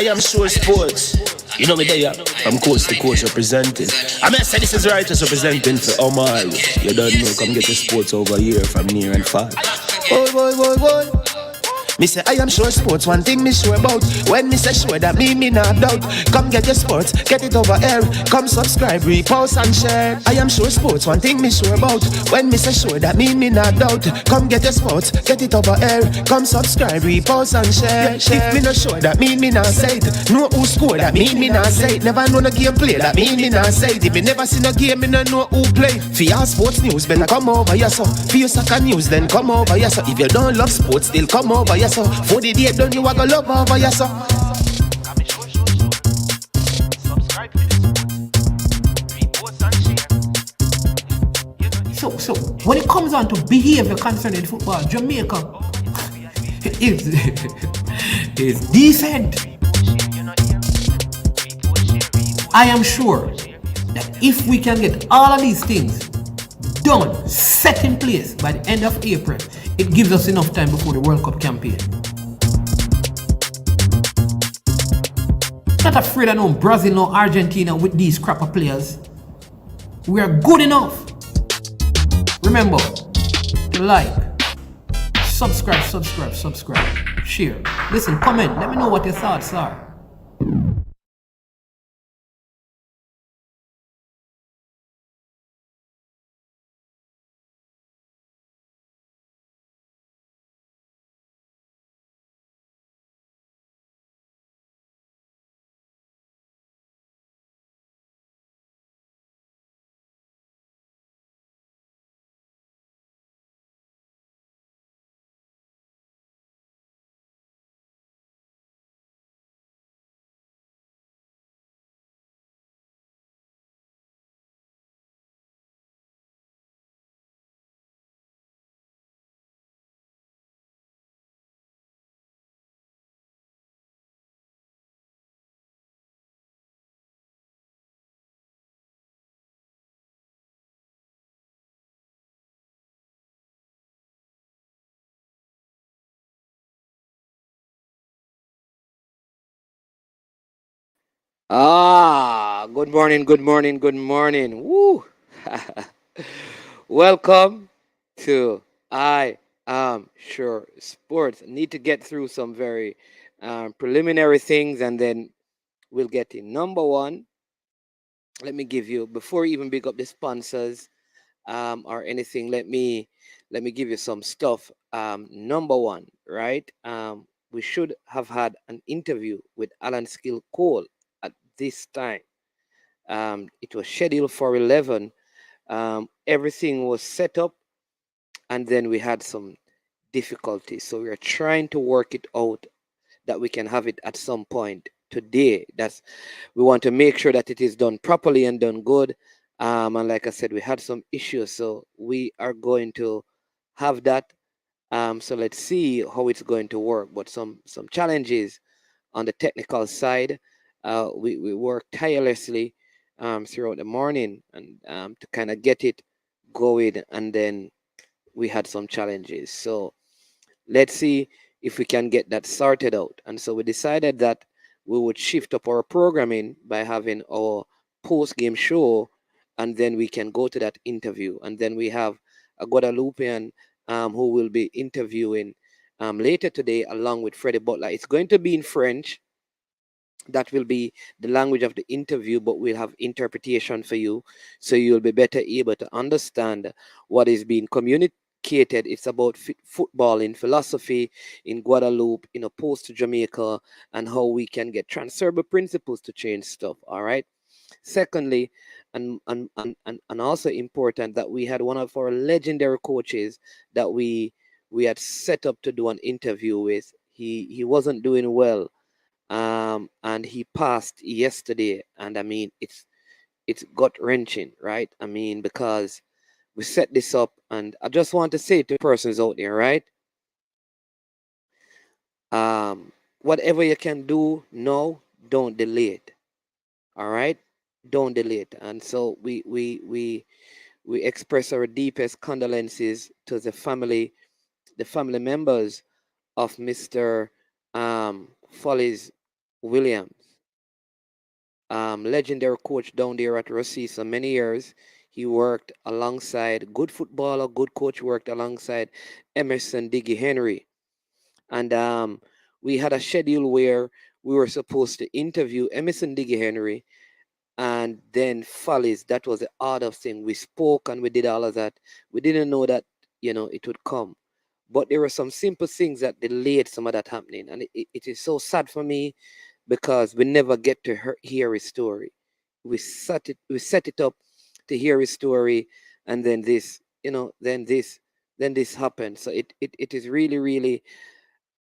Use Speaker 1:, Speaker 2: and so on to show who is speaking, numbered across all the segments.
Speaker 1: I am sure sports. You know me there, from coast to coast representing. I mean, I say this is righteous representing for Marley. You don't know, come get the sports over here from near and far. Boy, boy, boy, boy. Me say I am sure sports, one thing me sure about. When me say sure, that me not doubt. Come get your sports, get it over here. Come subscribe, repost and share. I am sure sports, one thing me sure about. When me say sure, that me not doubt. Come get your sports, get it over here. Come subscribe, repost and share. If me not sure, that me not say it. Know who score, that me not say it. Never know no game play, that me not say it. If me never see no game, me no know who play. For your sports news, better come over here so. For your soccer news, then come over here so. If you don't love sports, still come over here so. For the day done, you a go love over here so.
Speaker 2: So when it comes on to behavior concerning football, Jamaica is decent. I am sure that if we can get all of these things done, set in place by the end of April, it gives us enough time before the World Cup campaign. Not afraid of no Brazil, no Argentina with these crap of players. We are good enough. Remember, like, subscribe, share. Listen, comment, let me know what your thoughts are.
Speaker 3: Good morning. Woo! Welcome to I Am Sure Sports. Need to get through some very preliminary things and then we'll get in. Number one, let me give you, before you even pick up the sponsors or anything, let me give you some stuff. Number one, right? We should have had an interview with Alan Skill Cole at this time. It was scheduled for 11. Everything was set up, and then we had some difficulties. So we are trying to work it out that we can have it at some point today. We want to make sure that it is done properly and done good. And like I said, we had some issues, so we are going to have that. So let's see how it's going to work. But some challenges on the technical side. We worked tirelessly throughout the morning and to kind of get it going, and then we had some challenges. So let's see if we can get that sorted out. And so we decided that we would shift up our programming by having our post-game show, and then we can go to that interview. And then we have a Guadalupean who will be interviewing later today along with Freddie Butler. It's going to be in French. That will be the language of the interview, but we'll have interpretation for you, so you'll be better able to understand what is being communicated. It's about football in philosophy in Guadeloupe, in opposed to Jamaica, and how we can get transferable principles to change stuff. All right. Secondly, and also important, that we had one of our legendary coaches that we had set up to do an interview with. He wasn't doing well, and he passed yesterday, and I mean it's gut wrenching, right? I mean, because we set this up, and I just want to say to persons out there, right? Whatever you can do now, don't delay it. All right, don't delay it. And so we express our deepest condolences to the family members of Mr. Foley's Williams, legendary coach down there at Rossi. So many years he worked alongside good footballer, good coach, worked alongside Emerson Diggy Henry. And we had a schedule where we were supposed to interview Emerson Diggy Henry and then Follies. That was the order thing. We spoke and we did all of that. We didn't know that, it would come. But there were some simple things that delayed some of that happening. And it is so sad for me because we never get to hear his story. We set it up to hear his story, and then this, then this happened. So it is really, really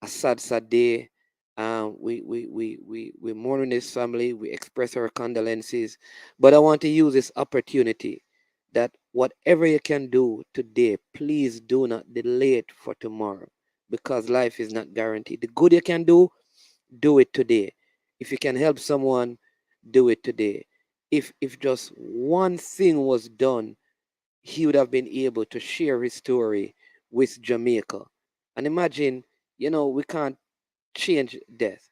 Speaker 3: a sad day. We mourn his family. We express our condolences, but I want to use this opportunity that whatever you can do today, please do not delay it for tomorrow, because life is not guaranteed. The good you can do it today. If you can help someone, do it today. If just one thing was done, he would have been able to share his story with Jamaica. And imagine, we can't change death,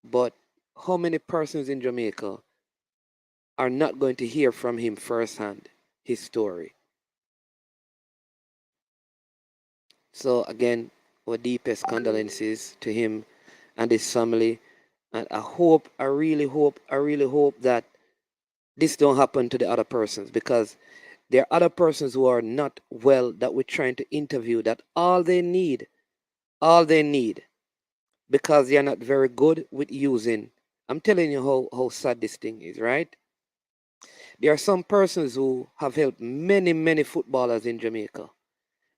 Speaker 3: but how many persons in Jamaica are not going to hear from him firsthand his story? So again, our deepest condolences to him and his family. And I really hope that this don't happen to the other persons, because there are other persons who are not well that we're trying to interview, that all they need, because they are not very good with using. I'm telling you how sad this thing is, right? There are some persons who have helped many, many footballers in Jamaica.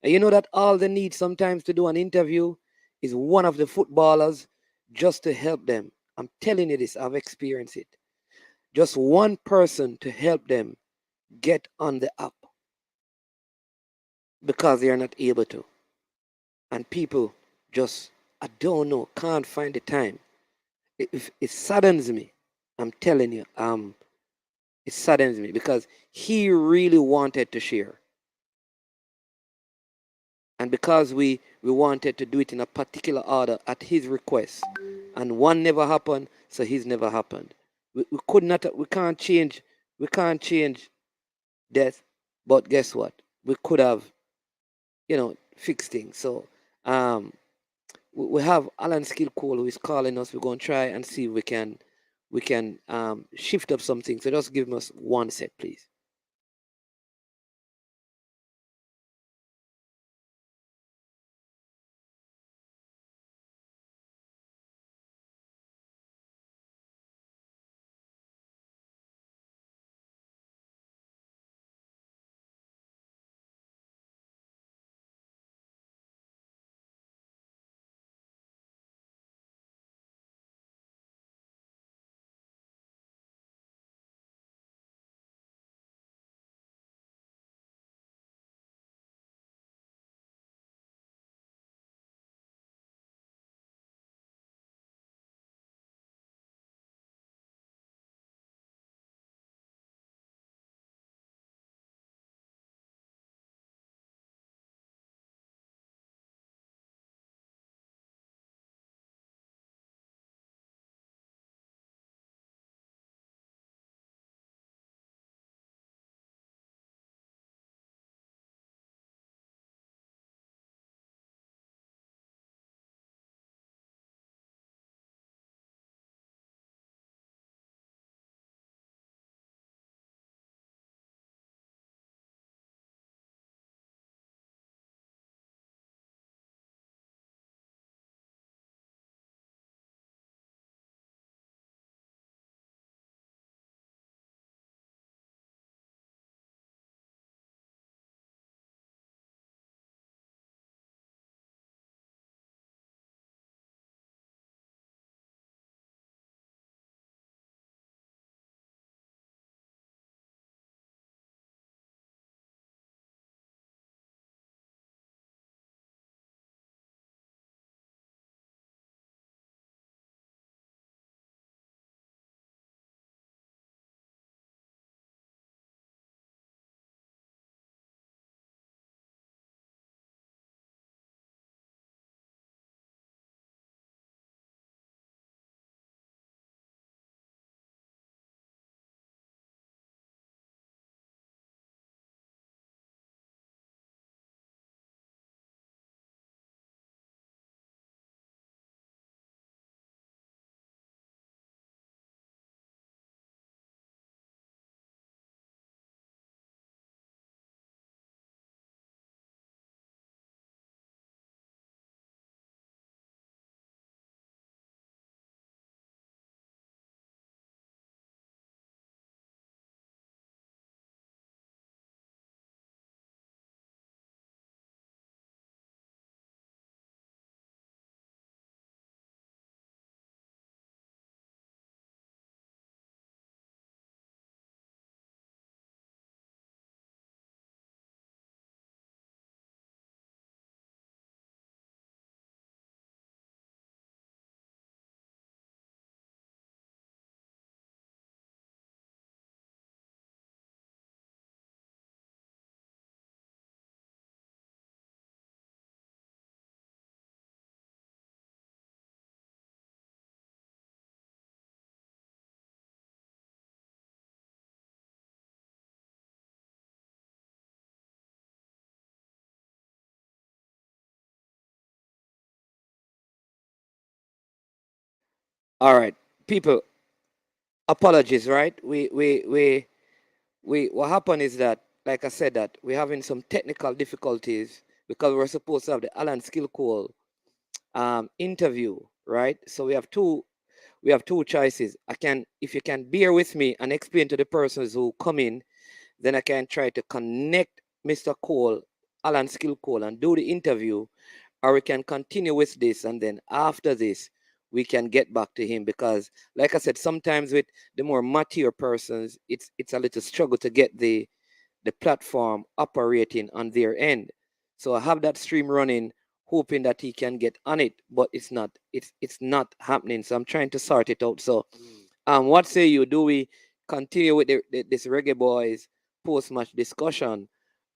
Speaker 3: And you know that all they need sometimes to do an interview is one of the footballers just to help them. I'm telling you this, I've experienced it. Just one person to help them get on the app because they are not able to. And people just, I don't know, can't find the time. It saddens me. I'm telling you, it saddens me because he really wanted to share. And because we wanted to do it in a particular order at his request, and one never happened, so his never happened. We could not, we can't change death, but guess what? We could have, fixed things. So um, we have Alan Skill Cole who is calling us. We're going to try and see if we can shift up something. So just give us one sec, please. All right, people. Apologies, right? What happened is that, like I said, that we're having some technical difficulties because we're supposed to have the Alan Skillcole interview, right? So we have two choices. If you can bear with me and explain to the persons who come in, then I can try to connect Mr. Cole, Alan Skillcole, and do the interview, or we can continue with this, and then after this we can get back to him, because like I said, sometimes with the more mature persons, it's a little struggle to get the platform operating on their end. So I have that stream running, hoping that he can get on it, but it's not happening. So I'm trying to sort it out. So what say you? Do we continue with this Reggae Boys post match discussion,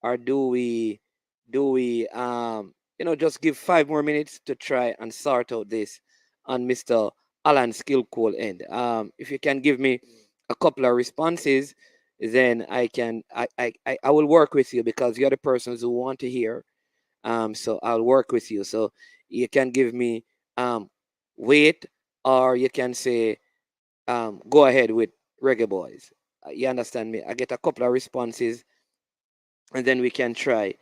Speaker 3: or do we just give 5 more minutes to try and sort out this on Mr. Alan Skillcole end? If you can give me a couple of responses, then I will work with you, because you're the persons who want to hear. So I'll work with you. So you can give me wait, or you can say go ahead with Reggae Boys. You understand me? I get a couple of responses, and then we can try.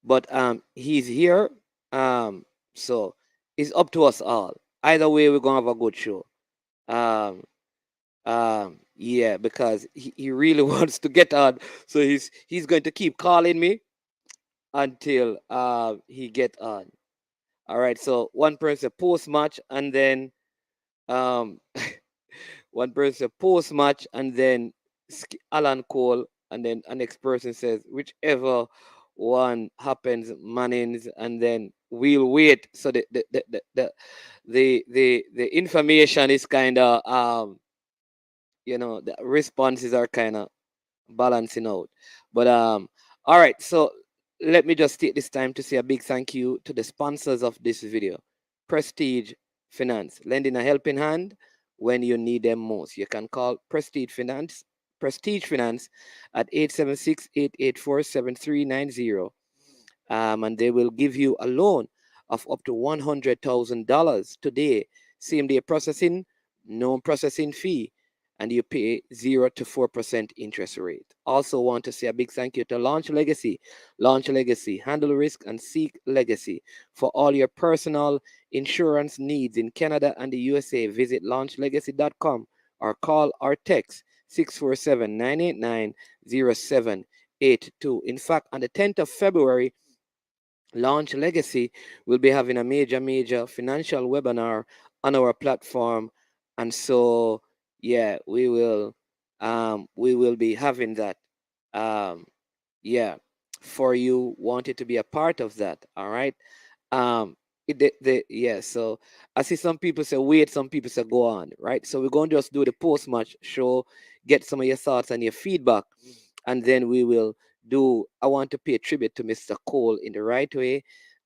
Speaker 3: But he's here, so it's up to us all. Either way, we're gonna have a good show. Um, yeah, because he really wants to get on, so he's going to keep calling me until he get on. All right. So one person post match, and then um one person post match, and then Alan Cole, and then the next person says whichever one happens, Mannings, and then we'll wait. So the information is kind of the responses are kind of balancing out. But all right, so let me just take this time to say a big thank you to the sponsors of this video. Prestige Finance, lending a helping hand when you need them most. You can call Prestige Finance at 876-884-7390, and they will give you a loan of up to $100,000 today. Same day processing, no processing fee, and you pay 0 to 4% interest rate. Also, want to say a big thank you to Launch Legacy. Launch Legacy, handle risk and seek legacy. For all your personal insurance needs in Canada and the USA, visit launchlegacy.com or call or text 647-989-0782. In fact, on the 10th of February, Launch Legacy will be having a major financial webinar on our platform. And so, yeah, we will be having that. Um, yeah, for you wanted to be a part of that. All right. Yeah, so I see some people say wait, some people say go on, right? So we're going to just do the post match show, get some of your thoughts and your feedback, and then we will do. I want to pay tribute to Mr. Cole in the right way.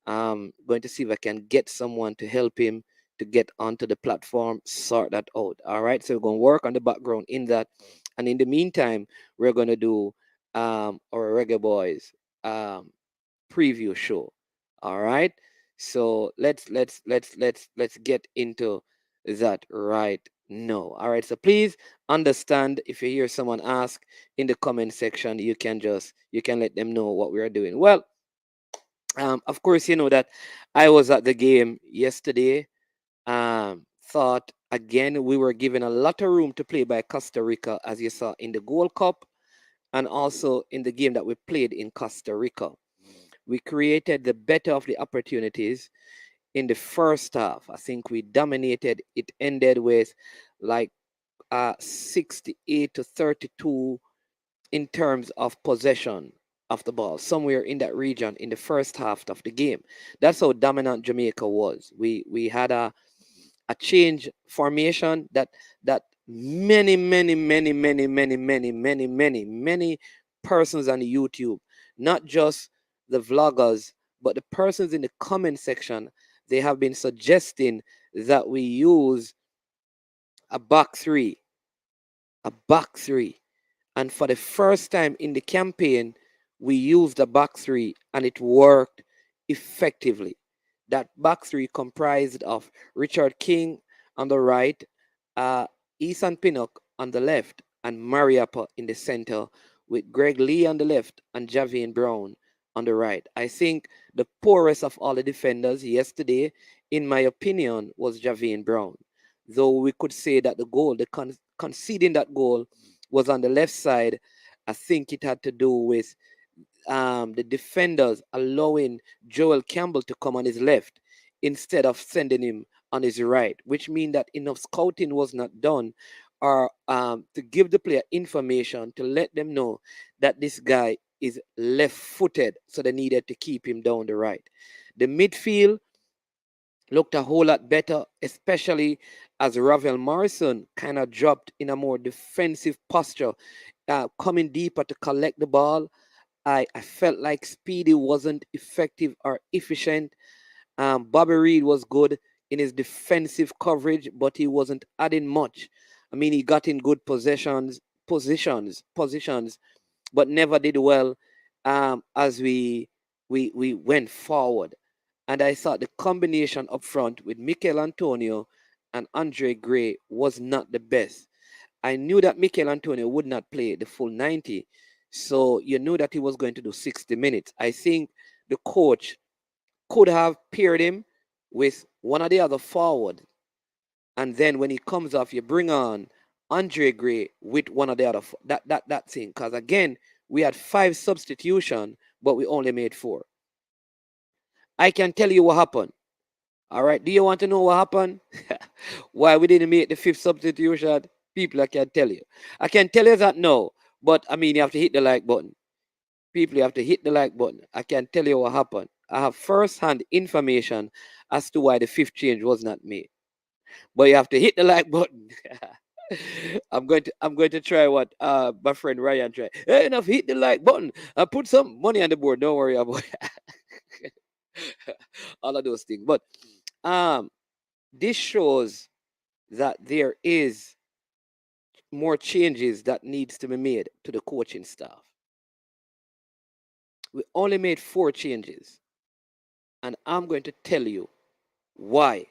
Speaker 3: Going to see if I can get someone to help him to get onto the platform, sort that out. All right, so we're going to work on the background in that, and in the meantime, we're going to do our Reggae Boys preview show. All right, so let's get into that right now. All right, so please understand, if you hear someone ask in the comment section, you can let them know what we are doing. Well, of course, you know that I was at the game yesterday. Thought again, we were given a lot of room to play by Costa Rica, as you saw in the Gold Cup, and also in the game that we played in Costa Rica. We created the better of the opportunities in the first half. I think we dominated. It ended with like 68-32 in terms of possession of the ball, somewhere in that region in the first half of the game. That's how dominant Jamaica was. We had a change formation that many persons on YouTube, not just the vloggers, but the persons in the comment section, they have been suggesting that we use a back three, a back three. And for the first time in the campaign, we used a back three, and it worked effectively. That back three comprised of Richard King on the right, Ethan Pinnock on the left and Mariappa in the center, with Greg Lee on the left and Javian Brown on the right. I think the poorest of all the defenders yesterday, in my opinion, was Javian Brown. Though we could say that the goal, conceding that goal, was on the left side. I think it had to do with the defenders allowing Joel Campbell to come on his left instead of sending him on his right, which means that enough scouting was not done, or to give the player information to let them know that this guy is left-footed, so they needed to keep him down the right. The midfield looked a whole lot better, especially as Ravel Morrison kind of dropped in a more defensive posture, coming deeper to collect the ball. I felt like Speedy wasn't effective or efficient. Bobby Reed was good in his defensive coverage, but he wasn't adding much. I mean, he got in good positions, but never did well as we went forward. And I thought the combination up front with Mikel Antonio and Andre Gray was not the best. I knew that Mikel Antonio would not play the full 90, so you knew that he was going to do 60 minutes. I think the coach could have paired him with one of the other forward, and then when he comes off, you bring on Andre Gray with one of the other that thing. Because again, we had 5 substitution, but we only made 4. I can tell you what happened. All right, do you want to know what happened? Why we didn't make the 5th substitution? People, I can tell you. I can tell you that no, but I mean, you have to hit the like button. People, you have to hit the like button. I can tell you what happened. I have first-hand information as to why the 5th change was not made. But you have to hit the like button. I'm going to try what my friend Ryan tried. Hey, enough, hit the like button. I put some money on the board. Don't worry about it. All of those things. But this shows that there is more changes that needs to be made to the coaching staff. We only made 4 changes, and I'm going to tell you why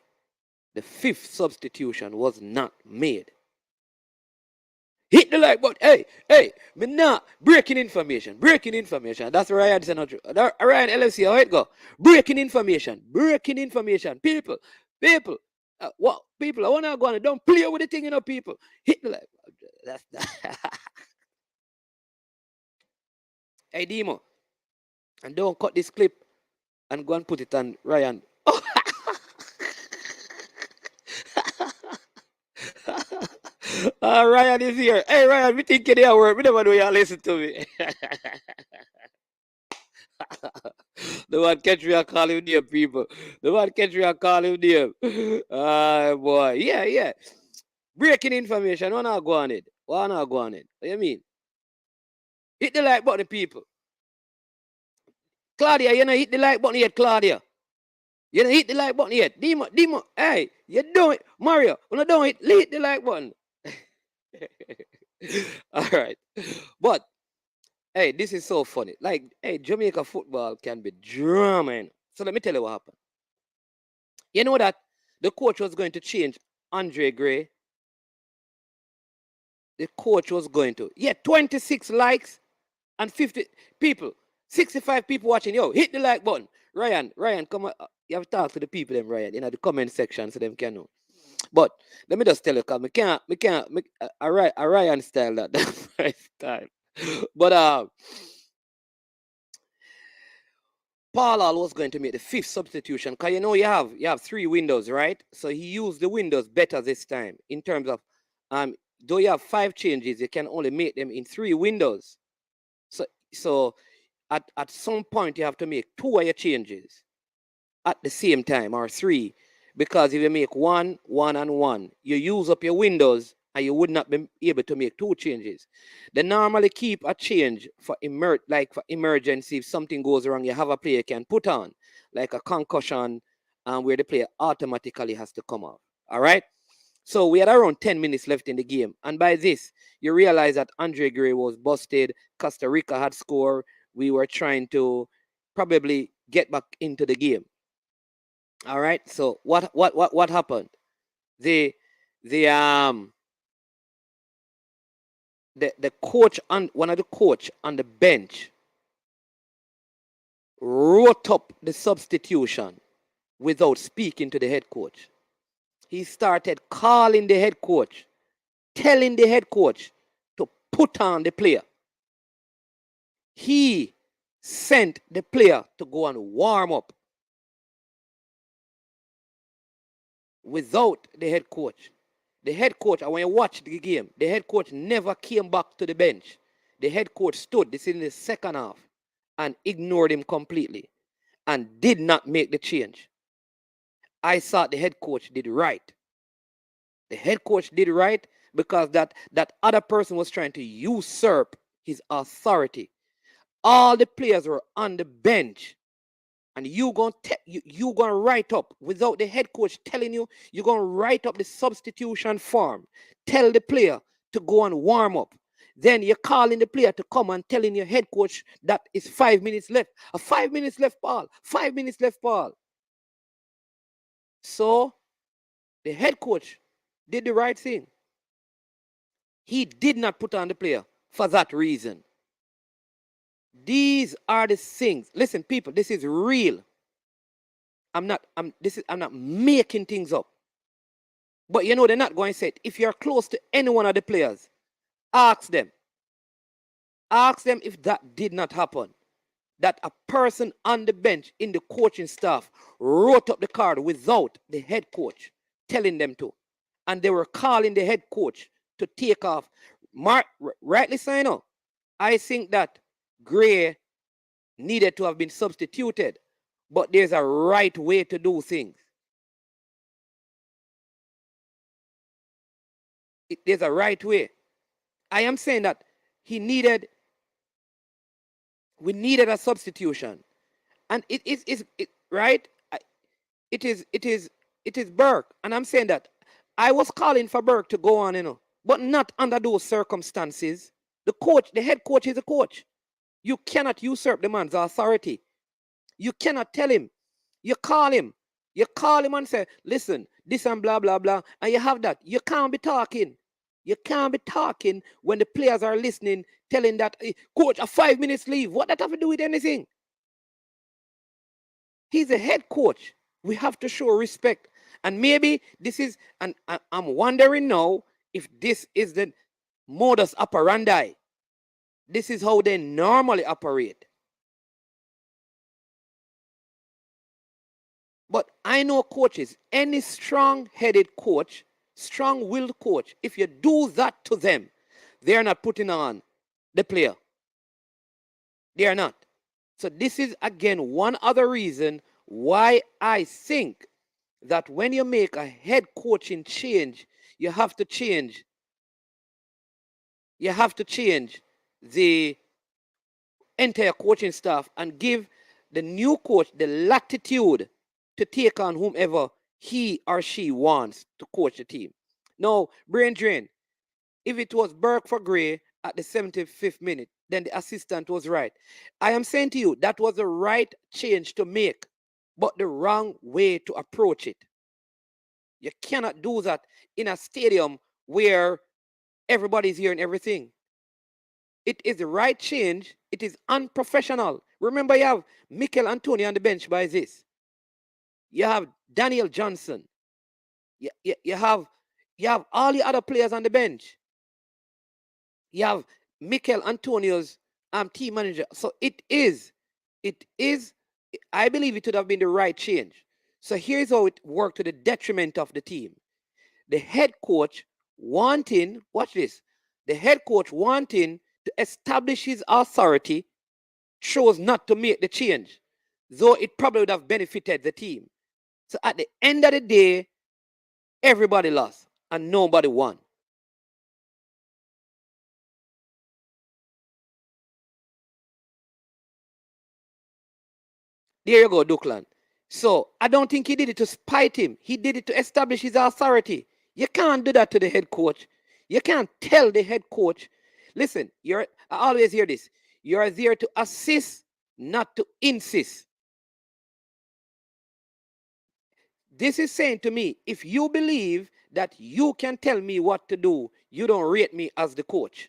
Speaker 3: the 5th substitution was not made. Hit the like button. Hey, me not breaking information. That's Ryan Senator. Ryan LFC, how it go? Breaking information. People. What people? I wanna go on. Don't play with the thing, people. Hit the like. That's Hey Demo, and don't cut this clip and go and put it on Ryan. Ryan is here. Hey Ryan, we think you're there work. We never know you listen to me. The one catch me and call him name, people. The one catch me and call him name. Boy. Yeah. Breaking information. Wanna go on it? What do you mean? Hit the like button, people. Claudia, you know hit the like button yet, Claudia. You don't hit the like button yet. Demo, hey, you don't it. Mario, when you don't hit the like button. All right. But, hey, this is so funny. Like, hey, Jamaica football can be drama. So let me tell you what happened. You know that the coach was going to change Andre Gray. The coach was going to. Yeah, 26 likes and 50 people. 65 people watching. Yo, hit the like button. Ryan, come on. You have to talk to the people, them, Ryan, in the comment section so them can know. But let me just tell you, because I can't, a Ryan style that's my style. But Paul was going to make the 5th substitution, because you know you have 3 windows, right? So he used the windows better this time in terms of though you have 5 changes, you can only make them in 3 windows. So at some point you have to make 2 of your changes at the same time, or 3, because if you make 1, 1, and 1, you use up your windows and you would not be able to make 2 changes. They normally keep a change for emergency. If something goes wrong, you have a player can put on, like a concussion, where the player automatically has to come off. All right? So we had around 10 minutes left in the game. And by this, you realize that Andre Gray was busted. Costa Rica had scored. We were trying to probably get back into the game. All right. So what happened? The the coach on one of the coach on the bench wrote up the substitution without speaking to the head coach. He started calling the head coach, telling the head coach to put on the player. He sent the player to go and warm up without the head coach. The head coach, and when you watch the game, the head coach never came back to the bench. The head coach stood, this is in the second half, and ignored him completely and did not make the change. I thought the head coach did right. The head coach did right because that other person was trying to usurp his authority. All the players were on the bench, and you gonna write up without the head coach telling you. You're gonna write up the substitution form. Tell the player to go and warm up. Then you're calling the player to come and telling your head coach that it's 5 minutes left. 5 minutes left, Paul. 5 minutes left, Paul. So the head coach did the right thing. He did not put on the player for that reason. These are the things. Listen, people, this is real. I'm not making things up. But you know, they're not going to say it. If you're close to any one of the players, ask them. Ask them if that did not happen. That a person on the bench in the coaching staff wrote up the card without the head coach telling them to. And they were calling the head coach to take off. Rightly so, you know, I think that Gray needed to have been substituted, but there's a right way to do things. There's a right way. I am saying that we needed a substitution, and it is right. It is Burke, and I'm saying that I was calling for Burke to go on, you know, but not under those circumstances. The head coach is a coach. You cannot usurp the man's authority. You cannot tell him. You call him. You call him and say, listen, this and blah, blah, blah. And you have that. You can't be talking. You can't be talking when the players are listening, telling that, hey, coach, a 5 minutes leave. What that have to do with anything? He's a head coach. We have to show respect. And maybe this is, and I'm wondering now if this is the modus operandi. This is how they normally operate. But I know coaches, any strong-headed coach, strong-willed coach, if you do that to them, they're not putting on the player. They are not. So this is, again, one other reason why I think that when you make a head coaching change, you have to change. You have to change the entire coaching staff and give the new coach the latitude to take on whomever he or she wants to coach the team. Now, brain drain. If it was Burke for Gray at the 75th minute, then the assistant was right. I am saying to you, that was the right change to make, but the wrong way to approach it. You cannot do that in a stadium where everybody's hearing everything. It is the right change. It is unprofessional. Remember, you have Mikel Antonio on the bench by this. You have Daniel Johnson. You have all the other players on the bench. You have Mikel Antonio's team manager. So it is, I believe it would have been the right change. So here's how it worked to the detriment of the team. The head coach wanting, watch this, the head coach wanting to establish his authority chose not to make the change, though it probably would have benefited the team. So at the end of the day, everybody lost and nobody won. There you go, Duckland. So I don't think he did it to spite him. He did it to establish his authority. You can't do that to the head coach. You can't tell the head coach, listen, I always hear this. You're there to assist, not to insist. This is saying to me, if you believe that you can tell me what to do, you don't rate me as the coach.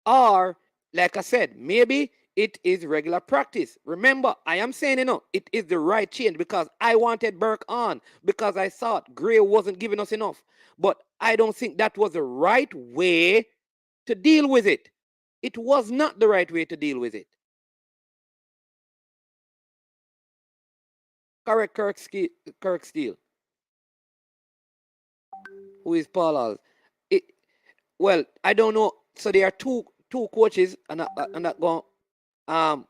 Speaker 3: Or, like I said, maybe it is regular practice. Remember, I am saying, it is the right change because I wanted Burke on because I thought Gray wasn't giving us enough. But I don't think that was the right way to deal with it. It was not the right way to deal with it. Correct, Kirk Steele. Who is Paul Hall? Well, I don't know. So there are two coaches, and that going.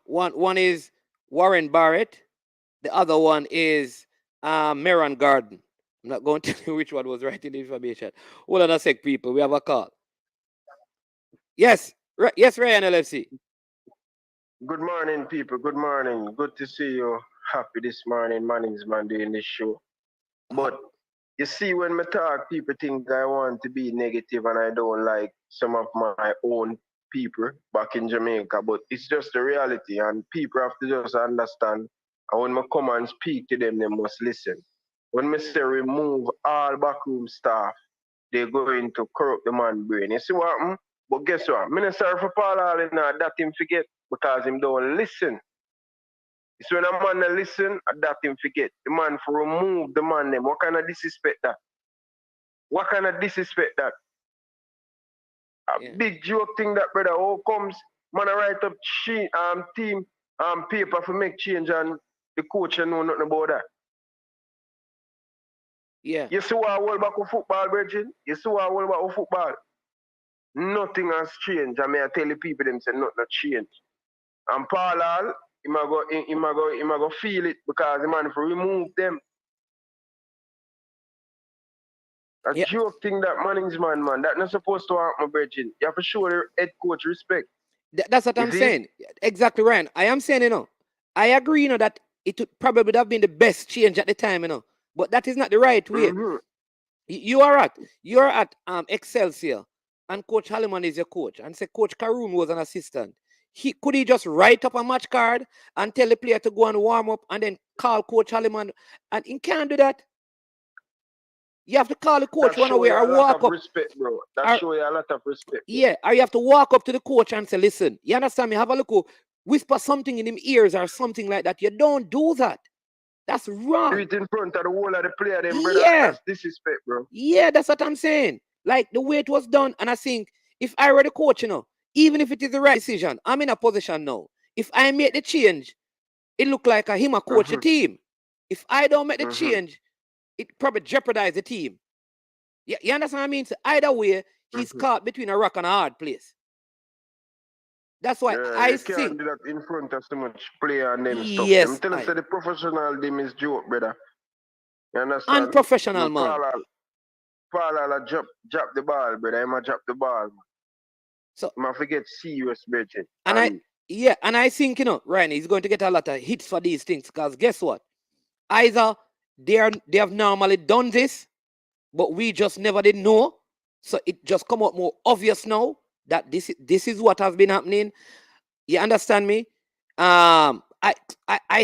Speaker 3: One is Warren Barrett. The other one is Meron Garden. I'm not going to tell you which one was writing the information. Hold on a sec, people. We have a call. Yes, yes, Ryan LFC.
Speaker 4: Good morning, people. Good morning. Good to see you. Happy this morning. Man doing this show. But you see, when me talk, people think I want to be negative and I don't like some of my own people back in Jamaica. But it's just the reality, and people have to just understand. And when I come and speak to them, they must listen. When me say remove all backroom staff, they're going to corrupt the man brain. You see what happened? But guess what? Me not sorry for Paul Hall in that him forget because him don't listen. It's when a man not listen, that him forget. The man for remove the man them. What kind of disrespect that? What kind of disrespect that? A big joke thing that, brother. How comes man write up team paper for make change and the coach and know nothing about that?
Speaker 3: Yeah.
Speaker 4: You see what I hold back of football, Virgin? You see what I hold back of football? Nothing has changed. I mean, I tell the people them say nothing has changed. And Paul Hall, he might go feel it because the man for remove them. A joke thing that management, man, that not supposed to happen, Virgin. You have to show the head coach respect.
Speaker 3: That's what I'm saying. Exactly, Ryan. I am saying, I agree, that it would probably have been the best change at the time, but that is not the right way. You are at Excelsior, and Coach Halliman is your coach, and say Coach Karoom was an assistant. Could he just write up a match card and tell the player to go and warm up and then call Coach Halliman? And he can't do that. You have to call the coach one away or walk up.
Speaker 4: Respect, bro. That show you a lot of respect.
Speaker 3: Yeah, or you have to walk up to the coach and say, listen, you understand me? Have a look, whisper something in him ears or something like that. You don't do that. That's wrong.
Speaker 4: Do it in front of the whole of the player, then, brother.
Speaker 3: Yeah.
Speaker 4: That's disrespect, bro.
Speaker 3: Yeah, that's what I'm saying. Like the way it was done. And I think if I were the coach, even if it is the right decision, I'm in a position now. If I make the change, it look like him a coach the team. If I don't make the change, it probably jeopardize the team. You understand what I mean? So either way, he's caught between a rock and a hard place. That's why I
Speaker 4: you
Speaker 3: think.
Speaker 4: Can't do that in front of so much player and them stuff.
Speaker 3: Yes.
Speaker 4: I'm telling you, the professional them is joke, brother. You understand?
Speaker 3: Unprofessional, man.
Speaker 4: Paul Hall drop the ball, brother. He might drop the ball, man.
Speaker 3: So
Speaker 4: he might forget serious, brother.
Speaker 3: And I think, Ryan, he's going to get a lot of hits for these things because guess what? Either they have normally done this, but we just never did know. So it just come out more obvious now that this is what has been happening. You understand me? I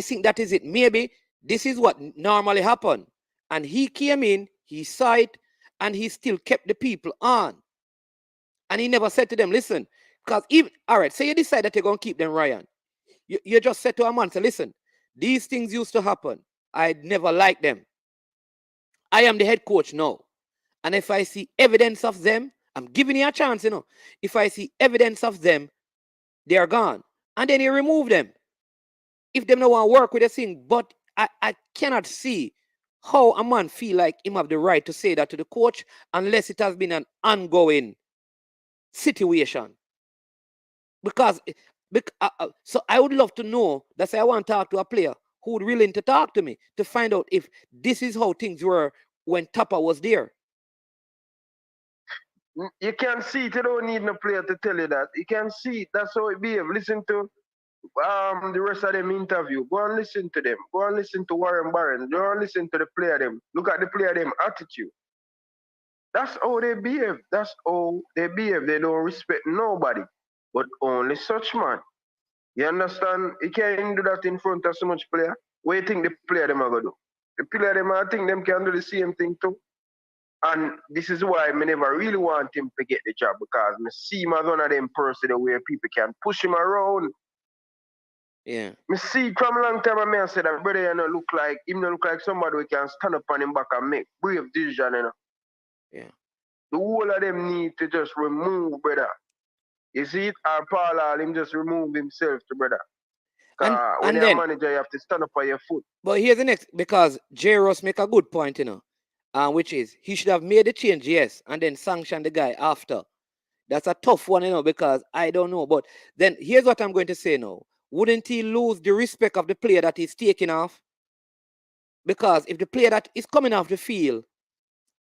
Speaker 3: think that is it. Maybe this is what normally happened. And he came in, he saw it, and he still kept the people on. And he never said to them, listen, because even, all right, say you decide that you're going to keep them, Ryan. You just said to a man, say, listen, these things used to happen. I never liked them. I am the head coach now. And if I see evidence of them, I'm giving you a chance, If I see evidence of them, they are gone. And then you remove them. If them don't want to work with a thing, but I cannot see how a man feel like him have the right to say that to the coach unless it has been an ongoing situation. Because so I would love to know, that's why I want to talk to a player who would willing to talk to me to find out if this is how things were when Tapa was there.
Speaker 4: You can see it. You don't need no player to tell you that. You can see it. That's how it behave. Listen to the rest of them interview. Go and listen to them. Go and listen to Warren Barron. Go and listen to the player them. Look at the player them attitude. That's how they behave. That's how they behave. They don't respect nobody, but only such man. You understand? You can't do that in front of so much player. What do you think the player them are going to do? The player them, I think them can do the same thing too. And this is why I never really want him to get the job, because I see him as one of them person where people can push him around.
Speaker 3: Yeah.
Speaker 4: Me see from a long time I say that brother you know look like somebody who can stand up on him back and make brave decision, you know.
Speaker 3: Yeah.
Speaker 4: The whole of them need to just remove, brother. You see it, or Paul him just remove himself to brother. When you're a manager, you have to stand up on your foot.
Speaker 3: But here's the next, because J. Ross make a good point, you know, which is he should have made the change, yes, and then sanction the guy after. That's a tough one, you know, because I don't know. But then here's what I'm going to say now. Wouldn't he lose the respect of the player that he's taking off? Because if the player that is coming off the field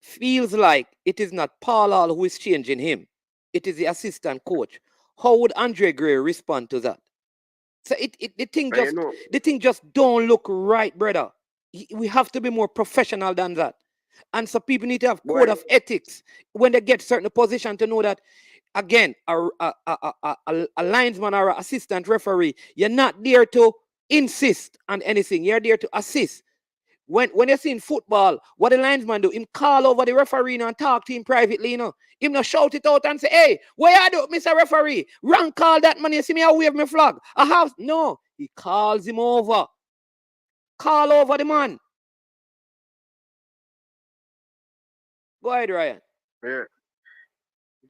Speaker 3: feels like it is not Paul Hall who is changing him, it is the assistant coach, how would Andre Gray respond to that? So the thing just don't look right, brother. We have to be more professional than that. And so people need to have code of ethics when they get certain position to know that, again, a linesman or an assistant referee, you're not there to insist on anything. You're there to assist. When you're seeing football, what the linesman do, him call over the referee and talk to him privately, you know. Him not shout it out and say, hey, where you do, Mr. Referee? Wrong call that man, you see me, I wave my flag. No, he calls him over. Call over the man. Go ahead, Ryan.
Speaker 4: Yeah.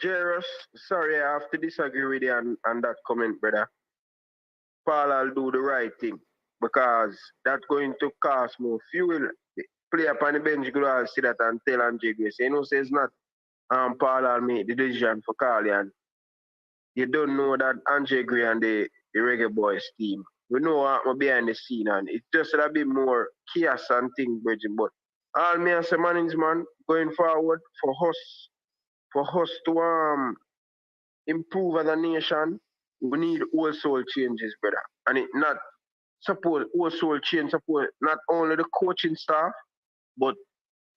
Speaker 4: Jairus, sorry, I have to disagree with you on that comment, brother. Paul, I'll do the right thing, because that's going to cost more fuel. Play up on the bench, go and see that and tell Andre Gray. You know, says not Paul, I'll make the decision for Carly. And you don't know that Andre Gray and the Reggae Boyz team. We know what behind the scene, and it's just a bit more chaos and things, Bridget. But all me as a management going forward for us to improve as a nation, we need whole soul changes, brother. And it not suppose whole soul change suppose not only the coaching staff, but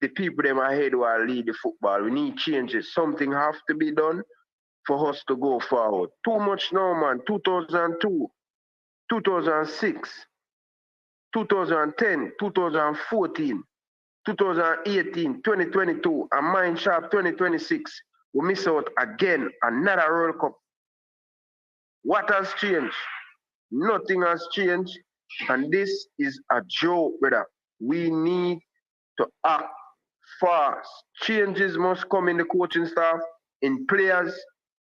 Speaker 4: the people them ahead who are lead the football. We need changes. Something have to be done for us to go forward. Too much now, man. 2002, 2006, 2010, 2014, 2018, 2022, and Mind Sharp 2026. We miss out again another World Cup. What has changed? Nothing has changed. And this is a joke, brother. We need to act fast. Changes must come in the coaching staff, in players,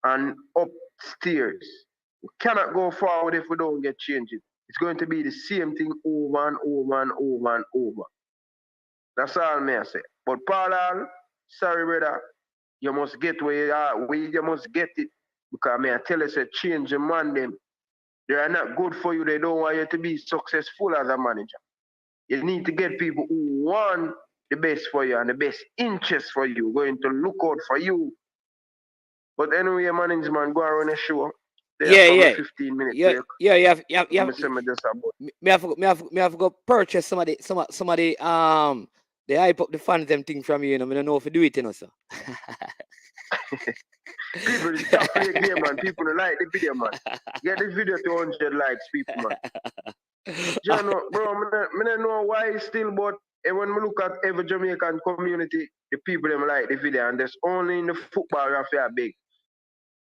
Speaker 4: and upstairs. We cannot go forward if we don't get changes. It's going to be the same thing over and over and over and over. That's all I say. But Paul, sorry, brother, you must get where you are. You must get it. Because I tell you, say, change the man them. They are not good for you. They don't want you to be successful as a manager. You need to get people who want the best for you and the best interest for you, going to look out for you. But anyway, management, go around the show.
Speaker 3: Yeah.
Speaker 4: 15 minutes.
Speaker 3: Yeah. You have me have to go purchase some of the they hype up the fans them thing from you, you know. I don't know if you do it, you know, sir.
Speaker 4: People stop playing game, man. People don't like the video, man. Get this video to 100 likes, people, man. John, bro, I don't know why still, but when we look at every Jamaican community, the people them like the video, and there's only in the football you feel big.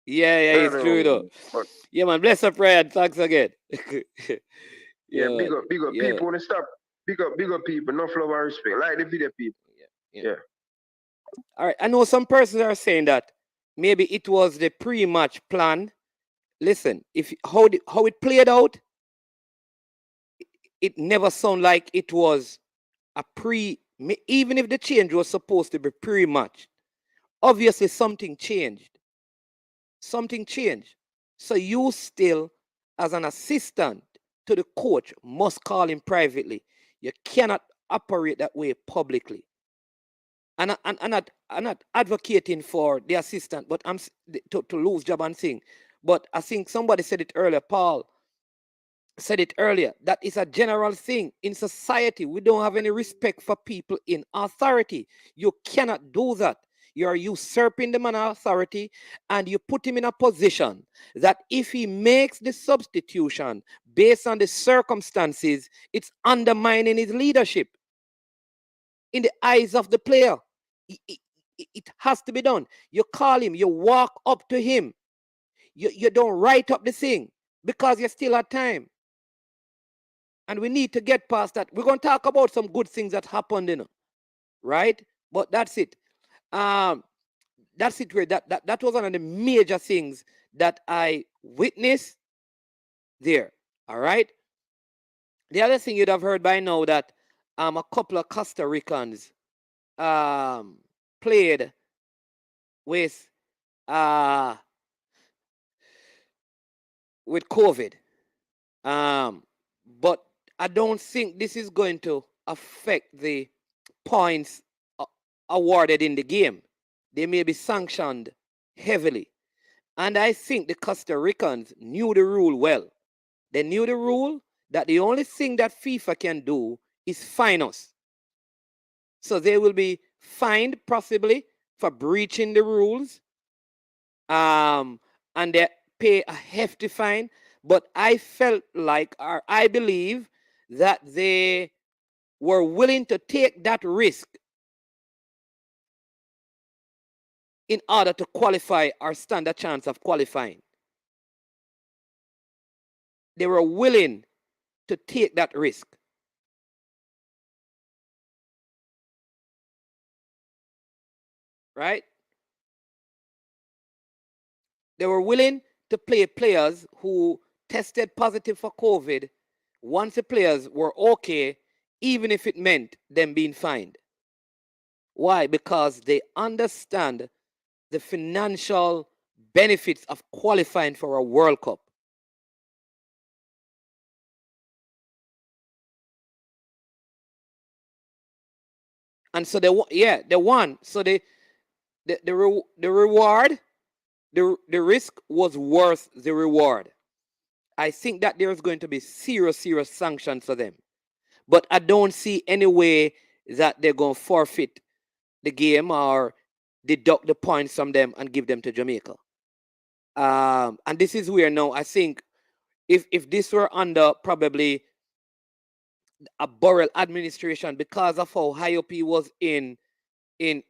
Speaker 3: Yeah, it's true though. But, yeah, man, bless up, Ryan. Thanks again.
Speaker 4: Yeah, big up. Yeah. People want to stop. Big up people. No love and respect. Like the video people. Yeah.
Speaker 3: All right. I know some persons are saying that maybe it was the pre-match plan. Listen, how it played out, it never sounded like it was a even if the change was supposed to be pre-match. Obviously, something changed. So you still, as an assistant to the coach, must call him privately. You cannot operate that way publicly. I'm not advocating for the assistant, but I'm to lose job and thing. But I think somebody said it earlier. Paul said it earlier. That is a general thing in society. We don't have any respect for people in authority. You cannot do that. You're usurping the man's authority, and you put him in a position that if he makes the substitution based on the circumstances, it's undermining his leadership. in the eyes of the player. It has to be done. You call him, you walk up to him. You don't write up the thing because you still have time. And we need to get past that. We're going to talk about some good things that happened, right? But that's it. That's it. Where that was one of the major things that I witnessed there. All right. The other thing you'd have heard by now that a couple of Costa Ricans played with COVID. But I don't think this is going to affect the points awarded in the game. They may be sanctioned heavily. And I think the Costa Ricans knew the rule well. They knew the rule that the only thing that FIFA can do is fine us. So they will be fined possibly for breaching the rules. And they pay a hefty fine. But I felt like, or I believe that they were willing to take that risk in order to qualify or stand a chance of qualifying. They were willing to take that risk. Right? They were willing to play players who tested positive for COVID once the players were okay, even if it meant them being fined. Why? Because they understand the financial benefits of qualifying for a World Cup. And so they won. So the reward, the risk was worth the reward. I think that there's going to be serious sanctions for them. But I don't see any way that they're going to forfeit the game or deduct the points from them and give them to Jamaica. And this is where now I think if this were under probably a borough administration, because of how high up he was in the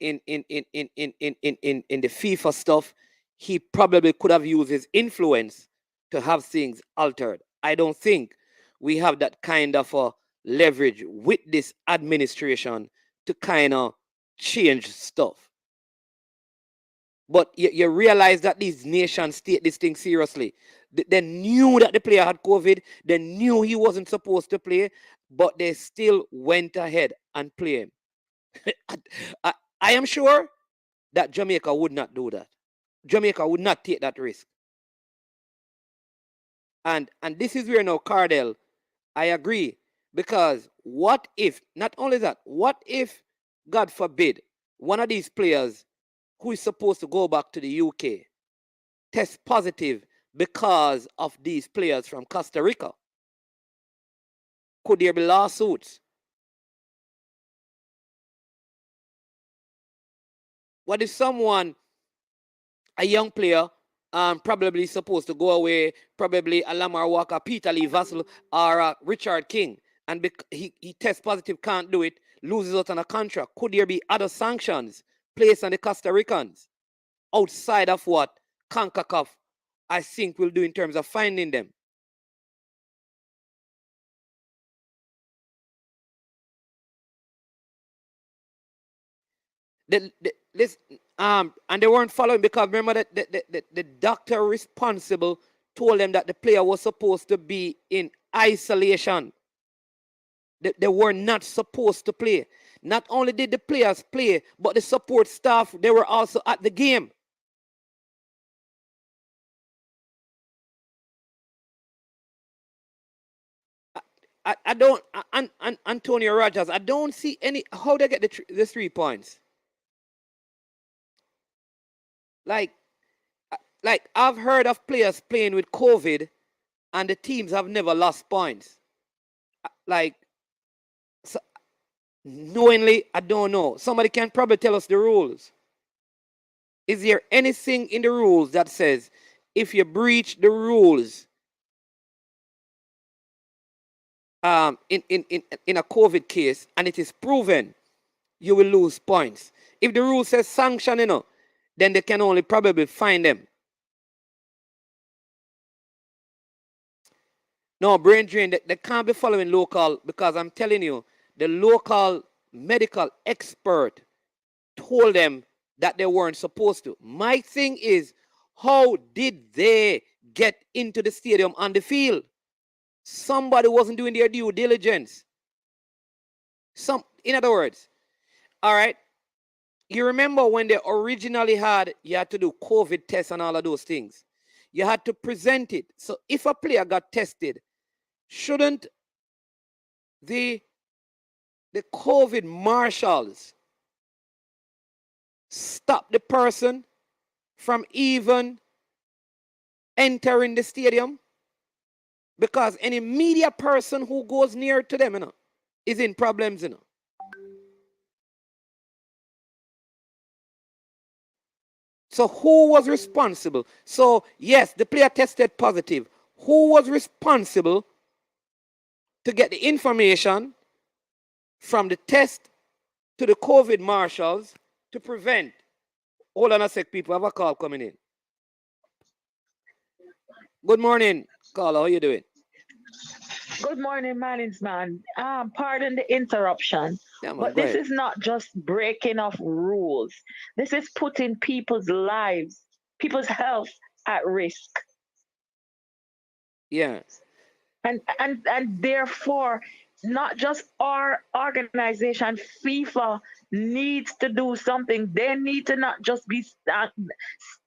Speaker 3: FIFA stuff, he probably could have used his influence to have things altered. I don't think we have that kind of leverage with this administration to kind of change stuff. But you realize that these nations take this thing seriously. They knew that the player had COVID. They knew he wasn't supposed to play, but they still went ahead and played him. I am sure that Jamaica would not do that. Jamaica would not take that risk. And this is where now Cardell, I agree. Because what if, not only that, what if, God forbid, one of these players who is supposed to go back to the UK test positive because of these players from Costa Rica? Could there be lawsuits? What if someone, a young player, probably supposed to go away, probably a Lamar Walker, Peter Lee Vassell, or Richard King, and he tests positive, can't do it, loses out on a contract? Could there be other sanctions placed on the Costa Ricans outside of what CONCACAF, I think, will do in terms of finding them? And they weren't following because remember that the doctor responsible told them that the player was supposed to be in isolation. They were not supposed to play. Not only did the players play, but the support staff, they were also at the game. I don't, Antonio Rogers, I don't see any, how they get the 3 points. Like I've heard of players playing with COVID and the teams have never lost points. Like, so, knowingly, I don't know. Somebody can probably tell us the rules. Is there anything in the rules that says if you breach the rules in a COVID case and it is proven you will lose points. If the rule says sanction, then they can only probably fine them. No, brain drain, they can't be following local, because I'm telling you, the local medical expert told them that they weren't supposed to. My thing is, how did they get into the stadium on the field? Somebody wasn't doing their due diligence. In other words, all right, you remember when they originally you had to do COVID tests and all of those things. You had to present it. So if a player got tested, shouldn't the COVID marshals stop the person from even entering the stadium? Because any media person who goes near to them, is in problems, So who was responsible? So yes, the player tested positive. Who was responsible to get the information from the test to the COVID marshals to prevent? Hold on a sec, people. I have a call coming in. Good morning, caller. How you doing?
Speaker 5: Good morning, Mannings man. Pardon the interruption,
Speaker 3: Yeah, man,
Speaker 5: but
Speaker 3: go
Speaker 5: this
Speaker 3: ahead.
Speaker 5: is not just breaking of rules. This is putting people's lives, people's health at risk.
Speaker 3: Yeah.
Speaker 5: And therefore, not just our organization, FIFA needs to do something. They need to not just be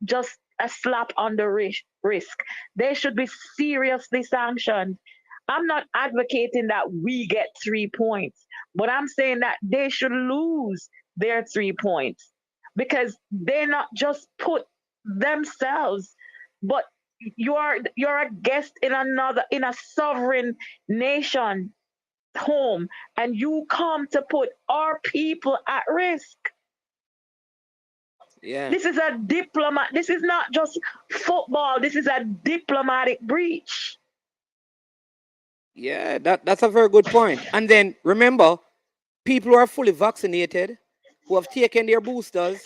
Speaker 5: just a slap on the wrist. They should be seriously sanctioned. I'm not advocating that we get 3 points, but I'm saying that they should lose their 3 points because they not just put themselves, but you're a guest in a sovereign nation home, and you come to put our people at risk.
Speaker 3: Yeah.
Speaker 5: This is a diplomat. This is not just football. This is a diplomatic breach.
Speaker 3: Yeah, that's a very good point. And then remember, people who are fully vaccinated, who have taken their boosters,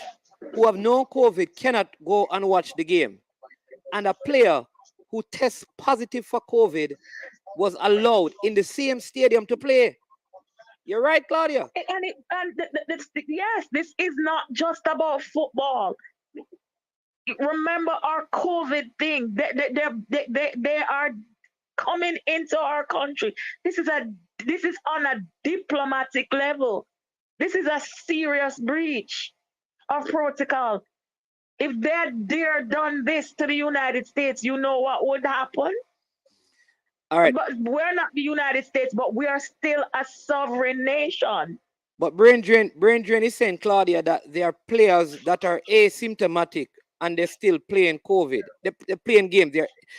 Speaker 3: who have no COVID, cannot go and watch the game. And a player who tests positive for COVID was allowed in the same stadium to play. You're right, Claudia.
Speaker 5: Yes, this is not just about football. Remember our COVID thing. They are coming into our country. This is on a diplomatic level. This is a serious breach of protocol. If they dare done this to the United States, you know what would happen?
Speaker 3: All right.
Speaker 5: But we're not the United States, but we are still a sovereign nation.
Speaker 3: But Brain Drain is saying, Claudia, that there are players that are asymptomatic and they're still playing COVID. They're playing games,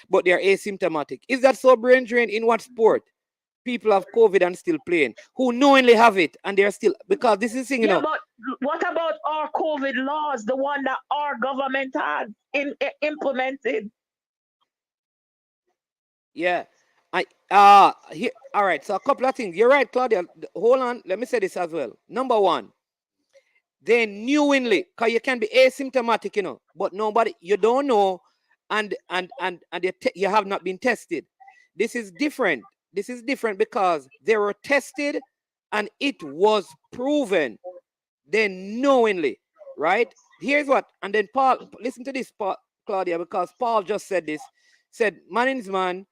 Speaker 3: but they're asymptomatic. Is that so, Brain Drain? In what sport? People have COVID and still playing, who knowingly have it and they're still, because this is thing,
Speaker 5: Yeah, but what about our COVID laws, the one that our government has implemented?
Speaker 3: Yeah. All right, so a couple of things. You're right, Claudia. Hold on, let me say this as well. Number one, they knowingly, because you can be asymptomatic, but nobody, you don't know, and you have not been tested. This is different. This is different because they were tested and it was proven. They knowingly, right? Here's what, and then Paul, listen to this, Paul, Claudia, because Paul just said this. Said, Mannings man,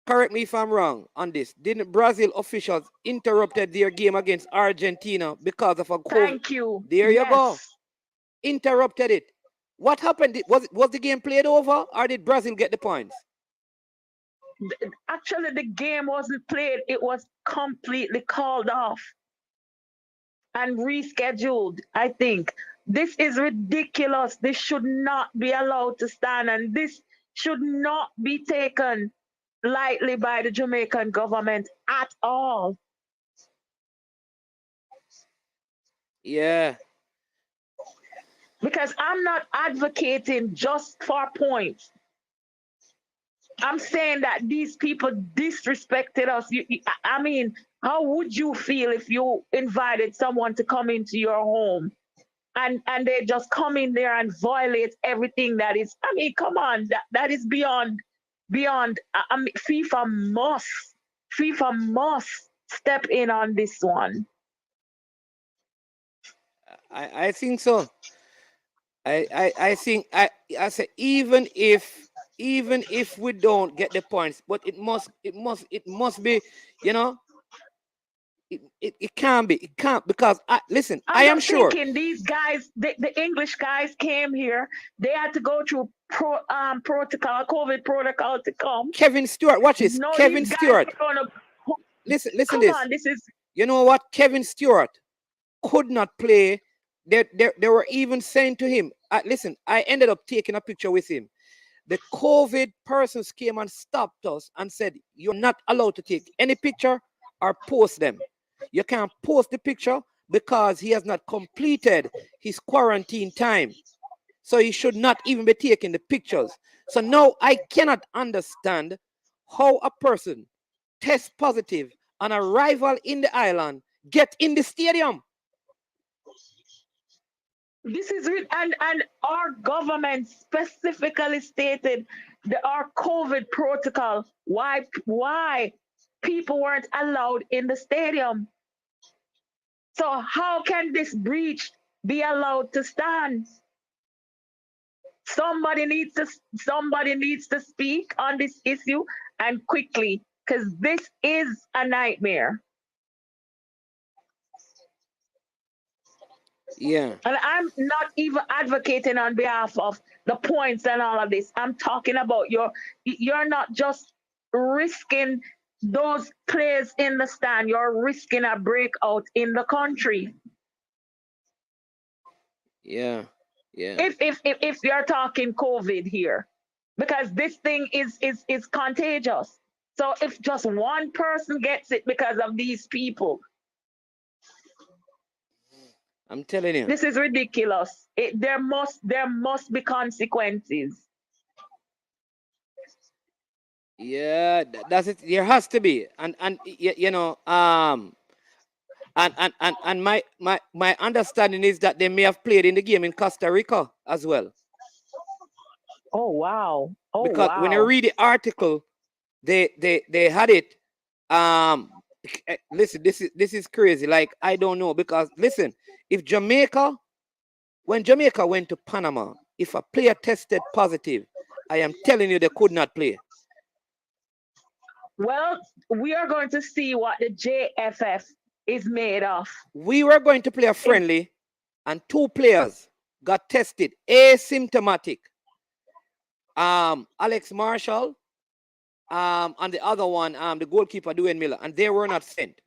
Speaker 3: correct me if I'm wrong on this. Didn't Brazil officials interrupted their game against Argentina because of a COVID?
Speaker 5: Thank you.
Speaker 3: There you go. Interrupted it. What happened? Was the game played over, or did Brazil get the points?
Speaker 5: Actually, the game wasn't played. It was completely called off and rescheduled, I think. This is ridiculous. This should not be allowed to stand, and this should not be taken lightly by the Jamaican government at all.
Speaker 3: Yeah.
Speaker 5: Because I'm not advocating just for points. I'm saying that these people disrespected us. I mean, How would you feel if you invited someone to come into your home and they just come in there and violate everything that is? I mean, come on, that is beyond. I mean, FIFA must step in on this one.
Speaker 3: I think so. I think I say even if we don't get the points, but it must be, you know, it can't be. It can't, because listen, I
Speaker 5: I'm
Speaker 3: am
Speaker 5: just
Speaker 3: sure
Speaker 5: thinking these guys, the English guys came here. They had to go through protocol, COVID protocol to come.
Speaker 3: Kevin Stewart, watch this.
Speaker 5: No,
Speaker 3: Kevin
Speaker 5: these guys
Speaker 3: Stewart.
Speaker 5: are gonna
Speaker 3: Listen
Speaker 5: come
Speaker 3: this.
Speaker 5: on. This is
Speaker 3: You know what? Kevin Stewart could not play. They were even saying to him, listen, I ended up taking a picture with him. The COVID persons came and stopped us and said, you're not allowed to take any picture or post them. You can't post the picture because he has not completed his quarantine time. So he should not even be taking the pictures. So now I cannot understand how a person tests positive on arrival in the island get in the stadium.
Speaker 5: this is real, and our government specifically stated our COVID protocol. Why people weren't allowed in the stadium? So how can this breach be allowed to stand? Somebody needs to speak on this issue, and quickly, because this is a nightmare.
Speaker 3: Yeah.
Speaker 5: And I'm not even advocating on behalf of the points and all of this. I'm talking about you're not just risking those players in the stand, you're risking a breakout in the country.
Speaker 3: Yeah. Yeah.
Speaker 5: If you're talking COVID here, because this thing is contagious. So if just one person gets it because of these people,
Speaker 3: I'm telling you.
Speaker 5: this is ridiculous. There must be consequences.
Speaker 3: Yeah, that's it. There has to be, and you know, and my understanding is that they may have played in the game in Costa Rica as well.
Speaker 5: Oh wow. Oh
Speaker 3: Because when I
Speaker 5: wow.
Speaker 3: read the article, they had it. Listen, this is crazy. Like, I don't know, because listen, if when Jamaica went to Panama, if a player tested positive, I am telling you they could not play.
Speaker 5: Well, we are going to see what the JFF is made of.
Speaker 3: We were going to play a friendly, and two players got tested asymptomatic. Alex Marshall, and the other one, the goalkeeper Dwayne Miller, and they were not sent.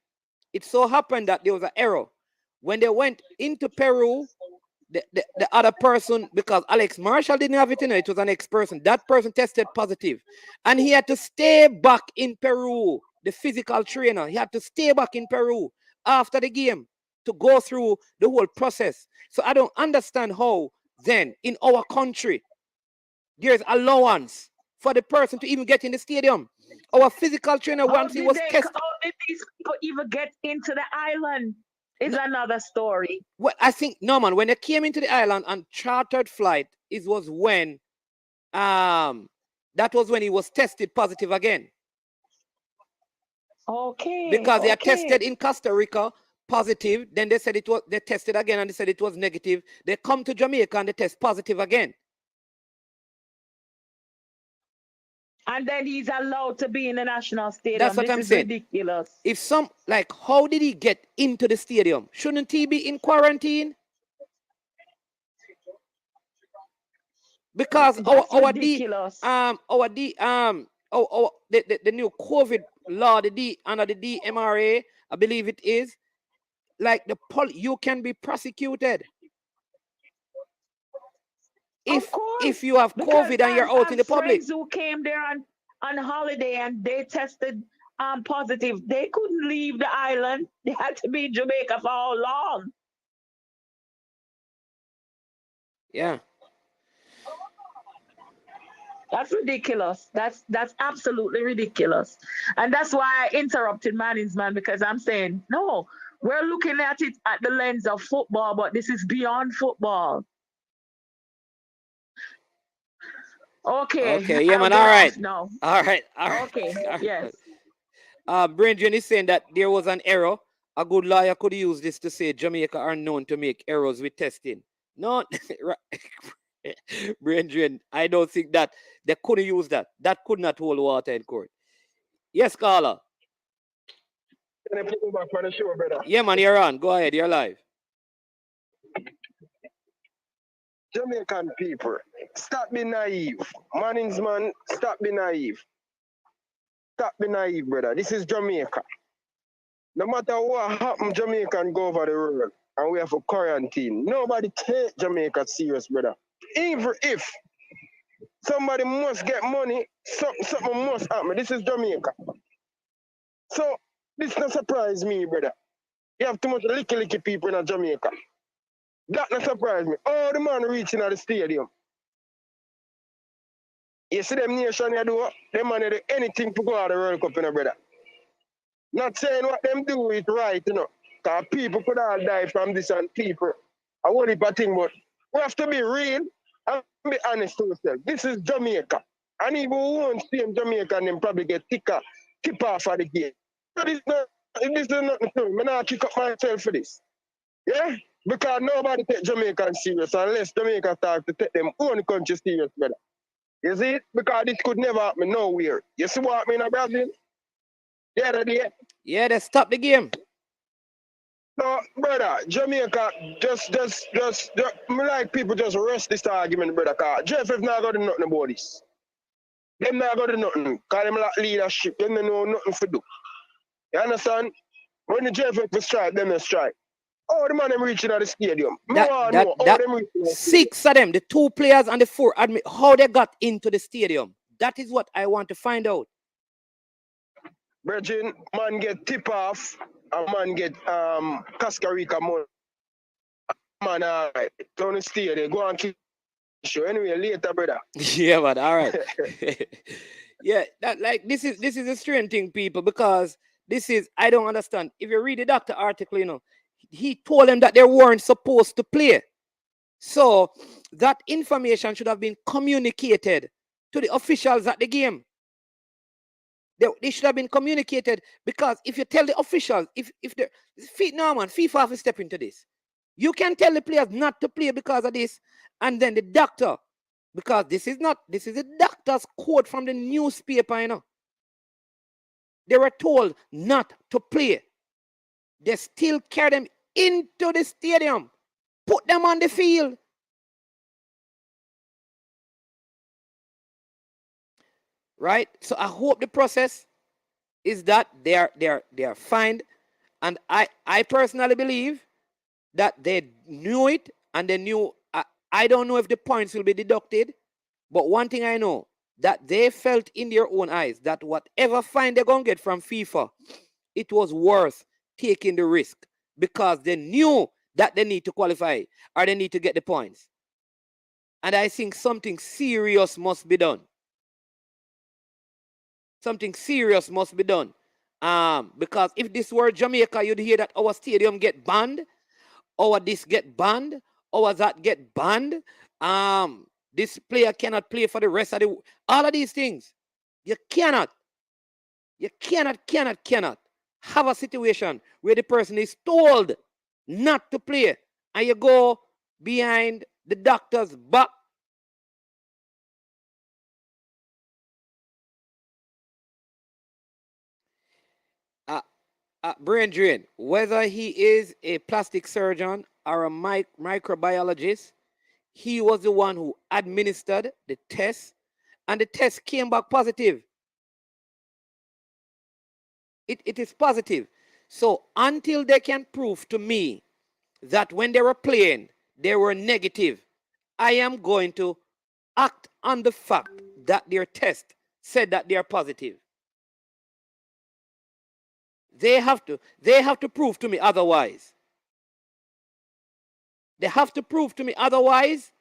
Speaker 3: It so happened that there was an error when they went into Peru. The other person, because Alex Marshall didn't have it in it was an ex-person. That person tested positive, and he had to stay back in Peru. The physical trainer, he had to stay back in Peru after the game to go through the whole process. So I don't understand how then in our country there's allowance for the person to even get in the stadium. Our physical trainer, once he was tested.
Speaker 5: How did these people even get into the island? Is another story.
Speaker 3: Well, I think, no, man, when they came into the island on chartered flight, it was when that was when he was tested positive again.
Speaker 5: Okay.
Speaker 3: Because they are tested in Costa Rica positive, then they said they tested again and they said it was negative. They come to Jamaica and they test positive again.
Speaker 5: And then he's allowed to be in the national stadium.
Speaker 3: That's what I'm saying.
Speaker 5: Ridiculous.
Speaker 3: If how did he get into the stadium? Shouldn't he be in quarantine? Because the new COVID law, under the DMRA, I believe it is, like you can be prosecuted if you have COVID and you're out in the public.
Speaker 5: Friends who came there on holiday and they tested positive, they couldn't leave the island. They had to be in Jamaica for how long?
Speaker 3: Yeah.
Speaker 5: That's ridiculous. That's absolutely ridiculous. And that's why I interrupted Manning's man, because I'm saying, no, we're looking at it at the lens of football, but this is beyond football. Okay,
Speaker 3: Okay, yeah,
Speaker 5: I'll
Speaker 3: man.
Speaker 5: get
Speaker 3: All
Speaker 5: off
Speaker 3: right.
Speaker 5: now.
Speaker 3: All right. All right.
Speaker 5: Okay,
Speaker 3: All right.
Speaker 5: yes.
Speaker 3: Brendan is saying that there was an error. A good lawyer could use this to say Jamaica are known to make errors with testing. No, Brendan, I don't think that they could use that. That could not hold water in court. Yes, Carla.
Speaker 4: Can I put you back on the show, brother?
Speaker 3: Yeah, man, you're on. Go ahead. You're live.
Speaker 4: Jamaican people, stop being naive. Mannings, man, stop being naive. Stop being naive, brother. This is Jamaica. No matter what happens, Jamaica can go over the world. And we have a quarantine. Nobody take Jamaica serious, brother. Even if somebody must get money, something must happen. This is Jamaica. So this not surprise me, brother. You have too much licky people in Jamaica. That not surprise me. Oh, the man reaching at the stadium. You see them nation you do, them man do anything to go out of the World Cup, brother. Not saying what them do is right, Because people could all die from this and people. I want it a thing, but we have to be real and be honest to ourselves. This is Jamaica. And even won't see in Jamaica and them probably get tip off of the game. So this is nothing to me. I'm not kick up myself for this. Yeah? Because nobody take Jamaican serious unless Jamaica start to take them own country serious, brother. You see it? Because this could never happen nowhere. You see what I mean in Brazil? The other day?
Speaker 3: Yeah, they stopped the game.
Speaker 4: No, brother, Jamaica, just me like people just rest this argument, brother, because JFF not got to do nothing about this. Them not got to do nothing, because them lack leadership, them don't know nothing to do. You understand? When the JFF strike, them don't strike. Oh, the man them reaching at the stadium.
Speaker 3: Six of them, the 2 players and the 4, admit how they got into the stadium. That is what I want to find out.
Speaker 4: Virgin, man get tip off, a man get Costa Rica money. Man, all right. Don't stay there. Go and keep show anyway later, brother.
Speaker 3: Yeah, man. All right. Yeah, that like this is a strange thing, people, because this is, I don't understand. If you read the doctor article, he told them that they weren't supposed to play. So that information should have been communicated to the officials at the game. They should have been communicated, because if you tell the officials, if they're no man, FIFA have to step into this. You can tell the players not to play because of this, and then the doctor, because this is a doctor's quote from the newspaper, They were told not to play. They still carry them into the stadium, put them on the field. Right? So I hope the process is that they are fined, and I personally believe that they knew it, and they knew. I don't know if the points will be deducted, but one thing I know, that they felt in their own eyes that whatever fine they're gonna get from FIFA, it was worth taking the risk, because they knew that they need to qualify or they need to get the points. And I think something serious must be done. Something serious must be done. Because if this were Jamaica, you'd hear that our stadium get banned, our this get banned, our that get banned. This player cannot play for the rest of the. All of these things, you cannot have a situation where the person is told not to play, and you go behind the doctor's back. Brain drain, whether he is a plastic surgeon or a microbiologist, he was the one who administered the test, and the test came back positive. It is positive. So until they can prove to me that when they were playing, they were negative, I am going to act on the fact that their test said that they are positive. They have to prove to me otherwise. They have to prove to me otherwise,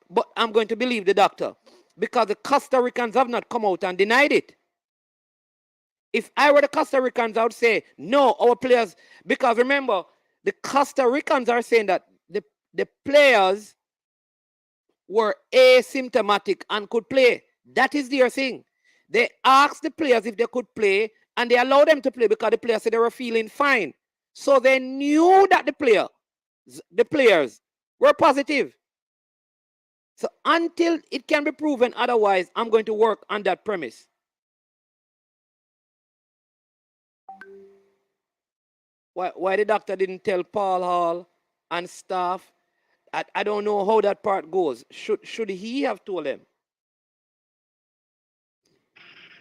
Speaker 3: but I'm going to believe the doctor. because the Costa Ricans have not come out and denied it. If I were the Costa Ricans, I would say, no, our players, because remember, the Costa Ricans are saying that the players were asymptomatic and could play. That is their thing. They asked the players if they could play, and they allowed them to play because the players said they were feeling fine. So they knew that the players were positive. So until it can be proven otherwise, I'm going to work on that premise. Why the doctor didn't tell Paul Hall and staff? I don't know how that part goes. Should he have told them?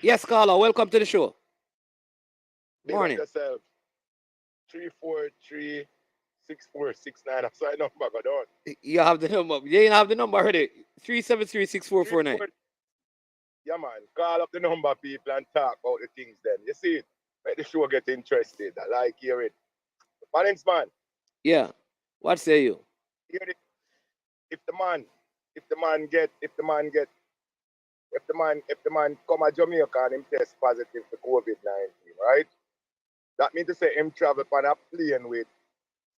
Speaker 3: Yes, Carla, welcome to the show. Morning.
Speaker 6: Yourself. 343-6469. I'm sorry, number go down.
Speaker 3: You have the number. You didn't have the number already. 373-6449.
Speaker 6: Yeah, man. Call up the number, people, and talk about the things then. You see it? Make the show get interested. I like hearing. Man's man.
Speaker 3: Yeah. What say you?
Speaker 6: Hear it. If the man come to Jamaica and him test positive for COVID-19, right? That means to say him travel on a plane with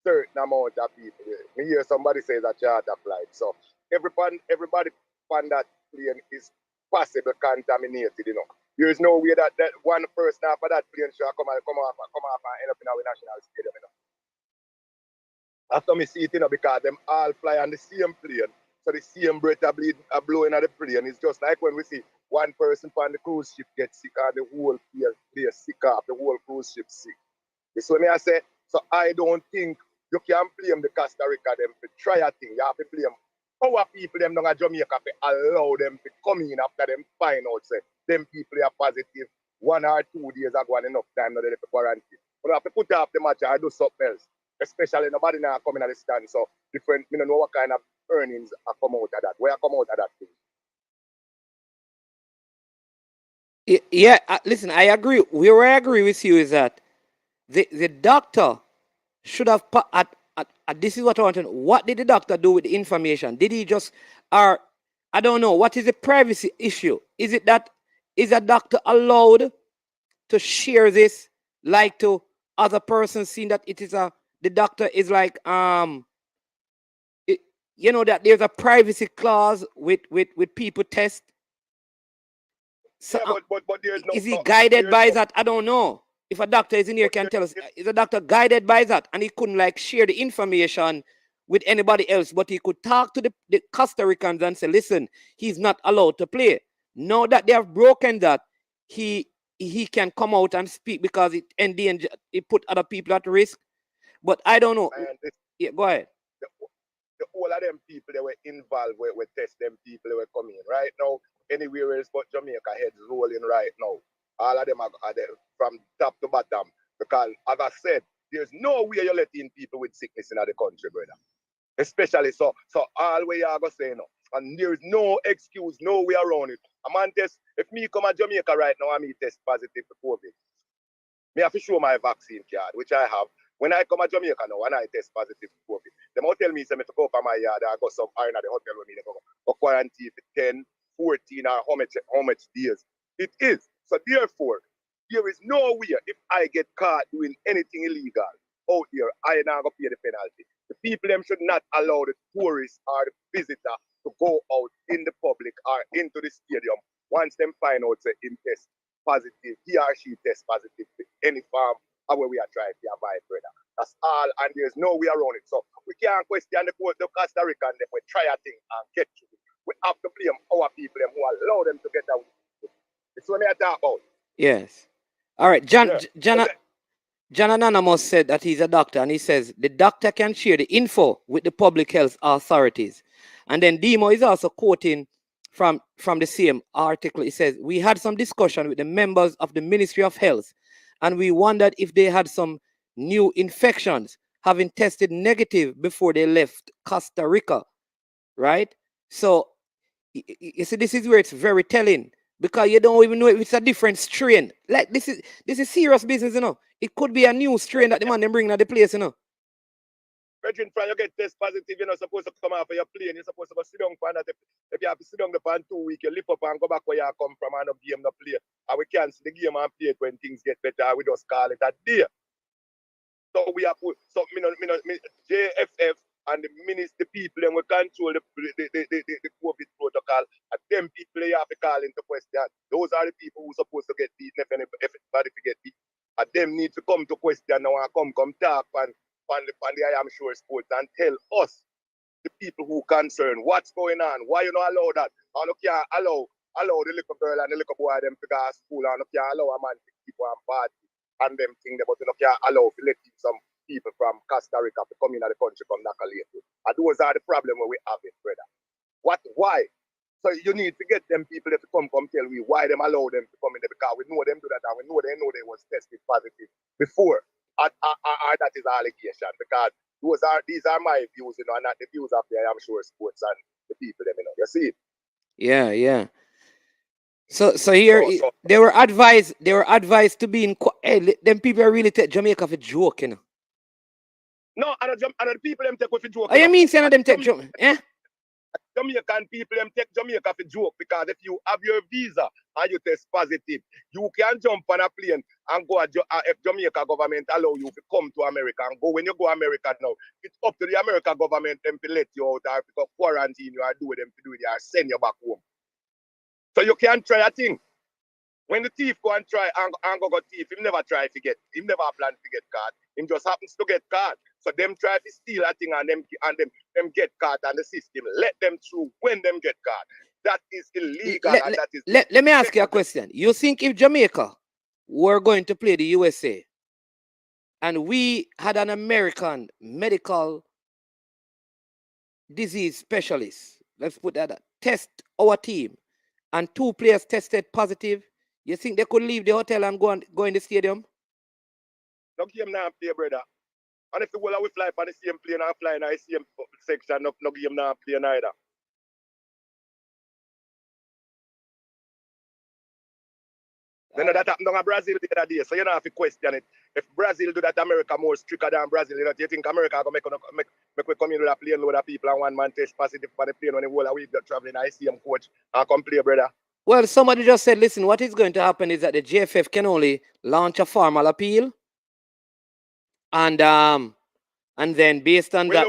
Speaker 6: certain amount of people. Me hear somebody say that charter flight. So everybody on that plane is possible contaminated, you know. There is no way that one person after that plane should come off and end up in our national stadium, you know. After me see it, you know, because them all fly on the same plane. So the same breath are blowing at the plane. It's just like when we see one person on the cruise ship get sick and the whole place sick off, the whole cruise ship sick. This what me I say. So I don't think you can blame the Costa Rica them to try a thing. You have to blame our people them down at Jamaica to allow them to come in after them find out say them people are positive 1 or 2 days ago and enough time now they have to quarantine. But have to put off the match and do something else. Especially nobody now coming at the stand. So different, you know what kind of earnings are come out of that. Where come out of that thing?
Speaker 3: Yeah, listen, I agree. Where I agree with you is that the doctor should have this is what I want to know. What did the doctor do with the information? Did he just, or I don't know, what is the privacy issue? Is it that, is a doctor allowed to share this like to other persons, seeing that it is the doctor is like, you know, that there's a privacy clause with people test. So,
Speaker 6: yeah, but there's no.
Speaker 3: Is he guided by that? I don't know. If a doctor is in here, can tell us, is a doctor guided by that? And he couldn't like share the information with anybody else, but he could talk to the Costa Ricans and say, listen, he's not allowed to play. Now that they have broken that, he can come out and speak because it put other people at risk. But I don't know. Yeah, go ahead.
Speaker 6: The whole of them people that were involved with test them people that were coming right now. Anywhere else but Jamaica heads rolling right now. All of them are there from top to bottom. Because as I said, there's no way you're letting people with sickness in the country, brother. Especially so all way you are going to say no. And there is no excuse, no way around it. A man test, if me come to Jamaica right now and me test positive for COVID, me have to show my vaccine card, which I have. When I come to Jamaica now and I test positive for COVID, they might tell me say me to go up my yard and I go some iron at the hotel with me, they go quarantine for 10, 14 or how much days. It is. So therefore, there is no way if I get caught doing anything illegal out here, I am not going to pay the penalty. The people them should not allow the tourists or the visitor to go out in the public or into the stadium once them find out say him test positive, he or she test positive to any farm or where we are trying to avoid, brother. That's all, and there's no way around it. So we can't question the Costa Rican them we try a thing and get through it. We have to blame our people them who allow them to get out. It's what I talk about.
Speaker 3: Yes. All right, John Anonymous said that he's a doctor, and he says the doctor can share the info with the public health authorities. And then Demo is also quoting from the same article. He says, we had some discussion with the members of the Ministry of Health, and we wondered if they had some new infections, having tested negative before they left Costa Rica, right? So, you see, this is where it's very telling, because you don't even know if it's a different strain. Like, this is serious business, you know. It could be a new strain that the man them bring to the place, you know.
Speaker 6: Virgin Fry, you get test positive, you're not supposed to come off of your plane. You're supposed to go sit down for that. If you have to sit down for 2 weeks, you lift up and go back where you come from and no game no play. And we cancel the game and play it when things get better. We just call it a day. So we have put so JFF and the people and we control the COVID protocol. And them people you have to call into question. Those are the people who are supposed to get beaten if anybody get beaten. And them need to come to question now and come talk and the I am sure sports and tell us, the people who concerned, what's going on, why you not allow that? And you can't allow the little girl and the little boy them to go to school, and you can't allow a man to keep on party and them thing, but you can't allow to let some people from Costa Rica to come in the country come knock a late. And those are the problem where we have it, brother. Why? So you need to get them people to come tell me why them allow them to come in there, because we know them do that and we know they was tested positive before. That is allegation, because these are my views, you know, and not the views of the I am sure sports and the people, you know. You see?
Speaker 3: Yeah. So here they were advised to be in. Hey, them people are really take Jamaica for joke, you know.
Speaker 6: No, and the people them take with a joke.
Speaker 3: Oh, you mean saying them take joke? Yeah.
Speaker 6: Jamaican people them take Jamaica for joke, because if you have your visa and you test positive, you can jump on a plane and go if Jamaica government allow you to come to America and go. When you go to America now, it's up to the American government them to let you out or to quarantine you or do them to do it or send you back home. So you can try a thing. When the thief go and try and go thief, him never try to get, him never plan to get caught. Him just happens to get caught. So them try to steal a thing and them get caught and the system let them through when them get caught. That is illegal and that is.
Speaker 3: Let me ask you a question. You think if Jamaica were going to play the USA and we had an American medical disease specialist, let's put that, test our team, and 2 players tested positive, you think they could leave the hotel and go in the stadium?
Speaker 6: No game now play, brother. And if the whole we fly on the same plane and fly in the same section, no game now play neither. Then that happened in Brazil the other day, so you don't have to question it. If Brazil do that, America more stricter than Brazil. You know, do you think America going to make we come in with a plane load of people and one man test positive for the plane when the whole week they're traveling? I see them coach and come play, brother.
Speaker 3: Well, somebody just said, listen, what is going to happen is that the JFF can only launch a formal appeal, and then based on that,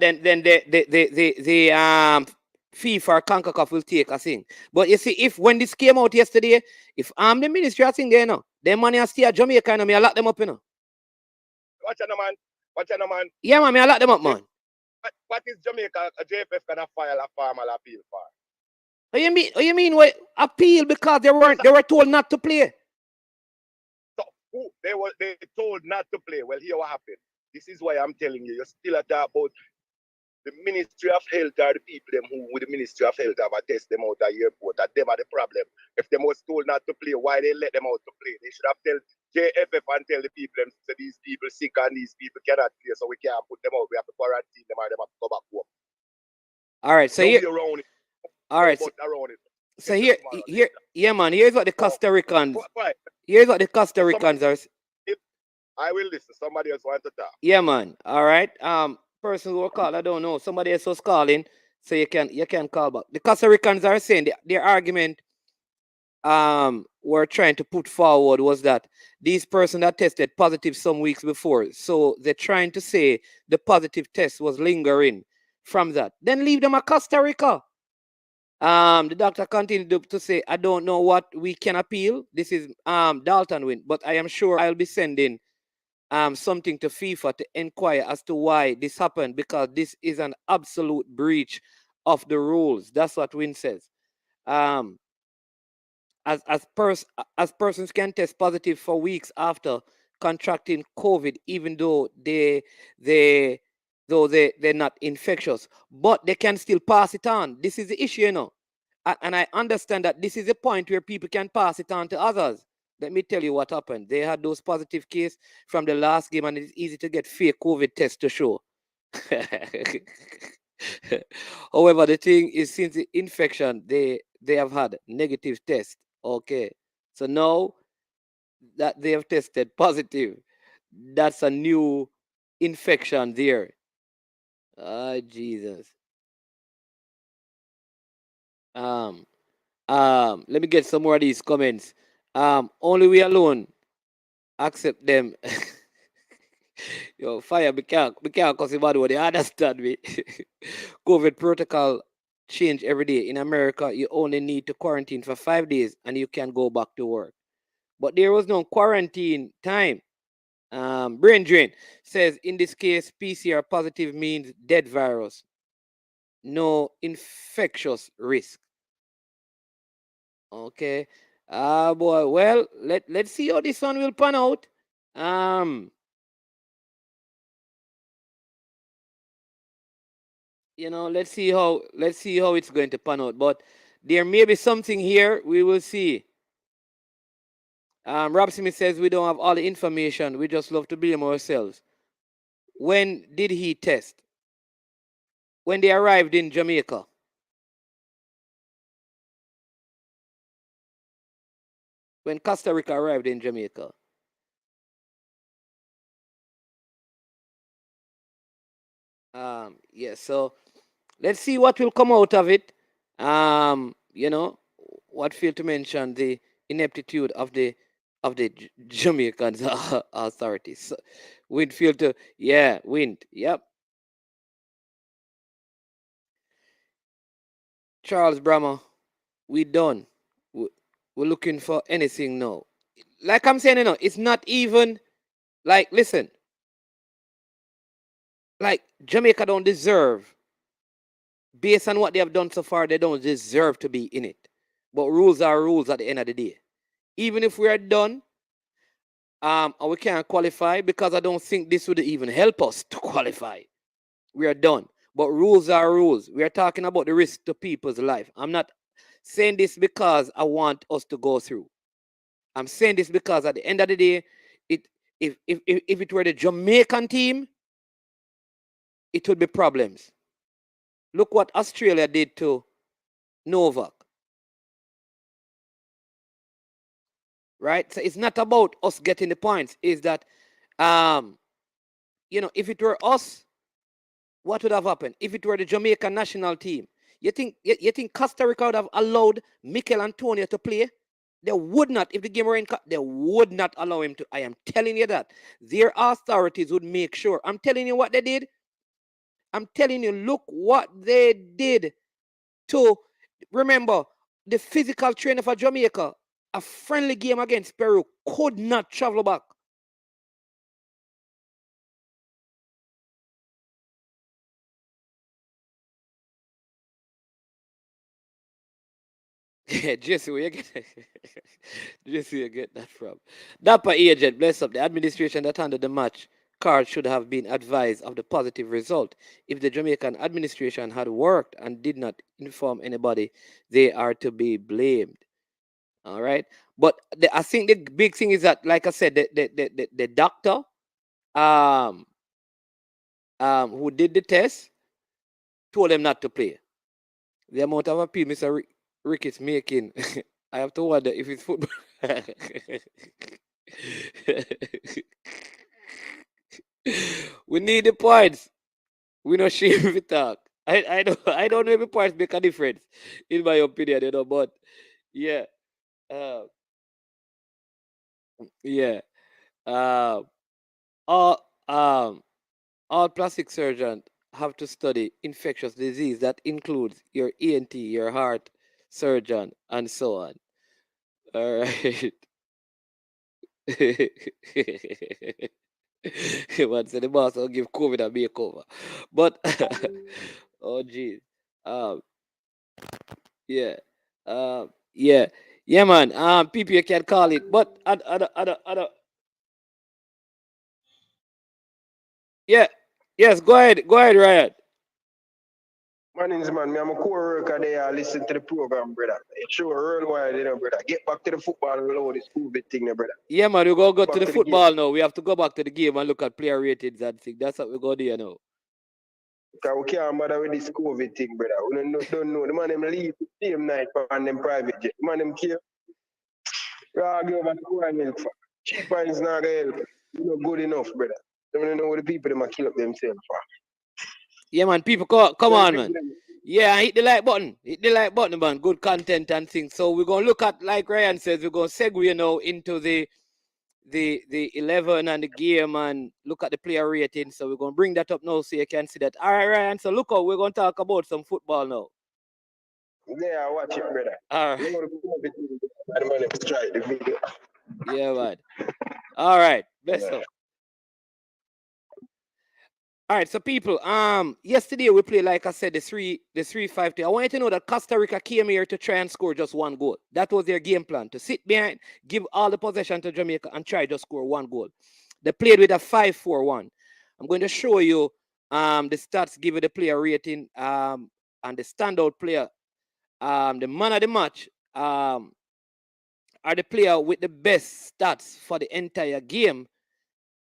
Speaker 3: then the FIFA or CONCACAF will take a thing. But you see, if when this came out yesterday, if I'm the ministry, I think they know them money are still at Jamaica, and I lock them up, you know.
Speaker 6: Watch out, man.
Speaker 3: Yeah, man, I lock them up, man.
Speaker 6: What is Jamaica? A JFF gonna file a formal appeal for?
Speaker 3: What you mean? What appeal? Because they were told not to play.
Speaker 6: So they told not to play. Well, here what happened. This is why I'm telling you. You're still at that about the Ministry of Health are the people them who with the Ministry of Health have a test them out at the airport. That them are the problem. If they was told not to play, why they let them out to play? They should have tell JFF and tell the people them so these people sick and these people cannot play, so we can't put them out. We have to quarantine them and them have to go back home.
Speaker 3: All right, so here. All right. So here, yeah, man. Here's what the Costa Ricans. Here's what the Costa Ricans are.
Speaker 6: I will listen. Somebody else wants to talk.
Speaker 3: Yeah, man. All right. Person who will call, I don't know. Somebody else was calling, so you can call back. The Costa Ricans are saying their argument were trying to put forward was that these person that tested positive some weeks before, so they're trying to say the positive test was lingering from that. Then leave them at Costa Rica. The doctor continued to say, I don't know what we can appeal. This is Dalton win, but I am sure I'll be sending something to FIFA to inquire as to why this happened, because this is an absolute breach of the rules. That's what Win says. As persons can test positive for weeks after contracting COVID, even though they're not infectious, but they can still pass it on. This is the issue, you know. And I understand that this is a point where people can pass it on to others. Let me tell you what happened. They had those positive cases from the last game, and it's easy to get fake COVID tests to show. However, the thing is, since the infection, they have had negative tests. Okay. So now that they have tested positive, that's a new infection there. Ah, Jesus. Let me get some more of these comments. Only we alone accept them. Yo, fire, we can't cause about what they understand me. COVID protocol change every day. In America, you only need to quarantine for 5 days and you can go back to work. But there was no quarantine time. Brain Drain says in this case, PCR positive means dead virus, no infectious risk. Okay. Boy, well, let's see how this one will pan out. Let's see how it's going to pan out. But there may be something here. We will see. Rob Smith says we don't have all the information. We just love to blame ourselves. When did he test? When they arrived in Jamaica. When Costa Rica arrived in Jamaica. Yeah, so let's see what will come out of it. What failed to mention the ineptitude of the Jamaican authorities. So, Wind failed to, Wind, yep. Charles Brammer, we done. We're looking for anything now. Like I'm saying, it's not even like, listen, like Jamaica don't deserve, based on what they have done so far, they don't deserve to be in it. But rules are rules at the end of the day. Even if we are done, and we can't qualify, because I don't think this would even help us to qualify. We are done. But rules are rules. We are talking about the risk to people's life. I'm not saying this because I want us to go through. I'm saying this because at the end of the day, if it were the Jamaican team, it would be problems. Look what Australia did to Novak. Right? So it's not about us getting the points. It's that, if it were us, what would have happened? If it were the Jamaican national team, you think Costa Rica would have allowed Mikel Antonio to play? They would not. If the game were in, they would not allow him to. I am telling you that. Their authorities would make sure. I'm telling you what they did. I'm telling you, look what they did to, remember, the physical trainer for Jamaica, a friendly game against Peru, could not travel back. Jesse, where you get Jesse, you get that from? Dapper agent, bless up. The administration that handled the match card should have been advised of the positive result. If the Jamaican administration had worked and did not inform anybody, they are to be blamed. All right. But I think the big thing is that, like I said, the doctor who did the test told them not to play. The amount of appeal Mr. Rick is making, I have to wonder if it's football. We need the points. We not shame if we talk. I don't know if the points make a difference, in my opinion, but yeah. Yeah. All all plastic surgeons have to study infectious disease. That includes your ENT, your heart surgeon, and so on. All right. Man said the boss will give COVID a makeover. But oh geez. Yeah. Yeah. Yeah, man. People you can call it. But other. Yeah. Yes, go ahead. Go ahead, Ryan.
Speaker 4: Mornings, man. Me, I'm a co-worker there. I listen to the program, brother. It's sure worldwide, brother. Get back to the football and all this COVID thing, brother.
Speaker 3: Yeah, man. We're going to go
Speaker 4: Back
Speaker 3: to the
Speaker 4: to the
Speaker 3: football
Speaker 4: game.
Speaker 3: now. We have to go back to the game and look at player ratings and things. That's what we're going to do now.
Speaker 4: Because we can't bother with this COVID thing, brother. We don't know. The man them leave the same night on them private jet. The man them care. We all give over to go and help. Cheap points not going to help. You know, good enough, brother. Let me know what the people that might kill up themselves for.
Speaker 3: Yeah, man. People, come on, man. Yeah, hit the like button. Hit the like button, man. Good content and things. So we're gonna look at, like Ryan says, we're gonna segue now into the 11 and the game and look at the player rating. So we're gonna bring that up now so you can see that. All right, Ryan. So look out, we're gonna talk about some football now.
Speaker 4: Yeah, watch it, brother.
Speaker 3: All right.
Speaker 4: You know the money to strike the video.
Speaker 3: Yeah, man. All right. Best up. All right, so people, yesterday we played, like I said, the 3-5-2. I want you to know that Costa Rica came here to try and score just one goal. That was their game plan, to sit behind, give all the possession to Jamaica and try to score one goal. They played with a 5-4-1. I'm going to show you the stats, give you the player rating, and the standout player, the man of the match, are the player with the best stats for the entire game.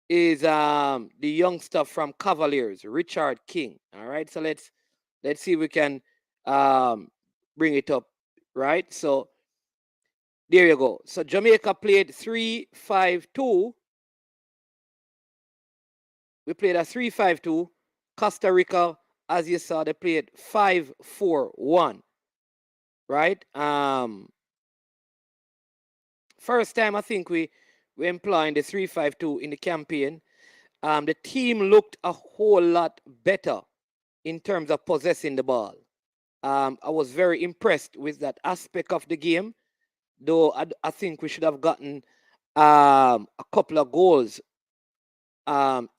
Speaker 3: Is the youngster from Cavaliers, Richard King. All right, so let's see if we can bring it up. Right, so there you go. So Jamaica played 3-5-2. We played a 3-5-2. Costa Rica, as you saw, they played 5-4-1. Right. First time I think we employing the 3-5-2 in the campaign. The team looked a whole lot better in terms of possessing the ball. I was very impressed with that aspect of the game, though I think we should have gotten a couple of goals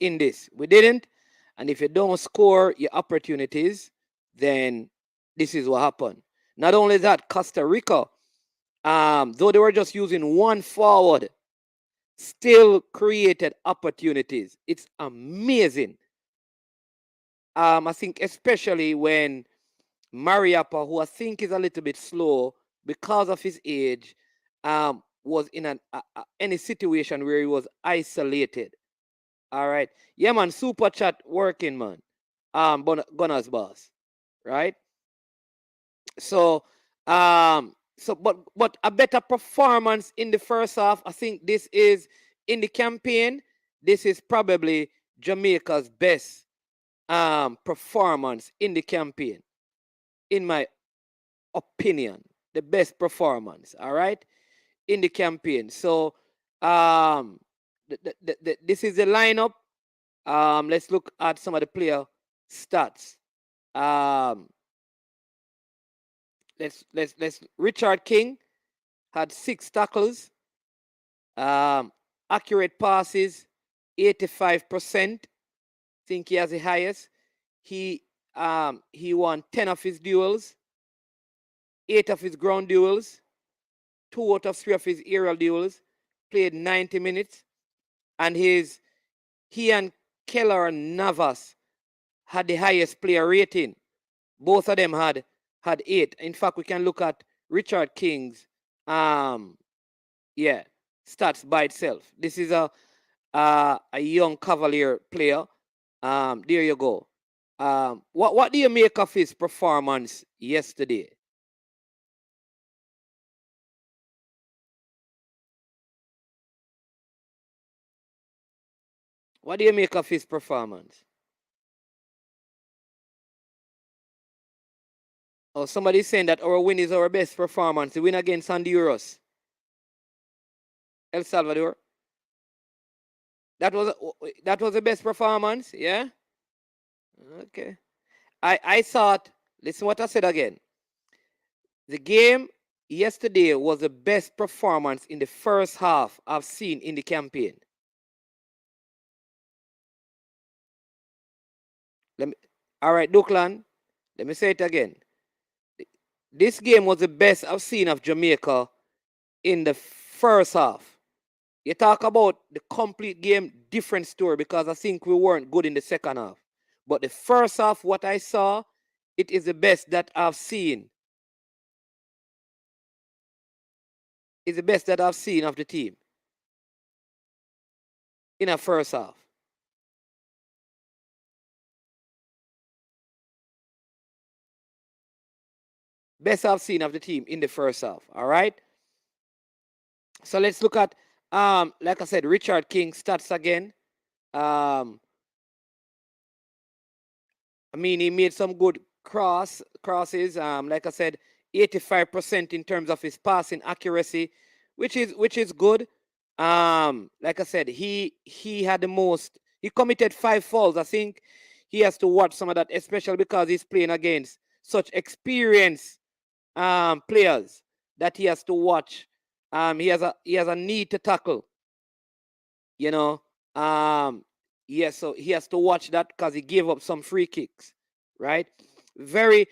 Speaker 3: in this. We didn't, and if you don't score your opportunities, then this is what happened. Not only that, Costa Rica, though they were just using one forward, still created opportunities. It's amazing. I think especially when Mariappa, who I think is a little bit slow because of his age, was in any situation where he was isolated. All right. Yeah, man, super chat working, man. Gunner's boss. Right? So, but a better performance in the first half. I think this is, in the campaign, this is probably Jamaica's best performance in the campaign, in my opinion. The best performance, all right, in the campaign. So this is the lineup. Let's look at some of the player stats. Let's Richard King had 6 tackles, accurate passes 85%. Think he has the highest. He won 10 of his duels, 8 of his ground duels, 2 out of 3 of his aerial duels, played 90 minutes, and he and Keller Navas had the highest player rating. Both of them had 8. In fact, we can look at Richard King's stats by itself. This is a young Cavalier player. There you go. What do you make of his performance yesterday? What do you make of his performance? Oh, somebody's saying that our win is our best performance. The win against Honduras, El Salvador. That was the best performance, yeah? Okay. I thought, listen what I said again. The game yesterday was the best performance in the first half I've seen in the campaign. All right, Duckland, let me say it again. This game was the best I've seen of Jamaica in the first half. You talk about the complete game, different story, because I think we weren't good in the second half. But the first half, what I saw, it is the best that I've seen. It's the best that I've seen of the team in a first half. Best I've seen of the team in the first half. All right. So let's look at, like I said, Richard King stats again. I mean, he made some good crosses. Like I said, 85% in terms of his passing accuracy, which is good. Like I said, he had the most. He committed 5 fouls. I think he has to watch some of that, especially because he's playing against such experienced players that he has to watch. He has a need to tackle. You know, yeah. So he has to watch that because he gave up some free kicks, right? Very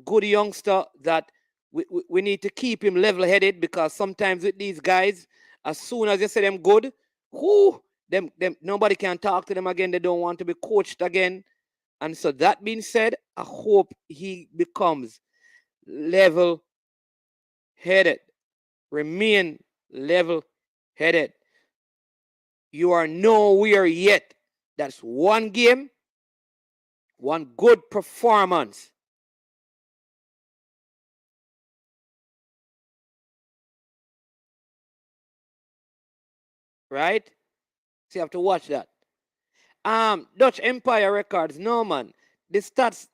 Speaker 3: good youngster that we need to keep him level-headed, because sometimes with these guys, as soon as you say them good, them nobody can talk to them again. They don't want to be coached again. And so that being said, I hope he becomes level-headed. Remain level-headed. You are nowhere yet. That's one game, one good performance. Right? So you have to watch that. Dutch Empire Records, no man. The stats,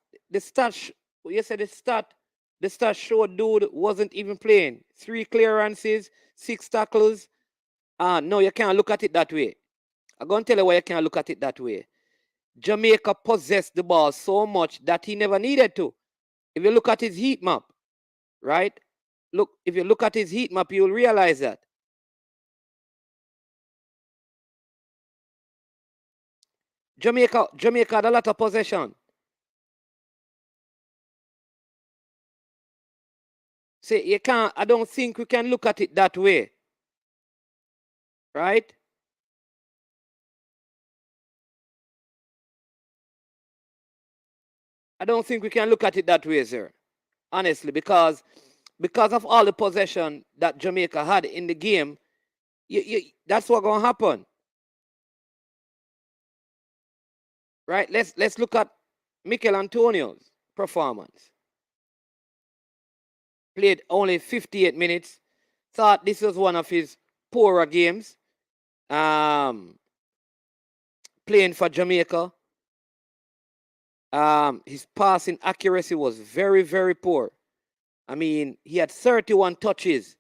Speaker 3: you said the stats show dude wasn't even playing. 3 clearances, 6 tackles. No, you can't look at it that way. I'm going to tell you why you can't look at it that way. Jamaica possessed the ball so much that he never needed to. If you look at his heat map, right? Look, if you look at his heat map, you'll realize that. Jamaica had a lot of possession. See, I don't think we can look at it that way. Right? I don't think we can look at it that way, sir. Honestly, because of all the possession that Jamaica had in the game, that's what's gonna happen. Right? Let's look at Mikel Antonio's performance. Played only 58 minutes. Thought this was one of his poorer games. Playing for Jamaica. His passing accuracy was very, very poor. I mean, he had 31 touches,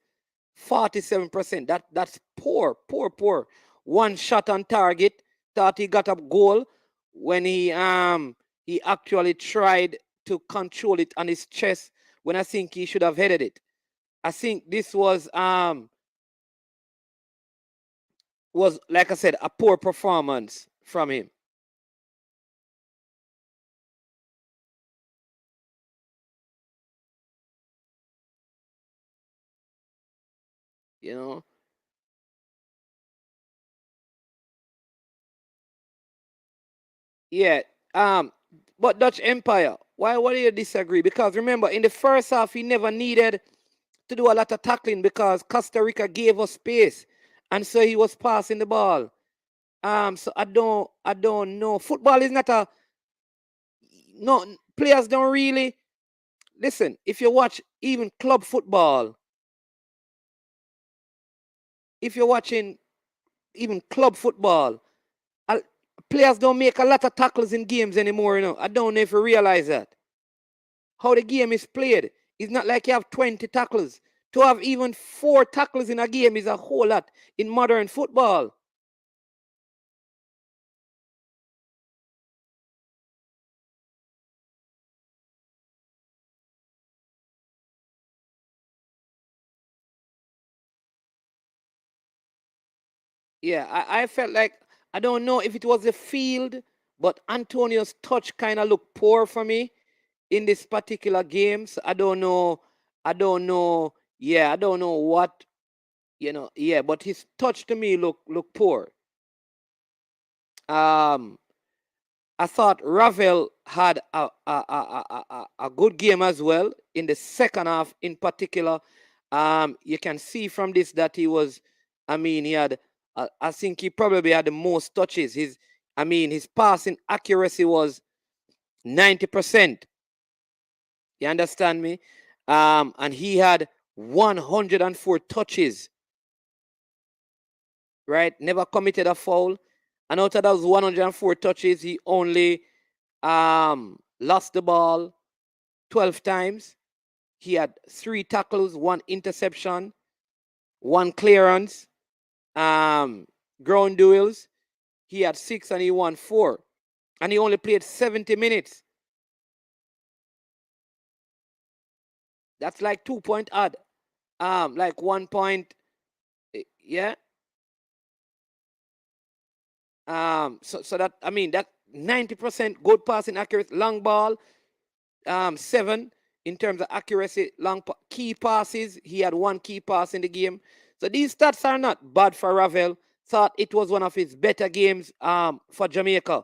Speaker 3: 47%. That's poor. One shot on target. Thought he got a goal when he actually tried to control it on his chest, when I think he should have headed it. I think this was like I said, a poor performance from him. You know? Yeah. But Dutch Empire, why do you disagree? Because remember, in the first half, he never needed to do a lot of tackling because Costa Rica gave us space, and so he was passing the ball. So I don't know. Football is not a no. Players don't really listen. If you watch even club football, if you're watching even club football, players don't make a lot of tackles in games anymore. You know, I don't know if you realize that. How the game is played, it's not like you have 20 tackles. To have even 4 tackles in a game is a whole lot in modern football. Yeah, I felt like, I don't know if it was the field, but Antonio's touch kind of looked poor for me in this particular game. So I don't know. Yeah, I don't know what, yeah, but his touch to me look poor. I thought Ravel had a good game as well in the second half in particular. You can see from this that he was, I mean, he had, I think he probably had the most touches. His passing accuracy was 90%. You understand me? And he had 104 touches, right? Never committed a foul. And out of those 104 touches, he only lost the ball 12 times. He had 3 tackles, 1 interception, 1 clearance, ground duels. He had 6 and he won 4. And he only played 70 minutes. That's like 2 point odd. Like 1 point, yeah. So that, I mean, that 90% good passing accuracy, long ball, 7 in terms of accuracy, key passes. He had 1 key pass in the game. So these stats are not bad for Ravel. Thought it was one of his better games for Jamaica.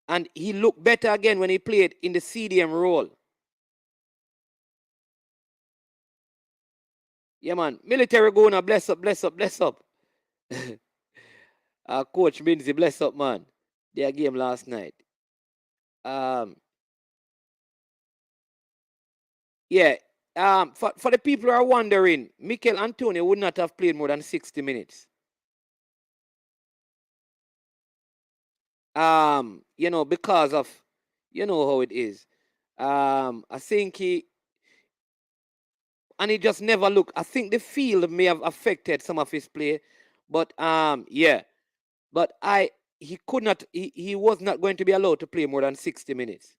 Speaker 3: And he looked better again when he played in the CDM role. Yeah, man. Military Goonnnee, bless up, bless up, bless up. Coach Minzy, bless up, man. Their game last night. Yeah. For the people who are wondering, Mikel Antonio would not have played more than 60 minutes. You know, because of, you know how it is. I think he just never looked. I think the field may have affected some of his play, but yeah. But he could not. He was not going to be allowed to play more than 60 minutes.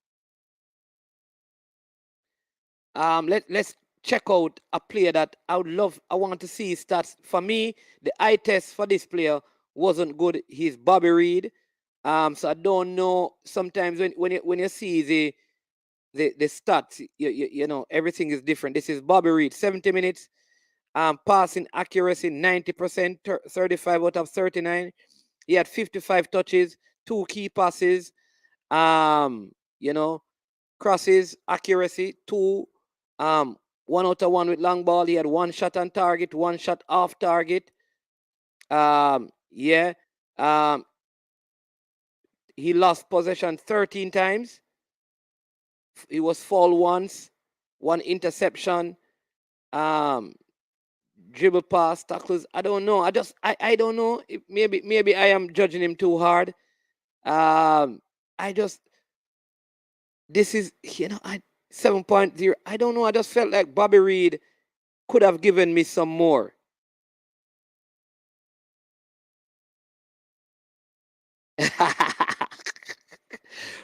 Speaker 3: Let's check out a player that I want to see his stats. For me, the eye test for this player wasn't good. He's Bobby Reed. So I don't know. Sometimes when you see the stats, you know, everything is different. This is Bobby Reed, 70 minutes. Passing accuracy 90%, 35 out of 39. He had 55 touches, 2 key passes. You know, crosses accuracy 2. 1 out of 1 with long ball. He had 1 shot on target, 1 shot off target. Yeah. He lost possession 13 times. He was fouled once, 1 interception, dribble pass, tackles. I don't know. I don't know. Maybe I am judging him too hard. This is, you know, 7.0. I don't know. I just felt like Bobby Reed could have given me some more.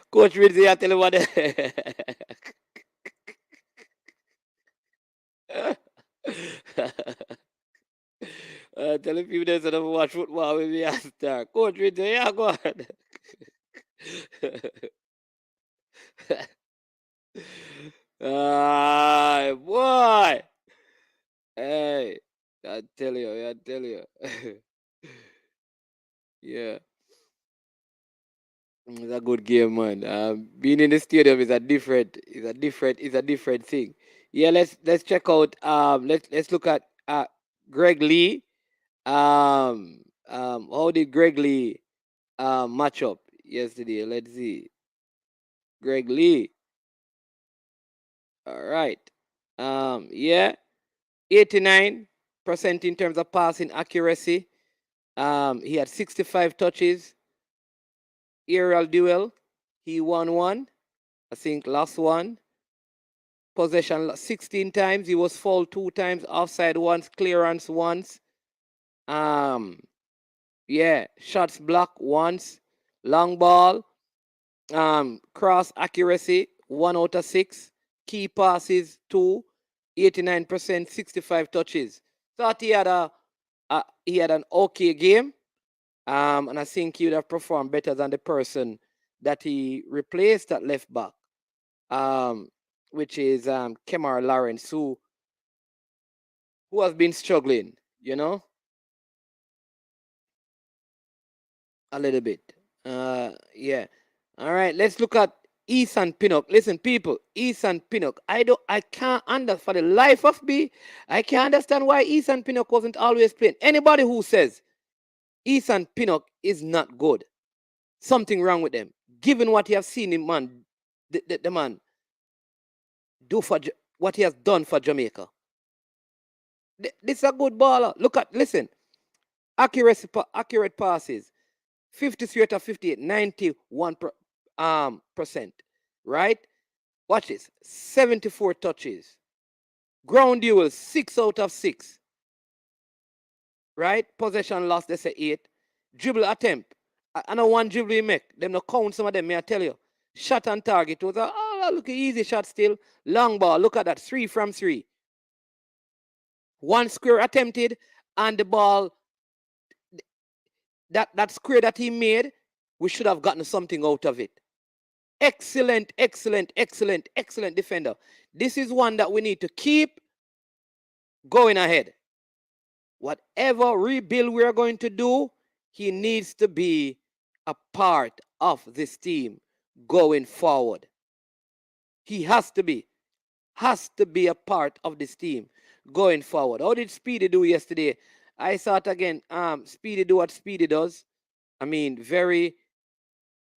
Speaker 3: Coach Rizzi, I tell you what. Tell people there's enough watch football with me after. Coach Rizzi, yeah, go on. Boy. Hey, I tell you. Yeah. It's a good game, man. Being in the stadium is a different thing. Yeah, let's check out. Let's look at Greg Lee. How did Greg Lee match up yesterday? Let's see. Greg Lee. All right. Yeah, 89% in terms of passing accuracy. He had 65 touches. Aerial duel, he won 1. I think lost 1. Possession 16 times. He was fouled 2 times. Offside once. Clearance once. Yeah, shots blocked once. Long ball. Cross accuracy 1 out of 6. Key passes 2. 89%. 65 touches. Thought he had an okay game. And I think he would have performed better than the person that he replaced at left back, which is Kemar Lawrence, who has been struggling, you know, a little bit. Yeah. All right, let's look at Ethan Pinnock. Listen, people, Ethan Pinnock. I can't understand for the life of me. I can't understand why Ethan Pinnock wasn't always playing. Anybody who says Ethan Pinnock is not good, something wrong with them. Given what you have seen him, man, the man do for what he has done for Jamaica. This is a good baller. Listen, accurate passes, 53 out of 58, 91%. Right? Watch this. 74 touches. Ground duels, 6 out of 6. Right? Possession loss, they say 8. Dribble attempt. I know one dribble you make. Them no count some of them, may I tell you. Shot on target. It was look, easy shot still. Long ball. Look at that. 3 from 3. One square attempted, and the ball, that square that he made, we should have gotten something out of it. Excellent, excellent, excellent, excellent defender. This is one that we need to keep going ahead. Whatever rebuild we are going to do, he needs to be a part of this team going forward. He has to be a part of this team going forward. How did Speedy do yesterday? I saw it again. Speedy do what Speedy does. I mean, very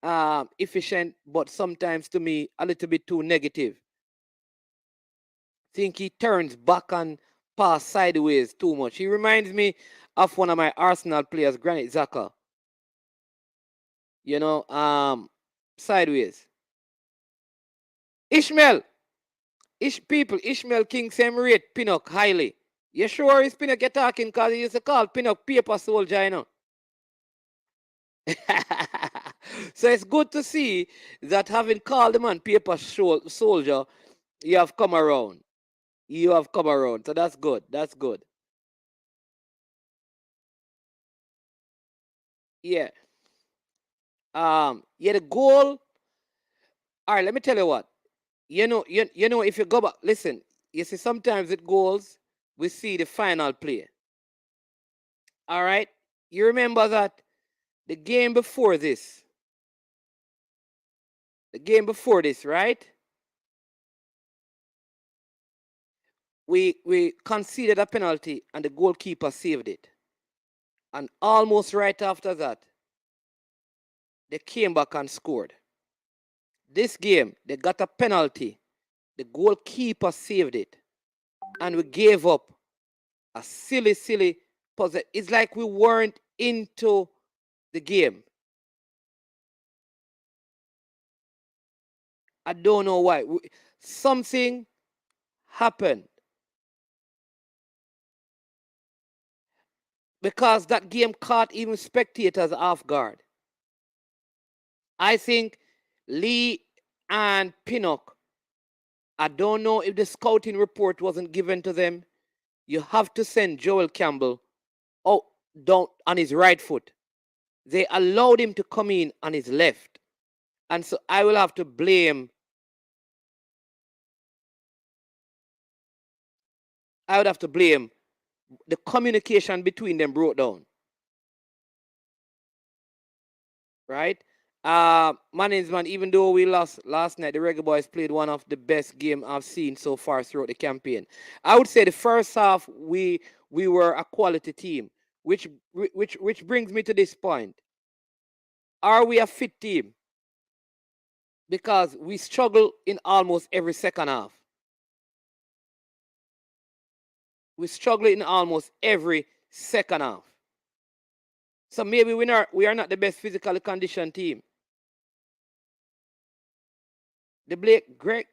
Speaker 3: efficient, but sometimes to me a little bit too negative. Think he turns back and pass sideways too much. He reminds me of one of my Arsenal players, Granit Xhaka. You know, sideways. Ishmael King same rate Pinnock highly. You sure is Pinnock you're talking because he used to call Pinnock paper soldier, you know. So it's good to see that having called the man paper soldier, you have come around. You have come around. So that's good. That's good. Yeah. Yeah, the goal. All right, let me tell you what. You know, if you go back, listen, you see, sometimes it goes, we see the final play. All right? You remember that the game before this, right? We conceded a penalty and the goalkeeper saved it. And almost right after that, they came back and scored. This game, they got a penalty. The goalkeeper saved it. And we gave up a silly puzzle. It's like we weren't into the game. I don't know why. Something happened. Because that game caught even spectators off guard. I think Lee and Pinnock, I don't know if the scouting report wasn't given to them. You have to send Joel Campbell down on his right foot. They allowed him to come in on his left. And so I will have to blame the communication between them broke down. Right? Man, even though we lost last night, the Reggae Boyz played one of the best games I've seen so far throughout the campaign. I would say the first half we were a quality team, which brings me to this point. Are we a fit team? Because we struggle in almost every second half. We struggle in almost every second half. So maybe we are not the best physically conditioned team. The Greg,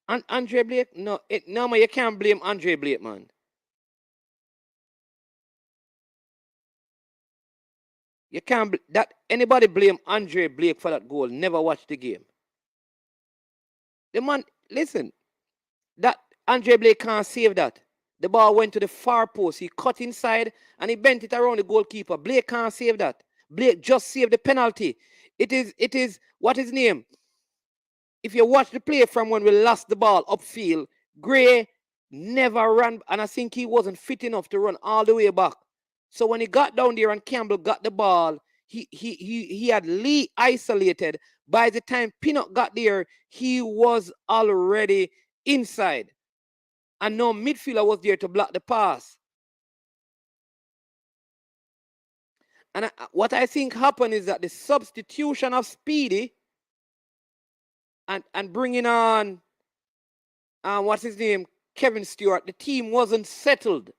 Speaker 3: Andre Blake? No, man, you can't blame Andre Blake, man. You can't anybody blame Andre Blake for that goal. Never watched the game. The man, listen, that Andre Blake can't save that. The ball went to the far post. He cut inside and he bent it around the goalkeeper. Blake can't save that. Blake just saved the penalty. It is what his name? If you watch the play from when we lost the ball upfield, Gray never ran, and I think he wasn't fit enough to run all the way back. So when he got down there and Campbell got the ball, he had Lee isolated. By the time Pinnock got there, he was already inside. And no midfielder was there to block the pass. And what I think happened is that the substitution of Speedy and bringing on, what's his name, Kevin Stewart, the team wasn't settled.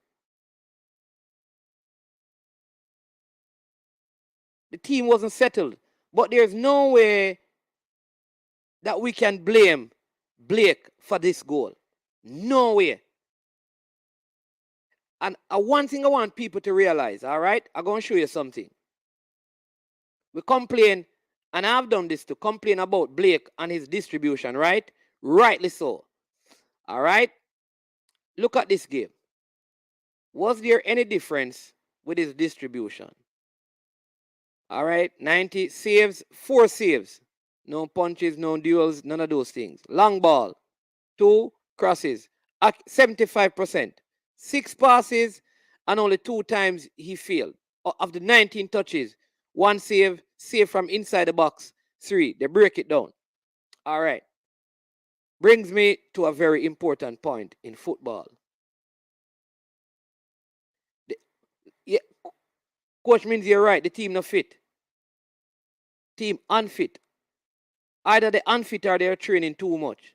Speaker 3: The team wasn't settled. But there's no way that we can blame Blake for this goal. No way. And one thing I want people to realize, all right? I'm going to show you something. We complain, and I've done this to complain about Blake and his distribution, right? Rightly so. All right? Look at this game. Was there any difference with his distribution? All right, 90 saves, 4 saves. No punches, no duels, none of those things. Long ball, 2 crosses, 75%. 6 passes, and only 2 times he failed. Of the 19 touches, 1 save from inside the box, 3. They break it down. All right. Brings me to a very important point in football. Yeah, coach means you're right. The team not fit. Team unfit. Either they unfit or they're training too much.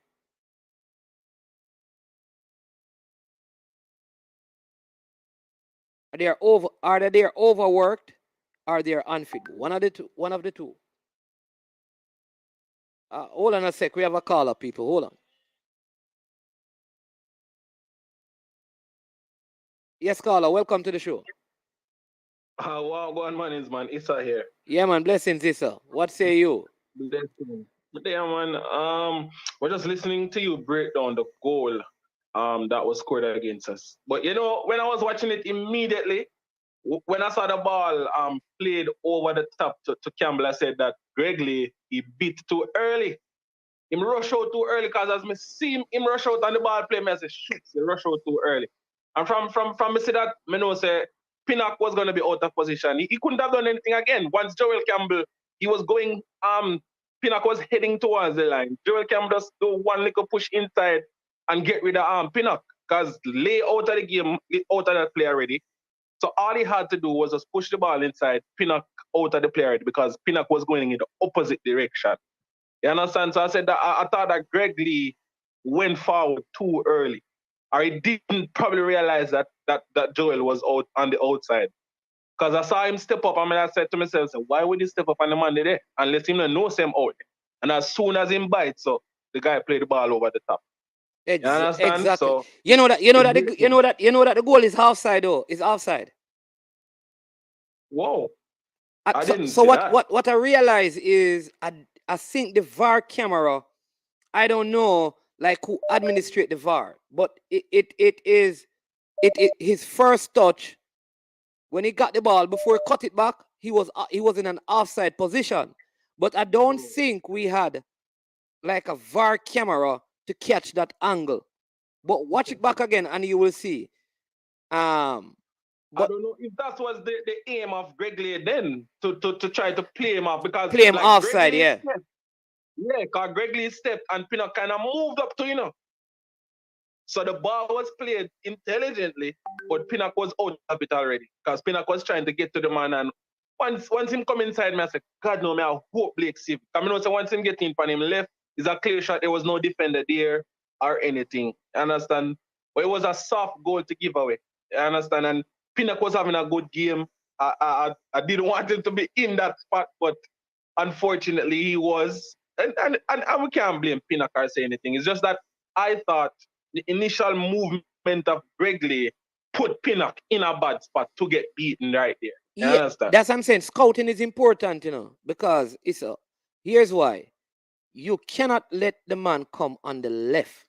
Speaker 3: Either they're overworked or they're unfit. One of the two. Hold on a sec. We have a caller, people. Hold on. Yes, caller. Welcome to the show.
Speaker 7: Wow, go on, man, man. Issa here.
Speaker 3: Yeah, man. Blessings, Issa. What say you?
Speaker 7: Blessings. Yeah, man. We're just listening to you break down the goal that was scored against us. But you know, when I was watching it immediately, when I saw the ball played over the top to Campbell, I said that Greg Lee, he beat too early. Him rush out too early, because as me see him rush out and the ball play, me I say, shoot, he rush out too early. And from me see that, me know say Pinnock was going to be out of position. He couldn't have done anything again. Once Joel Campbell, he was going, Pinnock was heading towards the line. Joel Campbell just do one little push inside and get rid of Pinnock, because Lay out of the game, out of that play already. So all he had to do was just push the ball inside, Pinnock out of the play already, because Pinnock was going in the opposite direction. You understand? So I said that I thought that Greg Lee went forward too early. Or he didn't probably realize that Joel was out on the outside. Because I saw him step up, and I said to myself, why would he step up on the man there and let him know him out? And as soon as him bites, so the guy played the ball over the top. You understand?
Speaker 3: Exactly.
Speaker 7: So
Speaker 3: you know that the goal is offside though. It's offside.
Speaker 7: Whoa. I didn't
Speaker 3: so
Speaker 7: see
Speaker 3: what,
Speaker 7: that.
Speaker 3: what I realize is I think the VAR camera, I don't know like who administrate the VAR, but it is his first touch when he got the ball before he cut it back, he was in an offside position. But I don't think we had like a VAR camera to catch that angle. But watch it back again and you will see. But
Speaker 7: I don't know if that was the aim of Greg Lee then to try to play him off, because
Speaker 3: play him offside, yeah.
Speaker 7: Yeah, because Greg Lee stepped and Pinnock kind of moved up to, So the ball was played intelligently, but Pinnock was out of it already, because Pinnock was trying to get to the man, and once him come inside me, I said, God no, I hope Blake save. I mean, so once him get in on him left, it's a clear shot. There was no defender there or anything. You understand? But it was a soft goal to give away. You understand? And Pinnock was having a good game. I didn't want him to be in that spot, but unfortunately he was. And we can't blame Pinnock or say anything. It's just that I thought the initial movement of Greg Lee put Pinnock in a bad spot to get beaten right there. You understand?
Speaker 3: That's what I'm saying. Scouting is important, because here's why. You cannot let the man come on the left.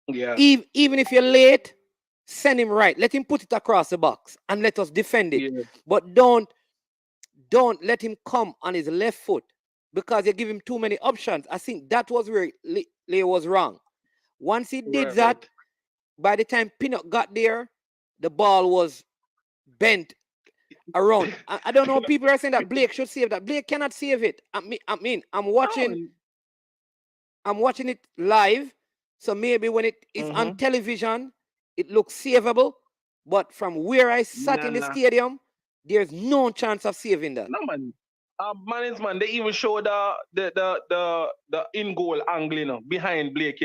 Speaker 7: Yeah.
Speaker 3: Even if you're late, send him right. Let him put it across the box and let us defend it.
Speaker 7: Yeah.
Speaker 3: But don't let him come on his left foot, because you give him too many options. I think that was where Leo was wrong. Once he did that, by the time Pinnock got there, the ball was bent around. I don't know. People are saying that Blake should save that. Blake cannot save it. I mean, I'm watching it live, so maybe when it is on television, it looks savable. But from where I sat in the stadium, there's no chance of saving that.
Speaker 7: No, man. Man, they even show the in goal angle, behind Blake,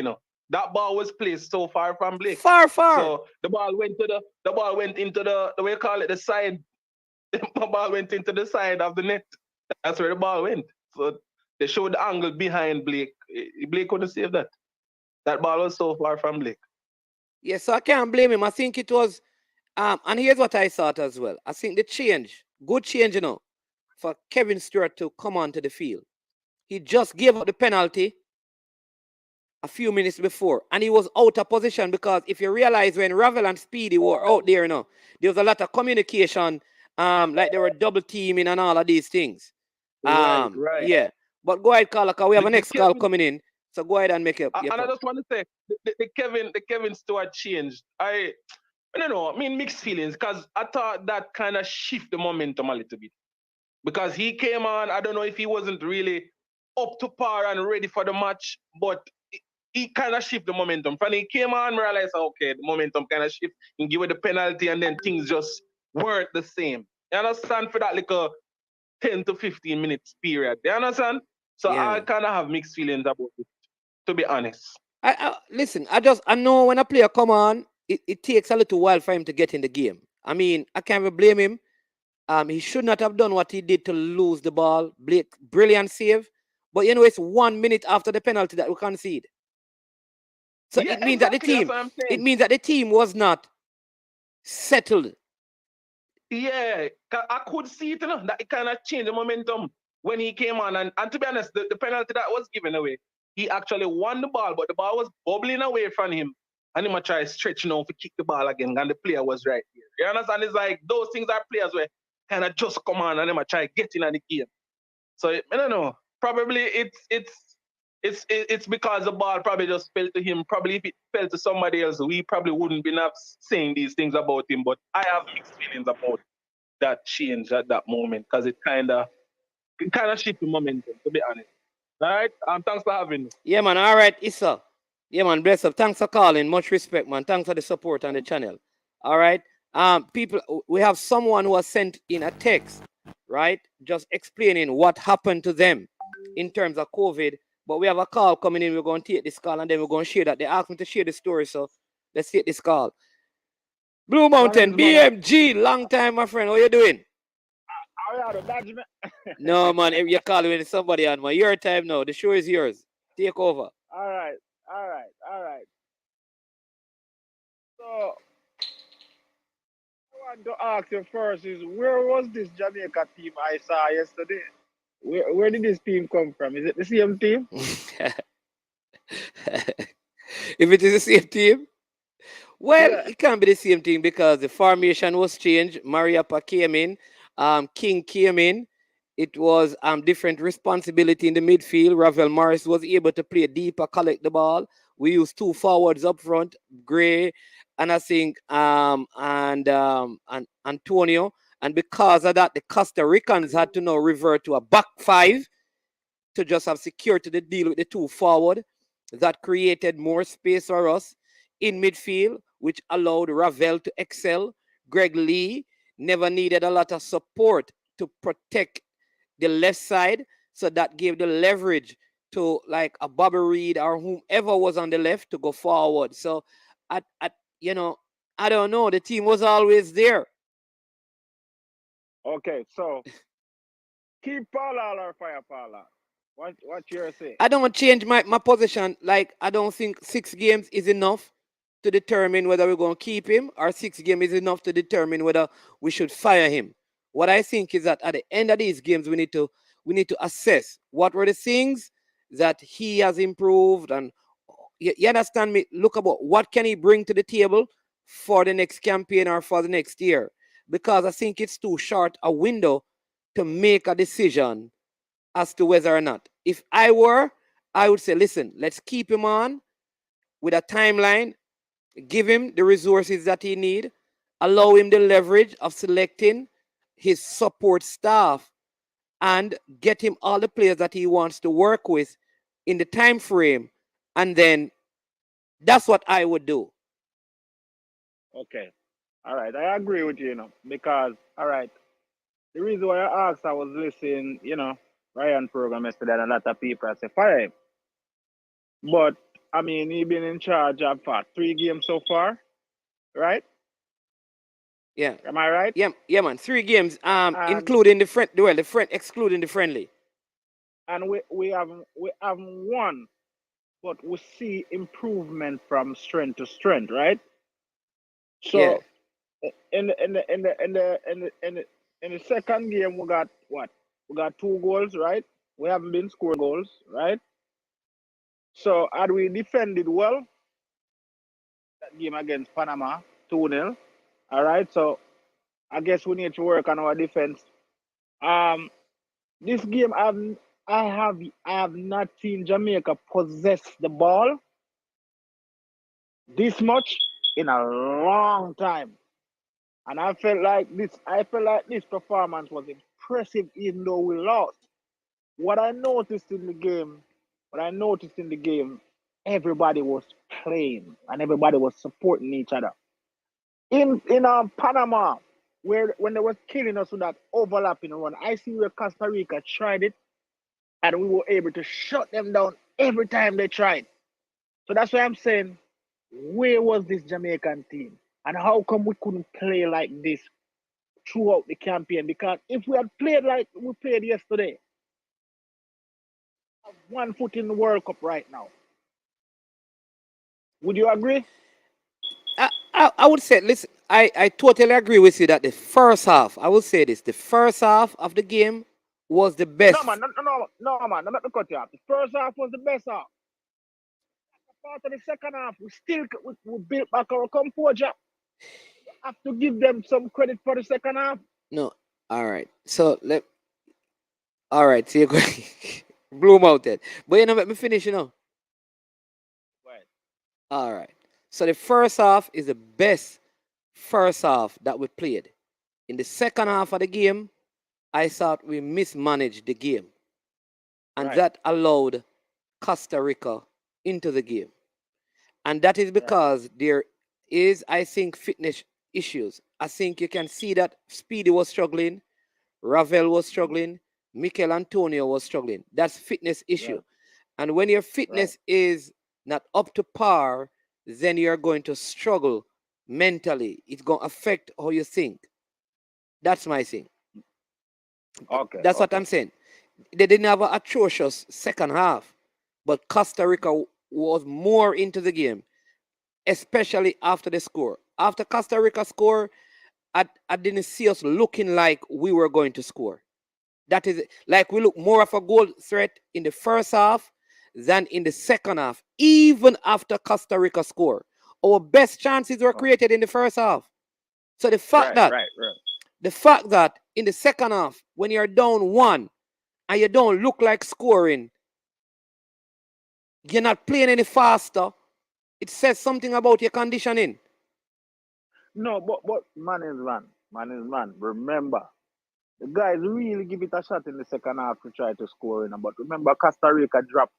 Speaker 7: That ball was placed so far from Blake.
Speaker 3: Far.
Speaker 7: So the ball went into the way you call it, the side The ball went into the side of the net. That's where the ball went. So they showed the angle behind Blake. Blake couldn't save that. That ball was so far from Blake.
Speaker 3: Yeah, so I can't blame him. I think it was, and here's what I thought as well. I think the change, good change, for Kevin Stewart to come onto the field. He just gave up the penalty a few minutes before, and he was out of position because if you realize when Ravel and Speedy were out there, there was a lot of communication, like they were double teaming and all of these things.
Speaker 7: Right.
Speaker 3: Yeah. But go ahead, Carla, because we have a next call
Speaker 7: Kevin,
Speaker 3: coming in. So go ahead and make your
Speaker 7: and I
Speaker 3: point.
Speaker 7: just want to say the Kevin Stewart changed. I don't know. I mean, mixed feelings because I thought that kind of shift the momentum a little bit because he came on. I don't know if he wasn't really up to par and ready for the match, but he kind of shift the momentum. When he came on, realized okay, the momentum kind of shift. He give it the penalty, and then things just weren't the same. You understand? For that like a 10 to 15 minutes period. You understand? So
Speaker 3: Yeah.
Speaker 7: I kind of have mixed feelings about it, to be honest.
Speaker 3: Listen, I know when a player come on, it takes a little while for him to get in the game. I mean, I can't even blame him. He should not have done what he did to lose the ball. Blake, brilliant save. But it's 1 minute after the penalty that we concede. So
Speaker 7: Yeah,
Speaker 3: it means
Speaker 7: exactly,
Speaker 3: that it means that the team was not settled.
Speaker 7: Yeah, I could see it, that it kind of changed the momentum when he came on. And to be honest, the penalty that was given away, he actually won the ball, but the ball was bubbling away from him. And he might try stretching out to kick the ball again, and the player was right here. You understand? It's like those things are players where kind of just come on and they might try get in the game. So I don't know. Probably it's because the ball probably just fell to him. Probably if it fell to somebody else, we probably wouldn't be not saying these things about him. But I have mixed feelings about that change at that moment because it kind of shifted the momentum, to be honest. All right? Thanks for having me.
Speaker 3: Yeah, man. All right, Issa. Yeah, man. Bless up. Thanks for calling. Much respect, man. Thanks for the support on the channel. All right. People, we have someone who has sent in a text, right? Just explaining what happened to them in terms of COVID. But we have a call coming in. We're going to take this call and then we're going to share that. They asked me to share the story, so let's take this call. Blue Mountain, BMG, long time, my friend. How you doing? No, man, you're calling somebody on, man. Your time now. The show is yours. Take over.
Speaker 8: All right. So, I want to ask you first is where was this Jamaica team I saw yesterday? Where did this team come from? Is it the same team?
Speaker 3: If it is the same team, well, it can't be the same team because the formation was changed. Mariapa came in, King came in. It was different responsibility in the midfield. Ravel Morris was able to play deeper, collect the ball. We used two forwards up front, Gray, and I think and Antonio. And because of that, the Costa Ricans had to now revert to a back five to just have security to deal with the two forward. That created more space for us in midfield, which allowed Ravel to excel. Greg Lee never needed a lot of support to protect the left side, so that gave the leverage to like a Bobby Reed or whomever was on the left to go forward. So, I don't know. The team was always there.
Speaker 8: Okay, so keep Paula or fire Paula. What you're saying?
Speaker 3: I don't change my position. Like, I don't think 6 games is enough to determine whether we're going to keep him, or 6 games is enough to determine whether we should fire him. What I think is that at the end of these games, we need to assess what were the things that he has improved, and you understand me. Look about what can he bring to the table for the next campaign or for the next year, because I think it's too short a window to make a decision as to whether or not. If I were, I would say, listen, let's keep him on with a timeline, give him the resources that he need, allow him the leverage of selecting his support staff, and get him all the players that he wants to work with in the time frame. And then that's what I would do.
Speaker 8: Okay. All right. I agree with you, because, all right, the reason why I asked, I was listening, Ryan program yesterday, and a lot of people say fire him. But, I mean, he been in charge of 3 games so far, right?
Speaker 3: Yeah.
Speaker 8: Am I right?
Speaker 3: Yeah, man. 3 games,
Speaker 8: And
Speaker 3: including the friend, excluding the friendly.
Speaker 8: and we have won, but we see improvement from strength to strength, right?
Speaker 3: Yeah.
Speaker 8: So in the second game we got what? We got 2 goals, right? We haven't been scoring goals, right? So had we defended well that game against Panama 2-0, all right. So I guess we need to work on our defense. Um, this game I have not seen Jamaica possess the ball this much in a long time. And I felt like this performance was impressive even though we lost. What I noticed in the game, everybody was playing and everybody was supporting each other. In Panama, where when they was killing us with that overlapping run, I see where Costa Rica tried it and we were able to shut them down every time they tried. So that's why I'm saying, where was this Jamaican team? And how come we couldn't play like this throughout the campaign? Because if we had played like we played yesterday, we have 1 foot in the World Cup right now. Would you agree?
Speaker 3: I would say, listen, I totally agree with you that the first half, I would say this, the first half of the game was the
Speaker 8: No,
Speaker 3: best.
Speaker 8: man, no, man. I'm not to cut you off. The first half was the best half. Part of the second half, we built back our composure. Have to give them some credit for the second half.
Speaker 3: No, all right. All right. So you're going Blue Mountain, but let me finish.
Speaker 8: Right.
Speaker 3: All right. So the first half is the best first half that we played. In the second half of the game, I thought we mismanaged the game, and
Speaker 8: Right.
Speaker 3: that allowed Costa Rica into the game. And that is
Speaker 8: Right.
Speaker 3: because there is, I think, fitness issues. I think you can see that Speedy was struggling, Ravel was
Speaker 8: Mhm.
Speaker 3: struggling, Mikel Antonio was struggling. That's fitness issue.
Speaker 8: Right.
Speaker 3: And when your
Speaker 8: Right.
Speaker 3: fitness is not up to par, then you're going to struggle mentally. It's going to affect how you think. That's my thing.
Speaker 8: Okay.
Speaker 3: That's what
Speaker 8: Okay.
Speaker 3: I'm saying. They didn't have an atrocious second half, but Costa Rica was more into the game, especially after the score. After Costa Rica score, I didn't see us looking like we were going to score. That is like we look more of a goal threat in the first half than in the second half, even after Costa Rica score. Our best chances were
Speaker 8: Oh,
Speaker 3: created in the first half. So
Speaker 8: right. Right. Right.
Speaker 3: the fact that in the second half, when you're down 1 and you don't look like scoring, you're not playing any faster, it says something about your conditioning.
Speaker 8: No, but man is man. Man is man. Remember, the guys really give it a shot in the second half to try to score. But remember, Costa Rica dropped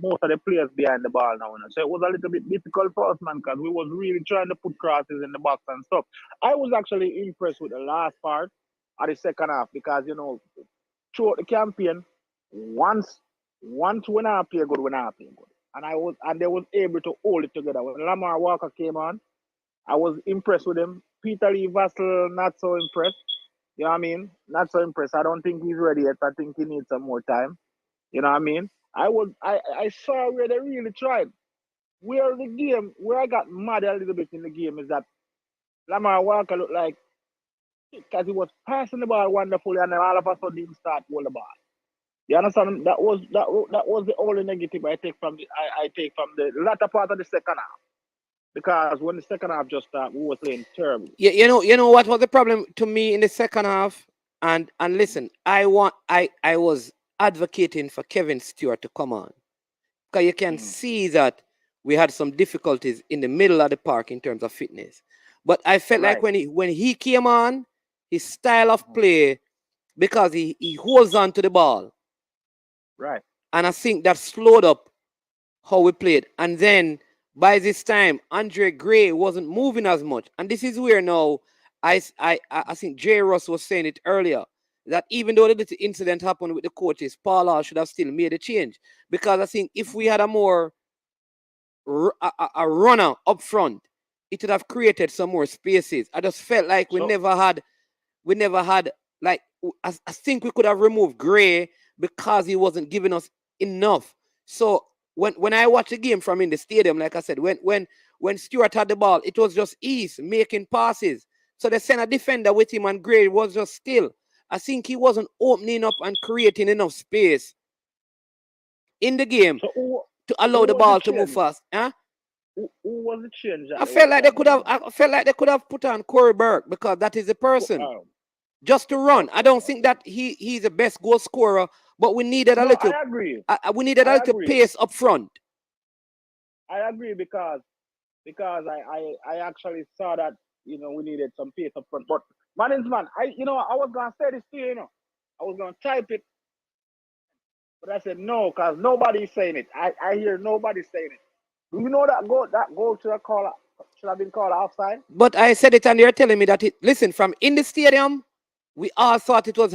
Speaker 8: most of the players behind the ball now. So it was a little bit difficult for us, man, because we was really trying to put crosses in the box and stuff. I was actually impressed with the last part of the second half because, throughout the campaign, once when I play good, when I play good. And they was able to hold it together. When Lamar Walker came on, I was impressed with him. Peter Lee Vassell, not so impressed. You know what I mean? Not so impressed. I don't think he's ready yet. I think he needs some more time. You know what I mean? I saw where they really tried. Where I got mad a little bit in the game is that Lamar Walker looked like because he was passing the ball wonderfully and then all of a sudden he start hold the ball. You understand? That was the only negative I take from the latter part of the second half. Because when the second half just started, we were playing terribly.
Speaker 3: Yeah, you know what was the problem to me in the second half? And listen, I was advocating for Kevin Stewart to come on. Because you can
Speaker 8: Mm-hmm.
Speaker 3: see that we had some difficulties in the middle of the park in terms of fitness. But I felt like
Speaker 8: Right.
Speaker 3: when he came on, his style of
Speaker 8: Mm-hmm.
Speaker 3: play, because he holds on to the ball,
Speaker 8: Right.
Speaker 3: and I think that slowed up how we played. And then by this time, Andre Gray wasn't moving as much. And this is where now I think Jay Ross was saying it earlier that even though the little incident happened with the coaches, Paula should have still made a change. Because I think if we
Speaker 8: Mm-hmm.
Speaker 3: had a more a runner up front, it would have created some more spaces. I just felt like we
Speaker 8: So
Speaker 3: never had like I think we could have removed Gray because he wasn't giving us enough. So when I watch a game from in the stadium, like I said, when Stewart had the ball, it was just ease making passes. So they sent a defender with him, and Gray was just still. I think he wasn't opening up and creating enough space in the game
Speaker 8: so
Speaker 3: to
Speaker 8: who
Speaker 3: allow the
Speaker 8: was the
Speaker 3: ball to move
Speaker 8: change?
Speaker 3: fast. Huh?
Speaker 8: Who was the change that
Speaker 3: I
Speaker 8: they
Speaker 3: felt
Speaker 8: were
Speaker 3: like they
Speaker 8: trying
Speaker 3: could
Speaker 8: to
Speaker 3: have.
Speaker 8: do?
Speaker 3: I felt like they could have put on Corey Burke because that is the person
Speaker 8: Um,
Speaker 3: just to run. I don't think that he's the best goal scorer, but we needed a
Speaker 8: no,
Speaker 3: little.
Speaker 8: I agree.
Speaker 3: We needed a
Speaker 8: I
Speaker 3: little
Speaker 8: agree.
Speaker 3: pace up front.
Speaker 8: I agree because I actually saw that we needed some pace up front. But man, I was gonna say this to you, I was gonna type it, but I said no because nobody's saying it. I hear nobody saying it. Do you know that goal should have been called offside?
Speaker 3: But I said it, and they're telling me that listen, from in the stadium, we all thought it was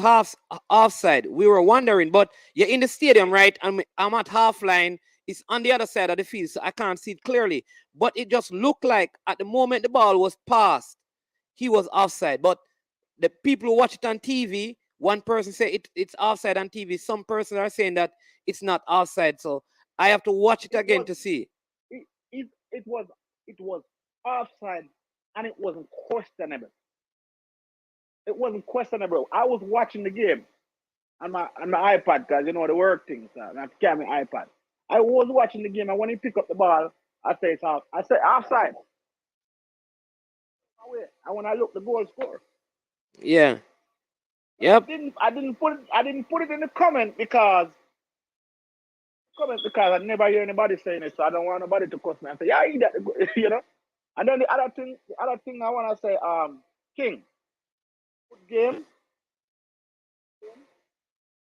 Speaker 3: offside. We were wondering, but you're in the stadium, right? And I'm at half line. It's on the other side of the field, so I can't see it clearly. But it just looked like at the moment the ball was passed, he was offside. But the people who watch it on TV, one person say it's offside on TV. Some persons are saying that it's not offside. So I have to watch it
Speaker 8: It
Speaker 3: again
Speaker 8: was
Speaker 3: to see.
Speaker 8: it was offside, and it wasn't questionable. It wasn't questionable. I was watching the game on my iPad because the work things. I carry my iPad. I was watching the game, and when he picked up the ball, I say it's off. I say offside. And when I look, the goal score.
Speaker 3: Yeah.
Speaker 8: I
Speaker 3: Yep.
Speaker 8: didn't. I didn't put it. I didn't put it in the comment because I never hear anybody saying it, so I don't want nobody to cuss me and say, "Yeah, he that," And then the other thing I want to say, King, good game.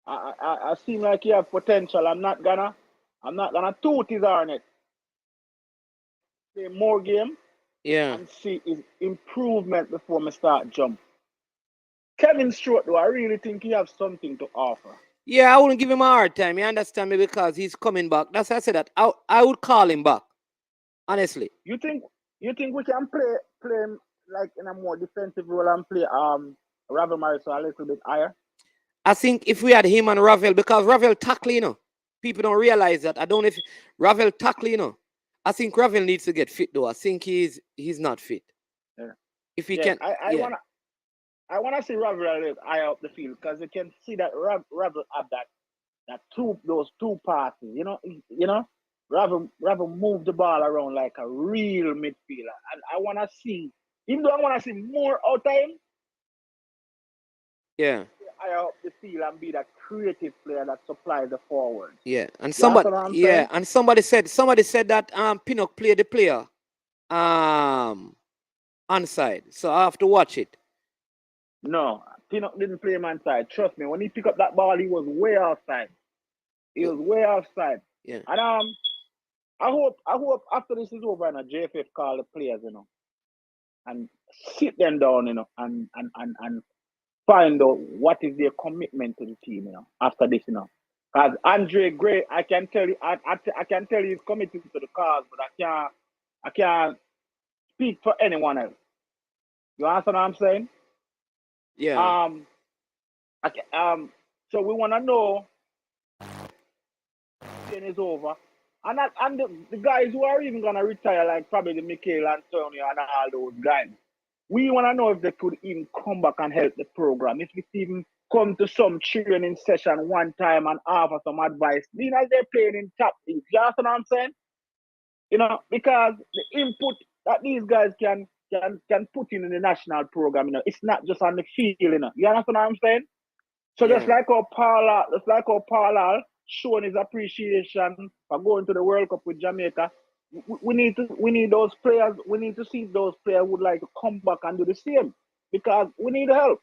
Speaker 8: I seem like you have potential. I'm not gonna toot his horn it. Play more game
Speaker 3: Yeah.
Speaker 8: and see his improvement before me start jump. Kevin Stewart, though, I really think he has something to offer.
Speaker 3: Yeah, I wouldn't give him a hard time. You understand me? Because he's coming back. That's why I said that. I would call him back. Honestly.
Speaker 8: You think we can play him like in a more defensive role and play Ravel Morrison a little bit higher?
Speaker 3: I think if we had him and Ravel, because Ravel tackle, people don't realize that. I don't know if Ravel tackle, I think Ravel needs to get fit though. I think he's not fit.
Speaker 8: Yeah.
Speaker 3: If he
Speaker 8: Yeah,
Speaker 3: can, yeah.
Speaker 8: I wanna see Ravel a little higher up the field because you can see that Ravel have those two passes. Ravel move the ball around like a real midfielder, and I wanna see. Even though I wanna see more out of him,
Speaker 3: Yeah.
Speaker 8: higher up the field and be that creative player that supplies the forward.
Speaker 3: Yeah. And
Speaker 8: You understand what I'm saying?
Speaker 3: somebody said that Pinnock played the player onside. So I have to watch it.
Speaker 8: No, Pinnock didn't play him inside. Trust me, when he picked up that ball, he was way outside. He was way outside.
Speaker 3: Yeah.
Speaker 8: And I hope after this is over and a JFF call the players, and sit them down, and find out what is their commitment to the team, after this, Because Andre Gray, I can tell you, I can tell you he's committed to the cause, but I can't speak for anyone else. You understand what I'm saying?
Speaker 3: Yeah.
Speaker 8: So we want to know when it's over, and the guys who are even gonna retire, like probably the Michael Antonio and all those guys. We want to know if they could even come back and help the program. If it even come to some training session one time and offer some advice, as they're playing in top league. You understand what I'm saying? Because the input that these guys can put in the national program, it's not just on the field, You understand what I'm saying? So
Speaker 3: Yeah.
Speaker 8: just like how Paul showing his appreciation for going to the World Cup with Jamaica, we need those players. We need to see if those players would like to come back and do the same because we need help.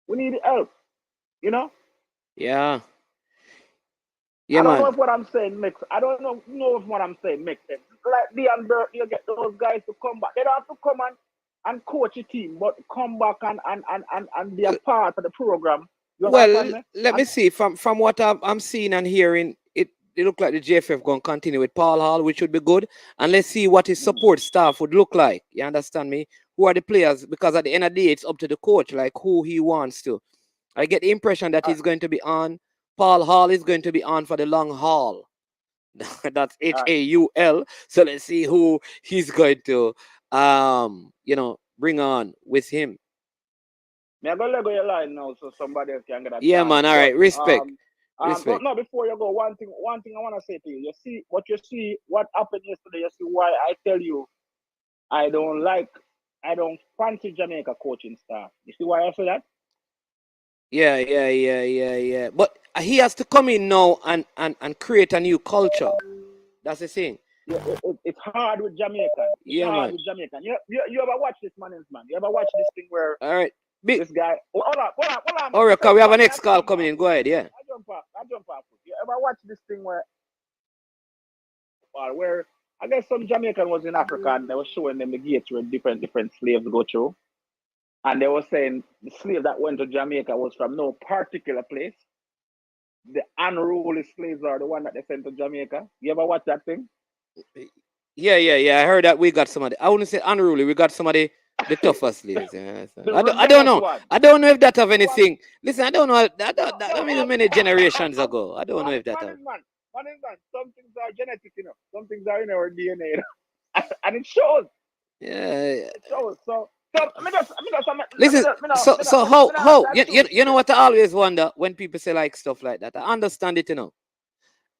Speaker 8: We need help.
Speaker 3: Yeah. Yeah,
Speaker 8: I don't know
Speaker 3: man.
Speaker 8: if what I'm saying makes. I don't know if what I'm saying makes sense. Like Dion Burke, you get those guys to come back. They don't have to come and coach a team, but come back and be a part of the program. You understand
Speaker 3: Well,
Speaker 8: me?
Speaker 3: let me see. From what I'm seeing and hearing, it look like the JFF going to continue with Paul Hall, which would be good. And let's see what his support staff would look like. You understand me? Who are the players? Because at the end of the day, it's up to the coach, like who he wants to. I get the impression that he's going to be on. Paul Hall is going to be on for the long haul. That's HAUL. So let's see who he's going to, bring on with him.
Speaker 8: May I go lego your line now so somebody else can get a
Speaker 3: Yeah,
Speaker 8: chance.
Speaker 3: man. All right. Respect.
Speaker 8: But no, before you go, one thing I want to say to you. You see what happened yesterday. You see why I tell you I don't fancy Jamaica coaching staff. You see why I say that?
Speaker 3: Yeah. But he has to come in now and create a new culture. That's the thing.
Speaker 8: Yeah, it's hard with Jamaican.
Speaker 3: Man.
Speaker 8: With Jamaican. You ever watch this man? You ever watch this thing where
Speaker 3: all right.
Speaker 8: This guy. Hold on.
Speaker 3: All right, we have a next call coming in. Go ahead, yeah.
Speaker 8: I jump off. You ever watch this thing where I guess some Jamaican was in Africa and they were showing them the gates where different slaves go through. And they were saying the slave that went to Jamaica was from no particular place. The unruly slaves are the one that they sent to Jamaica. You ever watch that thing?
Speaker 3: Yeah. I heard that we got somebody. I wouldn't say unruly. We got somebody the toughest slaves. Yeah, so. I don't know. One. I don't know if that have anything. Listen, I don't know. I mean, many generations ago. I don't know if that have.
Speaker 8: Man. Some things are genetic, Some things are in our DNA, and it shows.
Speaker 3: Yeah.
Speaker 8: It shows. So
Speaker 3: listen. So how you know what I always wonder when people say like stuff like that. I understand it,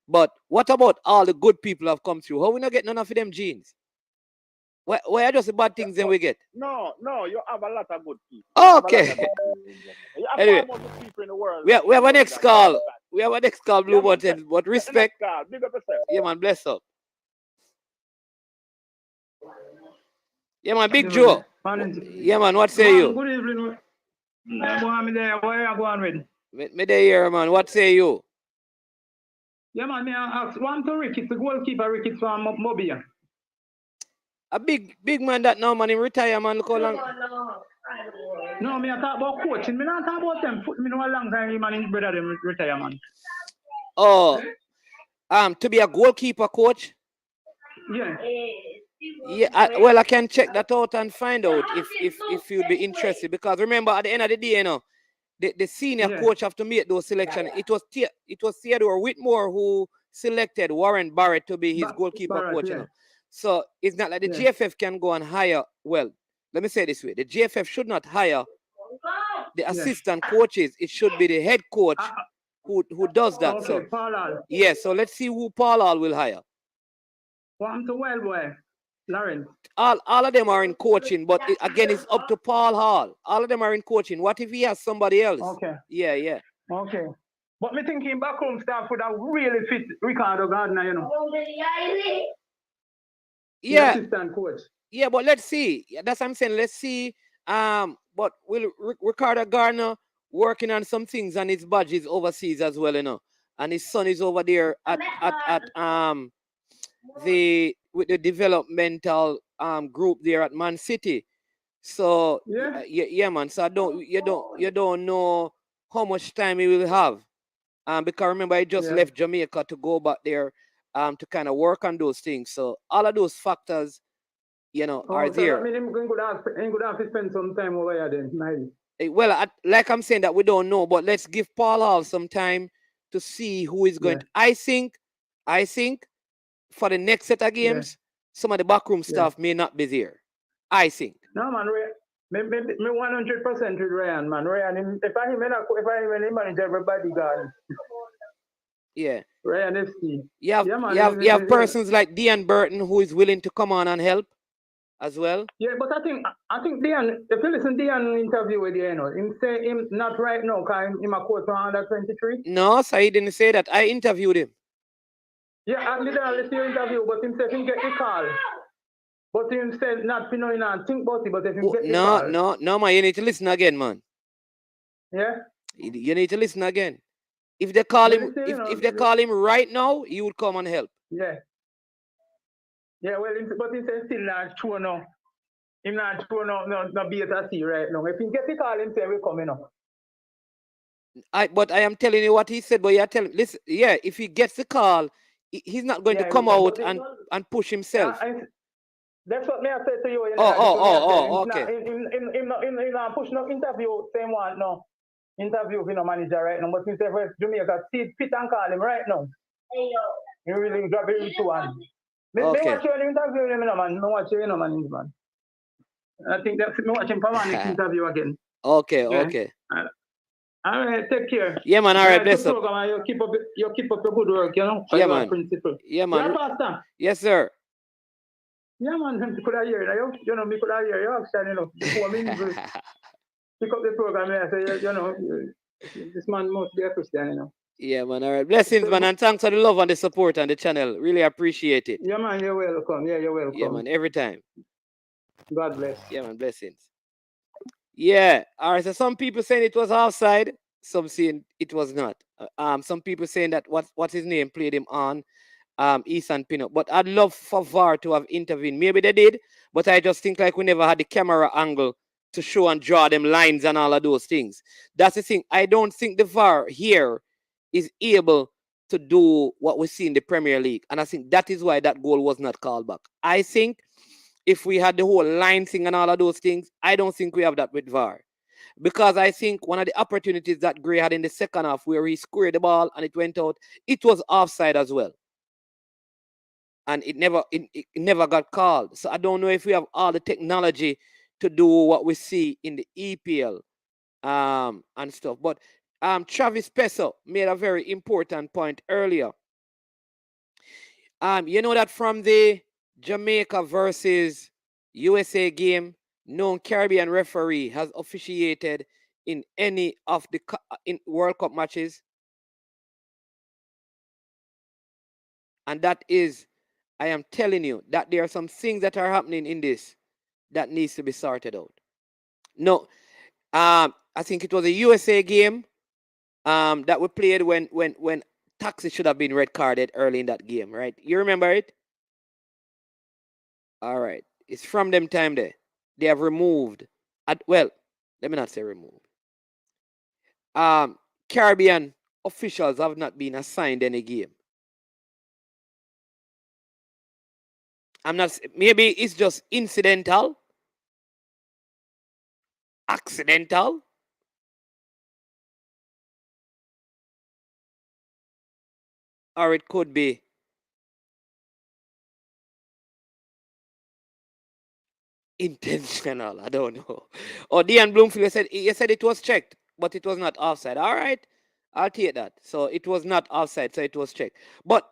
Speaker 3: But what about all the good people have come through? How we not get none of them genes? Why are just the bad things then we get?
Speaker 8: No, you have a lot of good people.
Speaker 3: Okay.
Speaker 8: Anyway, people in the world.
Speaker 3: We have a next call. We have a next call, Blue Button. But respect.
Speaker 8: Big up yourself.
Speaker 3: Yeah, man, bless up. Yeah, man, Big Joe. Yeah, man, what say you?
Speaker 9: Good evening. Where are you going with?
Speaker 3: Me there here, man. What say you?
Speaker 9: Yeah, man, I ask one to Ricketts, the goalkeeper Ricketts from Mobile.
Speaker 3: A big man that now, man, him retire, man. Look how long.
Speaker 9: No, me I talk about coaching. Me not talk about them. Me know a long time, man, his brother them retire, man.
Speaker 3: Oh, to be a goalkeeper coach?
Speaker 9: Yeah.
Speaker 3: Yeah, I can check that out and find out if you'd be interested. Because remember, at the end of the day, the senior coach have to make those selections. It was Theodore Whitmore who selected Warren Barrett to be his goalkeeper coach. So it's not like the GFF can go and hire. Well, let me say it this way: the GFF should not hire the assistant coaches. It should be the head coach who does that.
Speaker 9: Okay,
Speaker 3: so
Speaker 9: Paul.
Speaker 3: yeah, so let's see who Paul will hire.
Speaker 9: What to well boy, Lauren?
Speaker 3: All of them are in coaching, but again, it's up to Paul Hall. All of them are in coaching. What if he has somebody else?
Speaker 9: Okay.
Speaker 3: Yeah.
Speaker 9: Okay. But me thinking backroom staff would have really fit Ricardo Gardner,
Speaker 3: Yeah.
Speaker 9: The assistant coach.
Speaker 3: Yeah, but let's see. That's what I'm saying. Let's see. But will Ricardo Gardner working on some things on his badges overseas as well, And his son is over there at with the developmental group there at Man City. So yeah, man. So you don't know how much time he will have. Because remember, he just left Jamaica to go back there to kind of work on those things. So all of those factors, are there.
Speaker 9: I mean, I'm going to have to spend some time over here then, maybe.
Speaker 3: Well, like I'm saying that we don't know, but let's give Paul Hall some time to see who is going to. I think for the next set of games, some of the backroom staff may not be there. I think.
Speaker 9: No, man, me 100% with Ryan, man. Ryan, if I manage everybody, God.
Speaker 3: Yeah.
Speaker 9: Ryan FC.
Speaker 3: You have persons like Dean Burton who is willing to come on and help as well.
Speaker 9: Yeah, but I think Dean, if you listen to Dean interview with you, him say him not right now because him a coach for under 23.
Speaker 3: No, so he didn't say that. I interviewed him.
Speaker 9: Yeah, I listen to your interview, but him said him get the call. But him said not to know and think about it, but if him get the call.
Speaker 3: No, man, you need to listen again, man.
Speaker 9: Yeah?
Speaker 3: You need to listen again. If they call him, if they call him right now, he would come and help.
Speaker 9: Yeah. Yeah, well, but he said still not true now. Him not true no be at sea right now. If he get the call, him say we coming up.
Speaker 3: But I am telling you what he said, but you're telling listen, if he gets the call, he's not going to
Speaker 9: Yeah,
Speaker 3: come out
Speaker 9: but
Speaker 3: and push himself.
Speaker 9: that's what me I said to you. You know,
Speaker 3: Okay.
Speaker 9: in push no interview, same one, no interview with no manager right now. But me say first Jamaica, see Pete and call him right now. You really drop it into one. Me watch you in interview, you know, man. Me watch you, you know, man. I think that's me watching for one next interview again.
Speaker 3: Okay.
Speaker 9: All right, take care.
Speaker 3: Yeah, man. All right, bless up.
Speaker 9: Program, you keep up your good work, you know.
Speaker 3: Yeah, man.
Speaker 9: Principle.
Speaker 3: Yeah, man.
Speaker 9: Yeah, Pastor.
Speaker 3: Yes, sir.
Speaker 9: Yeah, man. Could I hear you know, me could I hear you action, you know, before me pick up the program. I say, you know, this man must be a Christian, you know.
Speaker 3: Yeah, man. All right. Blessings, man. And thanks for the love and the support on the channel. Really appreciate it.
Speaker 9: Yeah, man. You're welcome. Yeah, you're welcome.
Speaker 3: Yeah, man. Every time.
Speaker 9: God bless.
Speaker 3: Yeah, man. Blessings. Yeah. All right. So some people saying it was offside. Some saying it was not. Some people saying that what's his name played him on Eastern Pinnock. But I'd love for VAR to have intervened. Maybe they did, but I just think like we never had the camera angle to show and draw them lines and all of those things. That's the thing. I don't think the VAR here is able to do what we see in the Premier League. And I think that is why that goal was not called back. I think if we had the whole line thing and all of those things, I don't think we have that with VAR. Because I think one of the opportunities that Gray had in the second half where he squared the ball and it went out, it was offside as well. And it never got called. So I don't know if we have all the technology to do what we see in the EPL and stuff. But Travis Peso made a very important point earlier. You know that from the Jamaica versus USA game, no Caribbean referee has officiated in any of the in World Cup matches. And that is, I am telling you that there are some things that are happening in this that needs to be sorted out. No, I think it was a USA game that we played when Taxi should have been red carded early in that game, right? You remember it? All right. It's from them time there. They have removed, well, let me not say removed. Caribbean officials have not been assigned any game. Maybe it's just incidental, accidental. Or it could be intentional. I don't know. Or Dion Bloomfield said it was checked, but it was not offside. All right, I'll take that. So it was not offside, so it was checked. But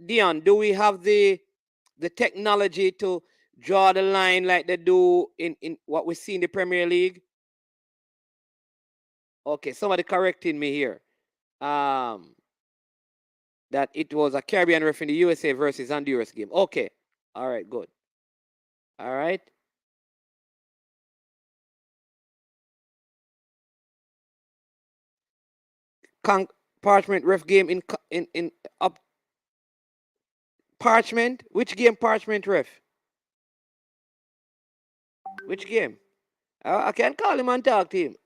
Speaker 3: Dion, do we have the technology to draw the line like they do in what we see in the Premier League? Okay, somebody correcting me here. That it was a Caribbean ref in the USA versus Honduras game. Okay. All right, good. All right. Parchment ref game in up Parchment? Which game Parchment ref? Which game? I can call him and talk to him.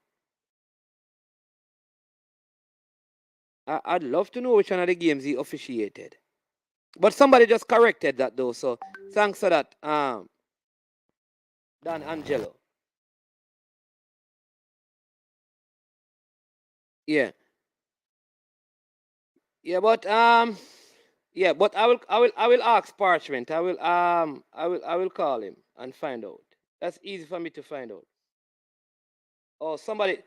Speaker 3: I'd love to know which one of the games he officiated. But somebody just corrected that though, so thanks for that, Dan Angelo. Yeah. Yeah, but I will ask Parchment. I will call him and find out. That's easy for me to find out. Oh, somebody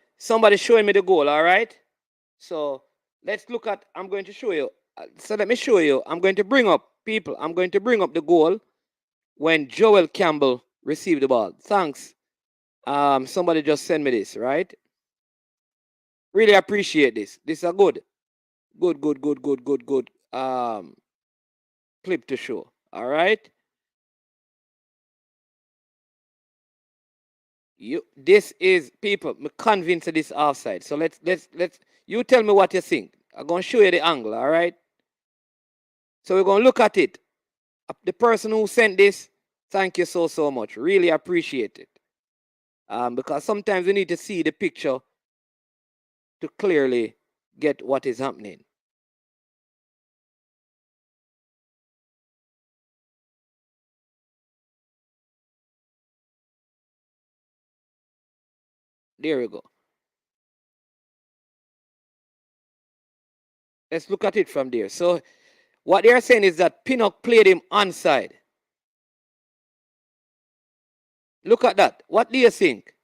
Speaker 3: showing me the goal, all right? So let's look at, I'm going to show you. So let me show you. I'm going to bring up the goal when Joel Campbell received the ball. Thanks. Somebody just sent me this, right? Really appreciate this. This is a good clip to show. All right. This is people. I'm convinced of this offside. So let's you tell me what you think. I'm gonna show you the angle. All right. So we're gonna look at it. The person who sent this, thank you so much. Really appreciate it. Because sometimes we need to see the picture to clearly get what is happening. There we go. Let's look at it from there. So what they are saying is that Pinnock played him onside. Look at that. What do you think?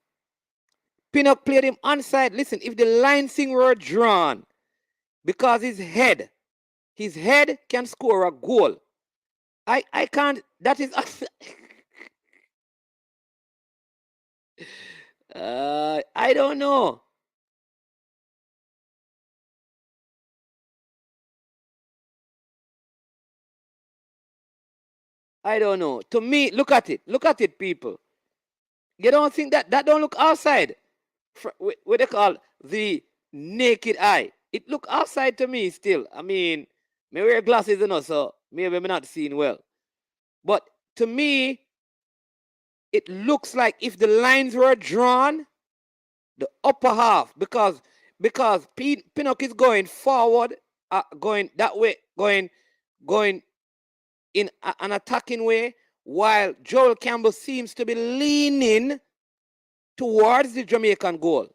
Speaker 3: Pinnock played him onside. Listen, if the line thing were drawn, because his head can score a goal. I can't, that is, I don't know. I don't know. To me, look at it, people. You don't think that don't look outside? What they call the naked eye. It look outside to me still. I mean, me wear glasses, so maybe I'm not seeing well. But to me, it looks like if the lines were drawn, the upper half, because Pinnock is going forward, going that way, going in an attacking way, while Joel Campbell seems to be leaning towards the Jamaican goal.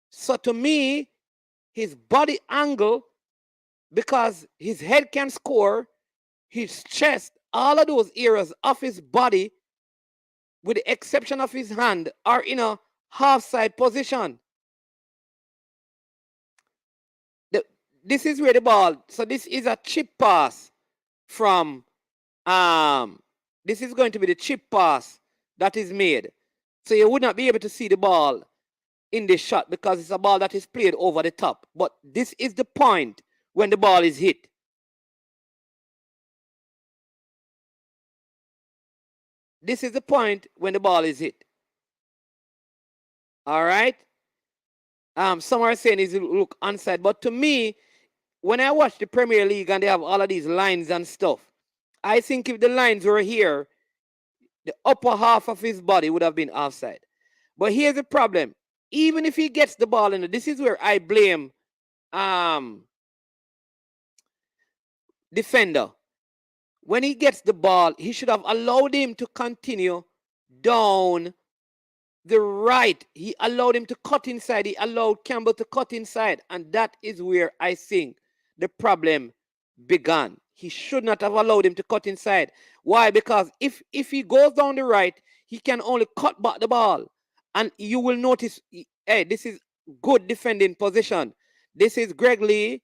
Speaker 3: So to me, his body angle, because his head can score, his chest, all of those areas of his body, with the exception of his hand, are in a half-side position. This is where the ball, so this is a chip pass from, this is going to be the chip pass that is made. So you would not be able to see the ball in this shot because it's a ball that is played over the top. But this is the point when the ball is hit. This is the point when the ball is hit. All right? Some are saying it look onside, but to me, when I watch the Premier League and they have all of these lines and stuff, I think if the lines were here, the upper half of his body would have been offside. But here's the problem. Even if he gets the ball in, this is where I blame defender. When he gets the ball, he should have allowed him to continue down the right. He allowed him to cut inside. He allowed Campbell to cut inside. And that is where I think the problem began. He should not have allowed him to cut inside. Why? Because if he goes down the right, he can only cut back the ball. And you will notice, hey, this is good defending position. This is Greg Lee,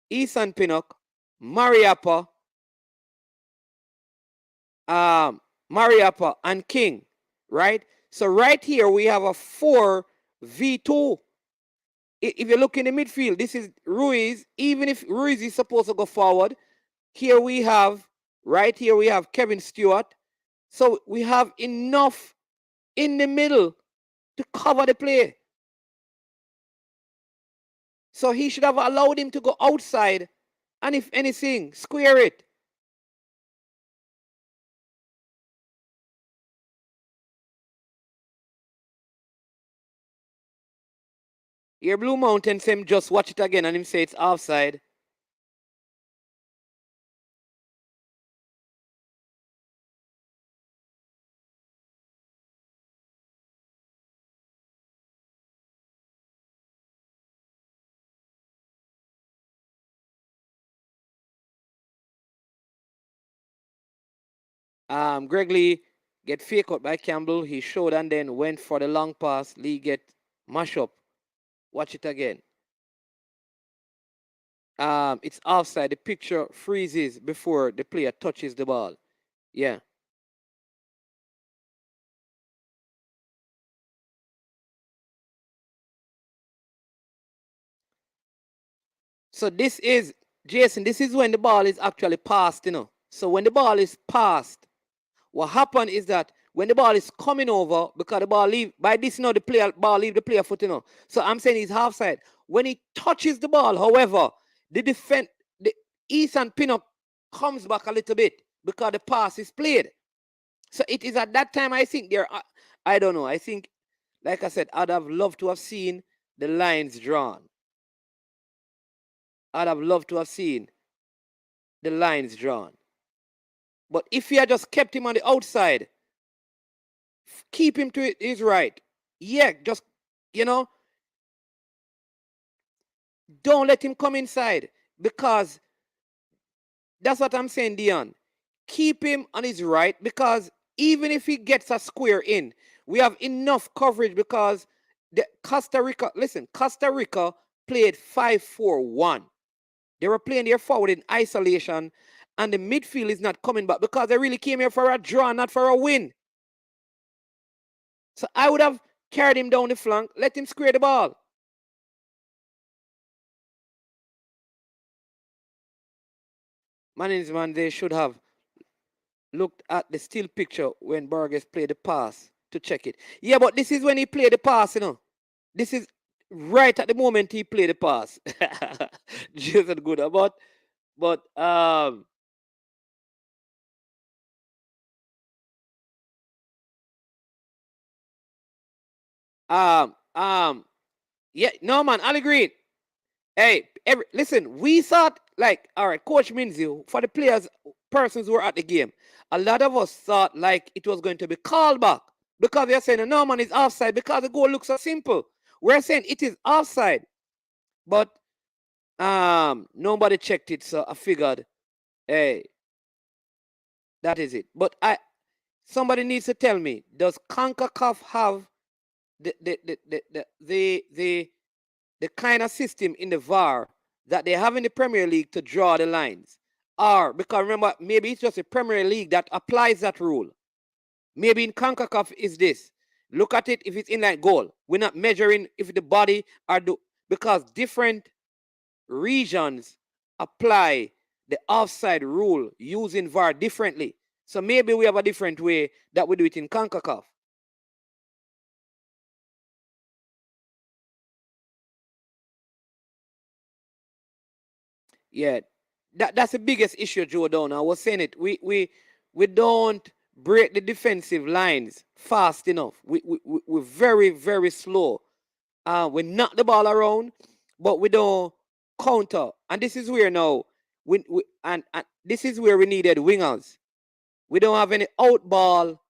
Speaker 3: Ethan Pinnock, Mariappa, and King, right? So right here, we have a 4-v-2. If you look in the midfield, this is Ruiz. Even if Ruiz is supposed to go forward, here we have, right here, we have Kevin Stewart. So we have enough in the middle to cover the play. So he should have allowed him to go outside and, if anything, square it. Here Blue Mountain say him just watch it again and him say it's offside. Greg Lee get fake out by Campbell. He showed and then went for the long pass. Lee get mash up. Watch it again. It's offside. The picture freezes before the player touches the ball. Yeah. So this is, Jason, this is when the ball is actually passed, So when the ball is passed, what happened is that when the ball is coming over, because the ball leave, by this, the ball leave the player foot, So I'm saying he's half side. When he touches the ball, however, the Ethan Pinnock comes back a little bit because the pass is played. So it is at that time, I think I don't know. I think, like I said, I'd have loved to have seen the lines drawn. I'd have loved to have seen the lines drawn. But if he had just kept him on the outside, keep him to his right, yeah, just You know, don't let him come inside, because that's what I'm saying, Dion. Keep him on his right, because even if he gets a square in, we have enough coverage, because the Costa Rica, listen, Costa Rica played 5-4-1. They were playing their forward in isolation, and the midfield is not coming back because they really came here for a draw, not for a win. So I would have carried him down the flank, let him square the ball. Man, they should have looked at the still picture when Burgess played the pass to check it. Yeah, but this is when he played the pass, you know. This is right at the moment he played the pass. Just good about, but yeah, no man, I'll agree. Hey, listen, we thought, like, all right, Coach Minzy, for the players, persons who were at the game, a lot of us thought like it was going to be called back, because they're saying no man is offside because the goal looks so simple. We're saying it is offside, but nobody checked it, so I figured, hey, that is it. But somebody needs to tell me, does CONCACAF have the kind of system in the VAR that they have in the Premier League to draw the lines? Or, because remember, maybe it's just the Premier League that applies that rule. Maybe in CONCACAF is this. Look at it if it's in that goal. We're not measuring if the body because different regions apply the offside rule using VAR differently. So maybe we have a different way that we do it in CONCACAF. Yeah, that's the biggest issue, Joe Down. I was saying it. We don't break the defensive lines fast enough. We're very, very slow. We knock the ball around, but we don't counter. And this is where now and this is where we needed wingers. We don't have any out ball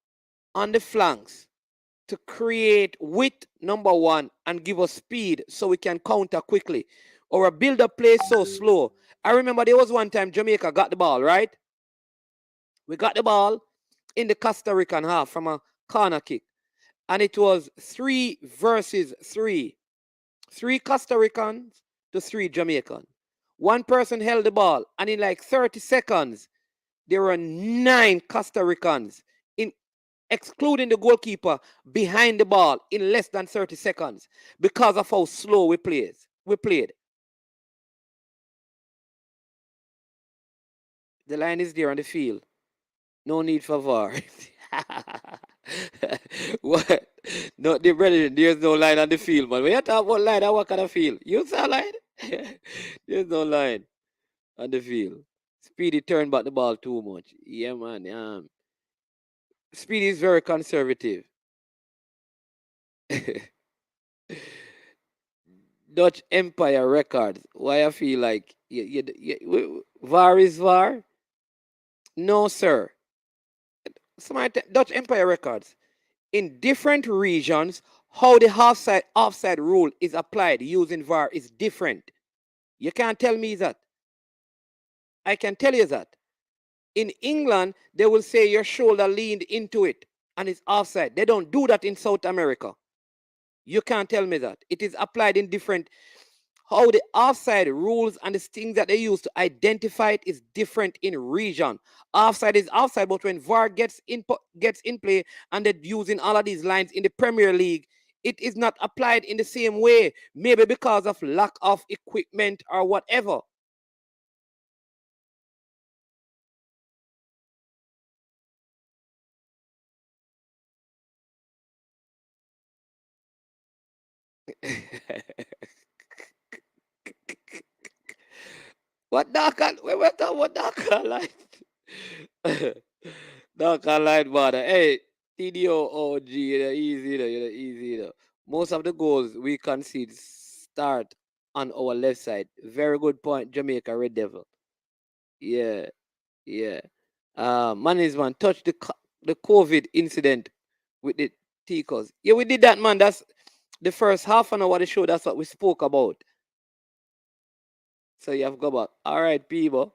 Speaker 3: on the flanks to create width, number one, and give us speed so we can counter quickly. Or a build-up play so slow. I remember there was one time Jamaica got the ball, right? We got the ball in the Costa Rican half from a corner kick. And it was 3 versus 3. 3 Costa Ricans to 3 Jamaican. One person held the ball, and in like 30 seconds, there were 9 Costa Ricans, excluding the goalkeeper, behind the ball in less than 30 seconds because of how slow we played. The line is there on the field. No need for VAR. What? No, there's no line on the field, man. When you talk about line, what kind of field? You saw line? There's no line on the field. Speedy turned back the ball too much. Yeah, man. Speedy is very conservative. Dutch Empire Records. Why I feel like VAR is VAR? No, sir. Dutch Empire Records. In different regions, how the offside rule is applied using VAR is different. You can't tell me that. I can tell you that. In England, they will say your shoulder leaned into it and it's offside. They don't do that in South America. You can't tell me that. It is applied in different. How the offside rules and the things that they use to identify it is different in region. Offside is offside, but when VAR gets in play and they're using all of these lines in the Premier League, it is not applied in the same way. Maybe because of lack of equipment or whatever. What dark? We were talking about dark light. Dark light, brother. Hey, TDO OG, you're easy. Most of the goals we concede start on our left side. Very good point, Jamaica Red Devil. Yeah. Man touch the COVID incident with the TKOs. Yeah, we did that, man. The first half an hour of the show, that's what we spoke about. So you have to go back. All right, people.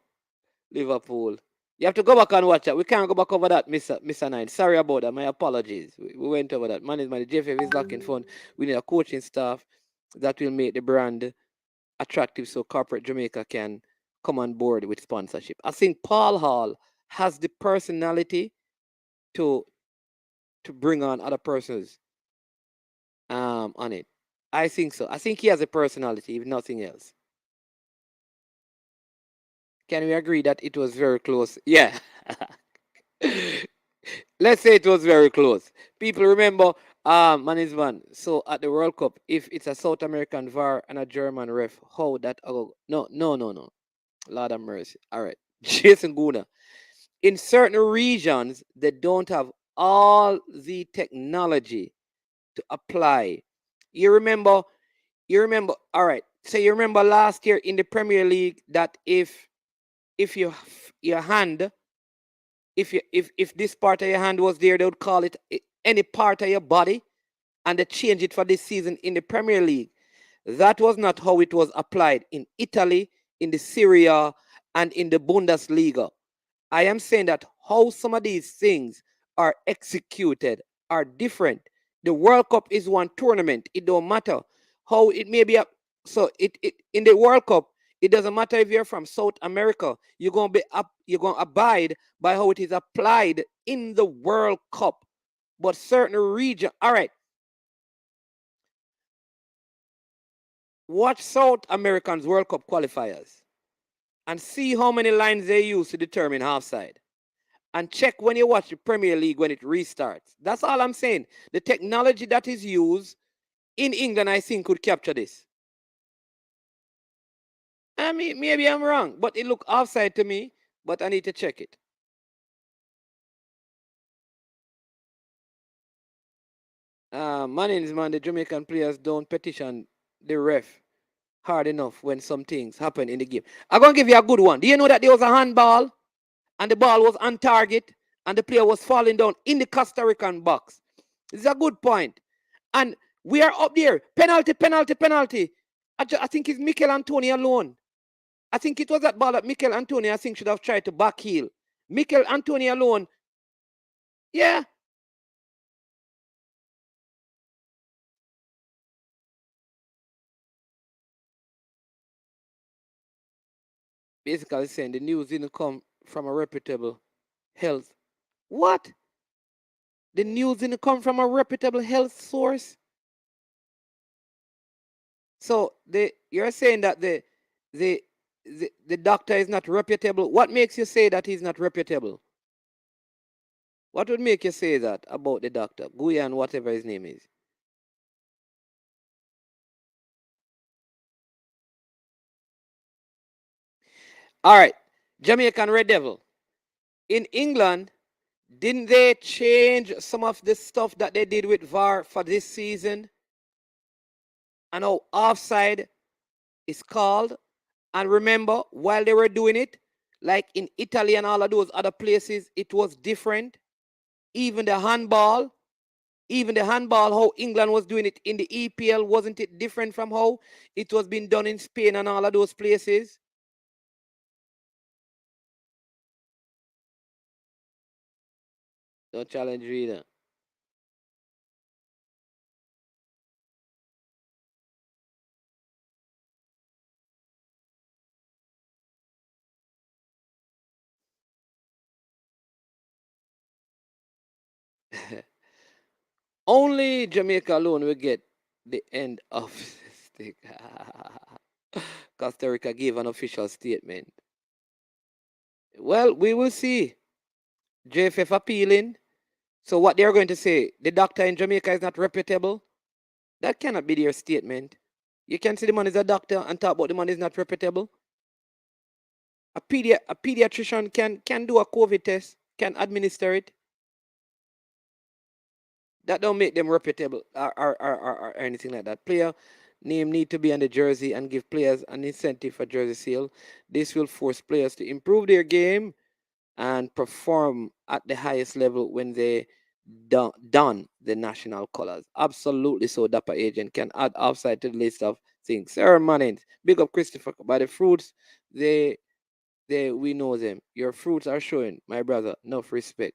Speaker 3: Liverpool. You have to go back and watch that. We can't go back over that, Mr. Nine. Sorry about that. My apologies. We went over that. Man is money. JFF is lacking fun. We need a coaching staff that will make the brand attractive so corporate Jamaica can come on board with sponsorship. I think Paul Hall has the personality to bring on other persons on it. I think so. I think he has a personality, if nothing else. Can we agree that it was very close? Yeah. Let's say it was very close. People remember, man. So at the World Cup, if it's a South American VAR and a German ref, how that? Oh, no. Lord have mercy. All right. Jason Goonnnee. In certain regions, they don't have all the technology to apply. You remember, all right. So you remember last year in the Premier League that if your hand, if this part of your hand was there, they would call it any part of your body, and they change it for this season in the Premier League. That was not how it was applied in Italy, in the Serie A, and in the Bundesliga. I am saying that how some of these things are executed are different. The World Cup is one tournament. It don't matter how it may be. So it in the World Cup, it doesn't matter if you're from South America. You're gonna abide by how it is applied in the World Cup. But certain region, all right. Watch South Americans World Cup qualifiers and see how many lines they use to determine half-side. And check when you watch the Premier League when it restarts. That's all I'm saying. The technology that is used in England, I think, could capture this. I mean, maybe I'm wrong, but it looked offside to me, but I need to check it. The Jamaican players don't petition the ref hard enough when some things happen in the game. I'm going to give you a good one. Do you know that there was a handball and the ball was on target and the player was falling down in the Costa Rican box? This is a good point. And we are up there. Penalty. I think it's Mikel Antonio alone. I think it was that ball that Mikel Antonio, I think, should have tried to back heel. Mikel Antonio alone. Yeah. Basically saying the news didn't come from a reputable health. What? The news didn't come from a reputable health source? So you're saying that the doctor is not reputable. What makes you say that he's not reputable? What would make you say that about the doctor? Guyan, whatever his name is. All right. Jamaican Red Devil. In England, didn't they change some of the stuff that they did with VAR for this season? And how offside is called? And remember, while they were doing it, like in Italy and all of those other places, it was different. Even the handball, how England was doing it in the EPL, wasn't it different from how it was being done in Spain and all of those places? Don't challenge reader. Only Jamaica alone will get the end of the stick. Costa Rica gave an official statement. Well, we will see. JFF appealing. So what they're going to say, the doctor in Jamaica is not reputable? That cannot be their statement. You can say the man is a doctor and talk about the man is not reputable. A pediatrician can do a COVID test, can administer it. That don't make them reputable or anything like that. Player name need to be on the jersey and give players an incentive for jersey sale. This will force players to improve their game and perform at the highest level when they don the national colors. Absolutely. So Dapper Agent can add outside to the list of things. Sir Mannings, big up Christopher by the fruits. They we know them. Your fruits are showing, my brother. Enough respect.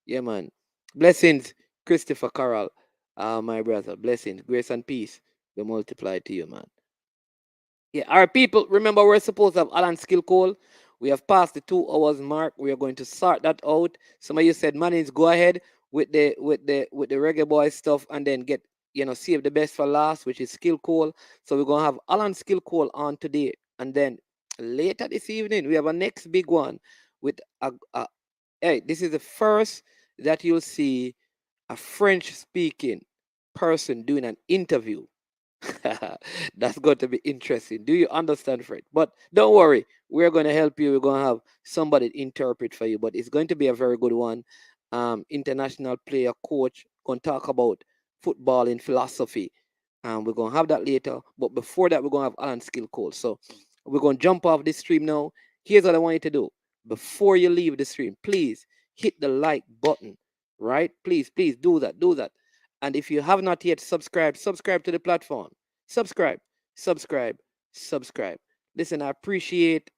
Speaker 3: Yeah, man. Blessings, Christopher Carroll. My brother. Blessings. Grace and peace be multiplied to you, man. Yeah, our people, remember we're supposed to have Alan Skill Call. We have passed the 2 hours mark. We are going to sort that out. Some of you said, Mannings, go ahead with the Reggae Boy stuff and then get, save the best for last, which is Skill Call. So we're gonna have Alan Skill Call on today. And then later this evening, we have a next big one with hey, this is the first that you'll see a French speaking person doing an interview. That's going to be interesting. Do you understand, Fred? But don't worry, we're going to help you. We're going to have somebody interpret for you, but it's going to be a very good one. International player, coach, going to talk about football in philosophy. We're going to have that later. But before that, we're going to have Alan Skill Cole. So we're going to jump off this stream now. Here's what I want you to do. Before you leave the stream, please hit the like button, right? Please do that. Do that. And if you have not yet subscribed, subscribe to the platform. Subscribe, subscribe, subscribe. Listen, I appreciate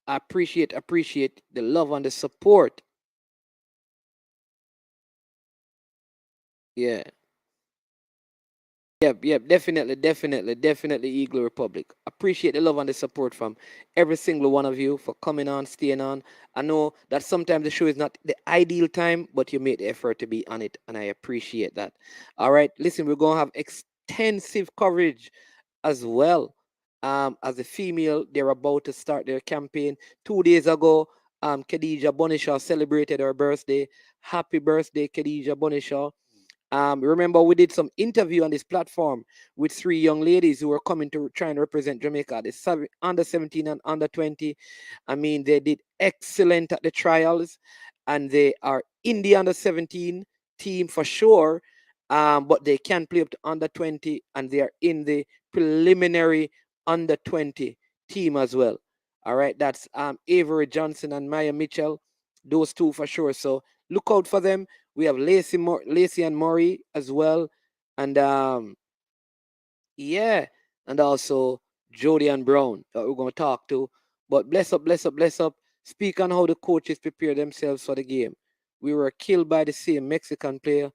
Speaker 3: the love and the support. Yeah. Yep, definitely, Eagle Republic. Appreciate the love and the support from every single one of you for coming on, staying on. I know that sometimes the show is not the ideal time, but you made the effort to be on it, and I appreciate that. All right, listen, we're gonna have extensive coverage as well. As a female, they're about to start their campaign. 2 days ago, Khadija Bonishaw celebrated her birthday. Happy birthday, Khadija Bonishaw. Remember, we did some interview on this platform with 3 young ladies who were coming to try and represent Jamaica, the under 17 and under 20. I mean, they did excellent at the trials, and they are in the under 17 team for sure. But they can play up to under 20, and they are in the preliminary under 20 team as well. All right, that's Avery Johnson and Maya Mitchell, those two for sure. So look out for them. We have Lacey and Murray as well, and yeah, and also Jody and Brown that we're going to talk to. But bless up, bless up, bless up. Speak on how the coaches prepare themselves for the game. We were killed by the same Mexican player,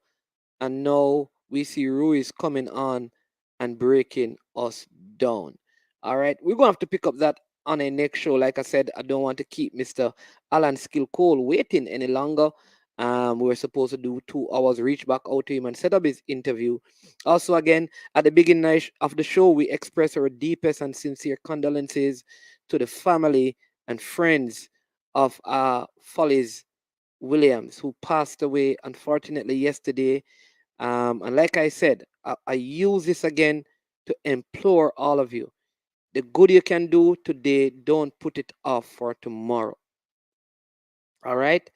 Speaker 3: and now we see Ruiz coming on and breaking us down. All right, we're going to have to pick up that on a next show. Like I said, I don't want to keep Mr. Alan Skill Cole waiting any longer. We were supposed to do 2 hours, reach back out to him and set up his interview. Also, again, at the beginning of the show, we express our deepest and sincere condolences to the family and friends of Follies Williams, who passed away unfortunately yesterday. And like I said, I use this again to implore all of you. The good you can do today, don't put it off for tomorrow. All right?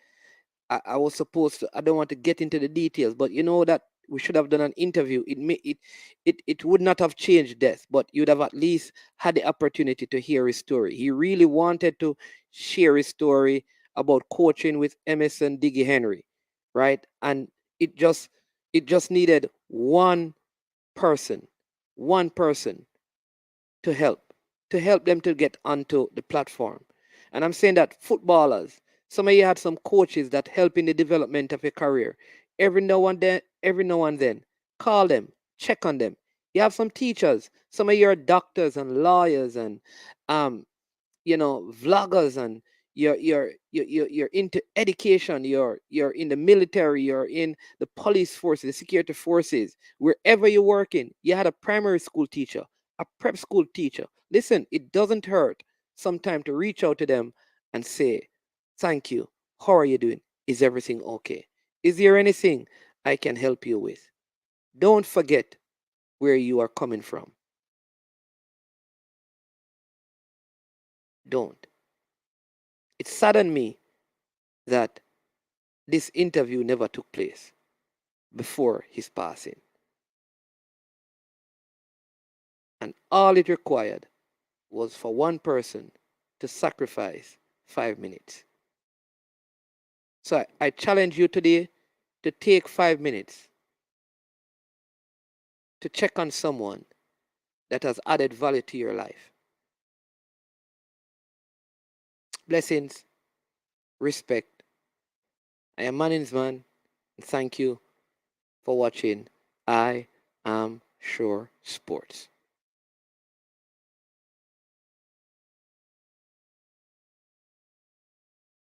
Speaker 3: I was supposed to, I don't want to get into the details, but you know that we should have done an interview. It would not have changed death, but you'd have at least had the opportunity to hear his story. He really wanted to share his story about coaching with Emerson Diggy Henry, right? And it just needed one person to help them to get onto the platform. And I'm saying that footballers, some of you had some coaches that help in the development of your career. Every now and then, call them, check on them. You have some teachers. Some of you are doctors and lawyers and vloggers, and you're into education, you're in the military, you're in the police forces, the security forces. Wherever you're working, you had a primary school teacher, a prep school teacher. Listen, it doesn't hurt sometimes to reach out to them and say, thank you, how are you doing, is everything okay, is there anything I can help you with? Don't forget where you are coming from. Don't. It saddened me that this interview never took place before his passing. And all it required was for one person to sacrifice 5 minutes. So I challenge you today to take 5 minutes to check on someone that has added value to your life. Blessings, respect. I am Manning's Man, and thank you for watching I Am Sure Sports.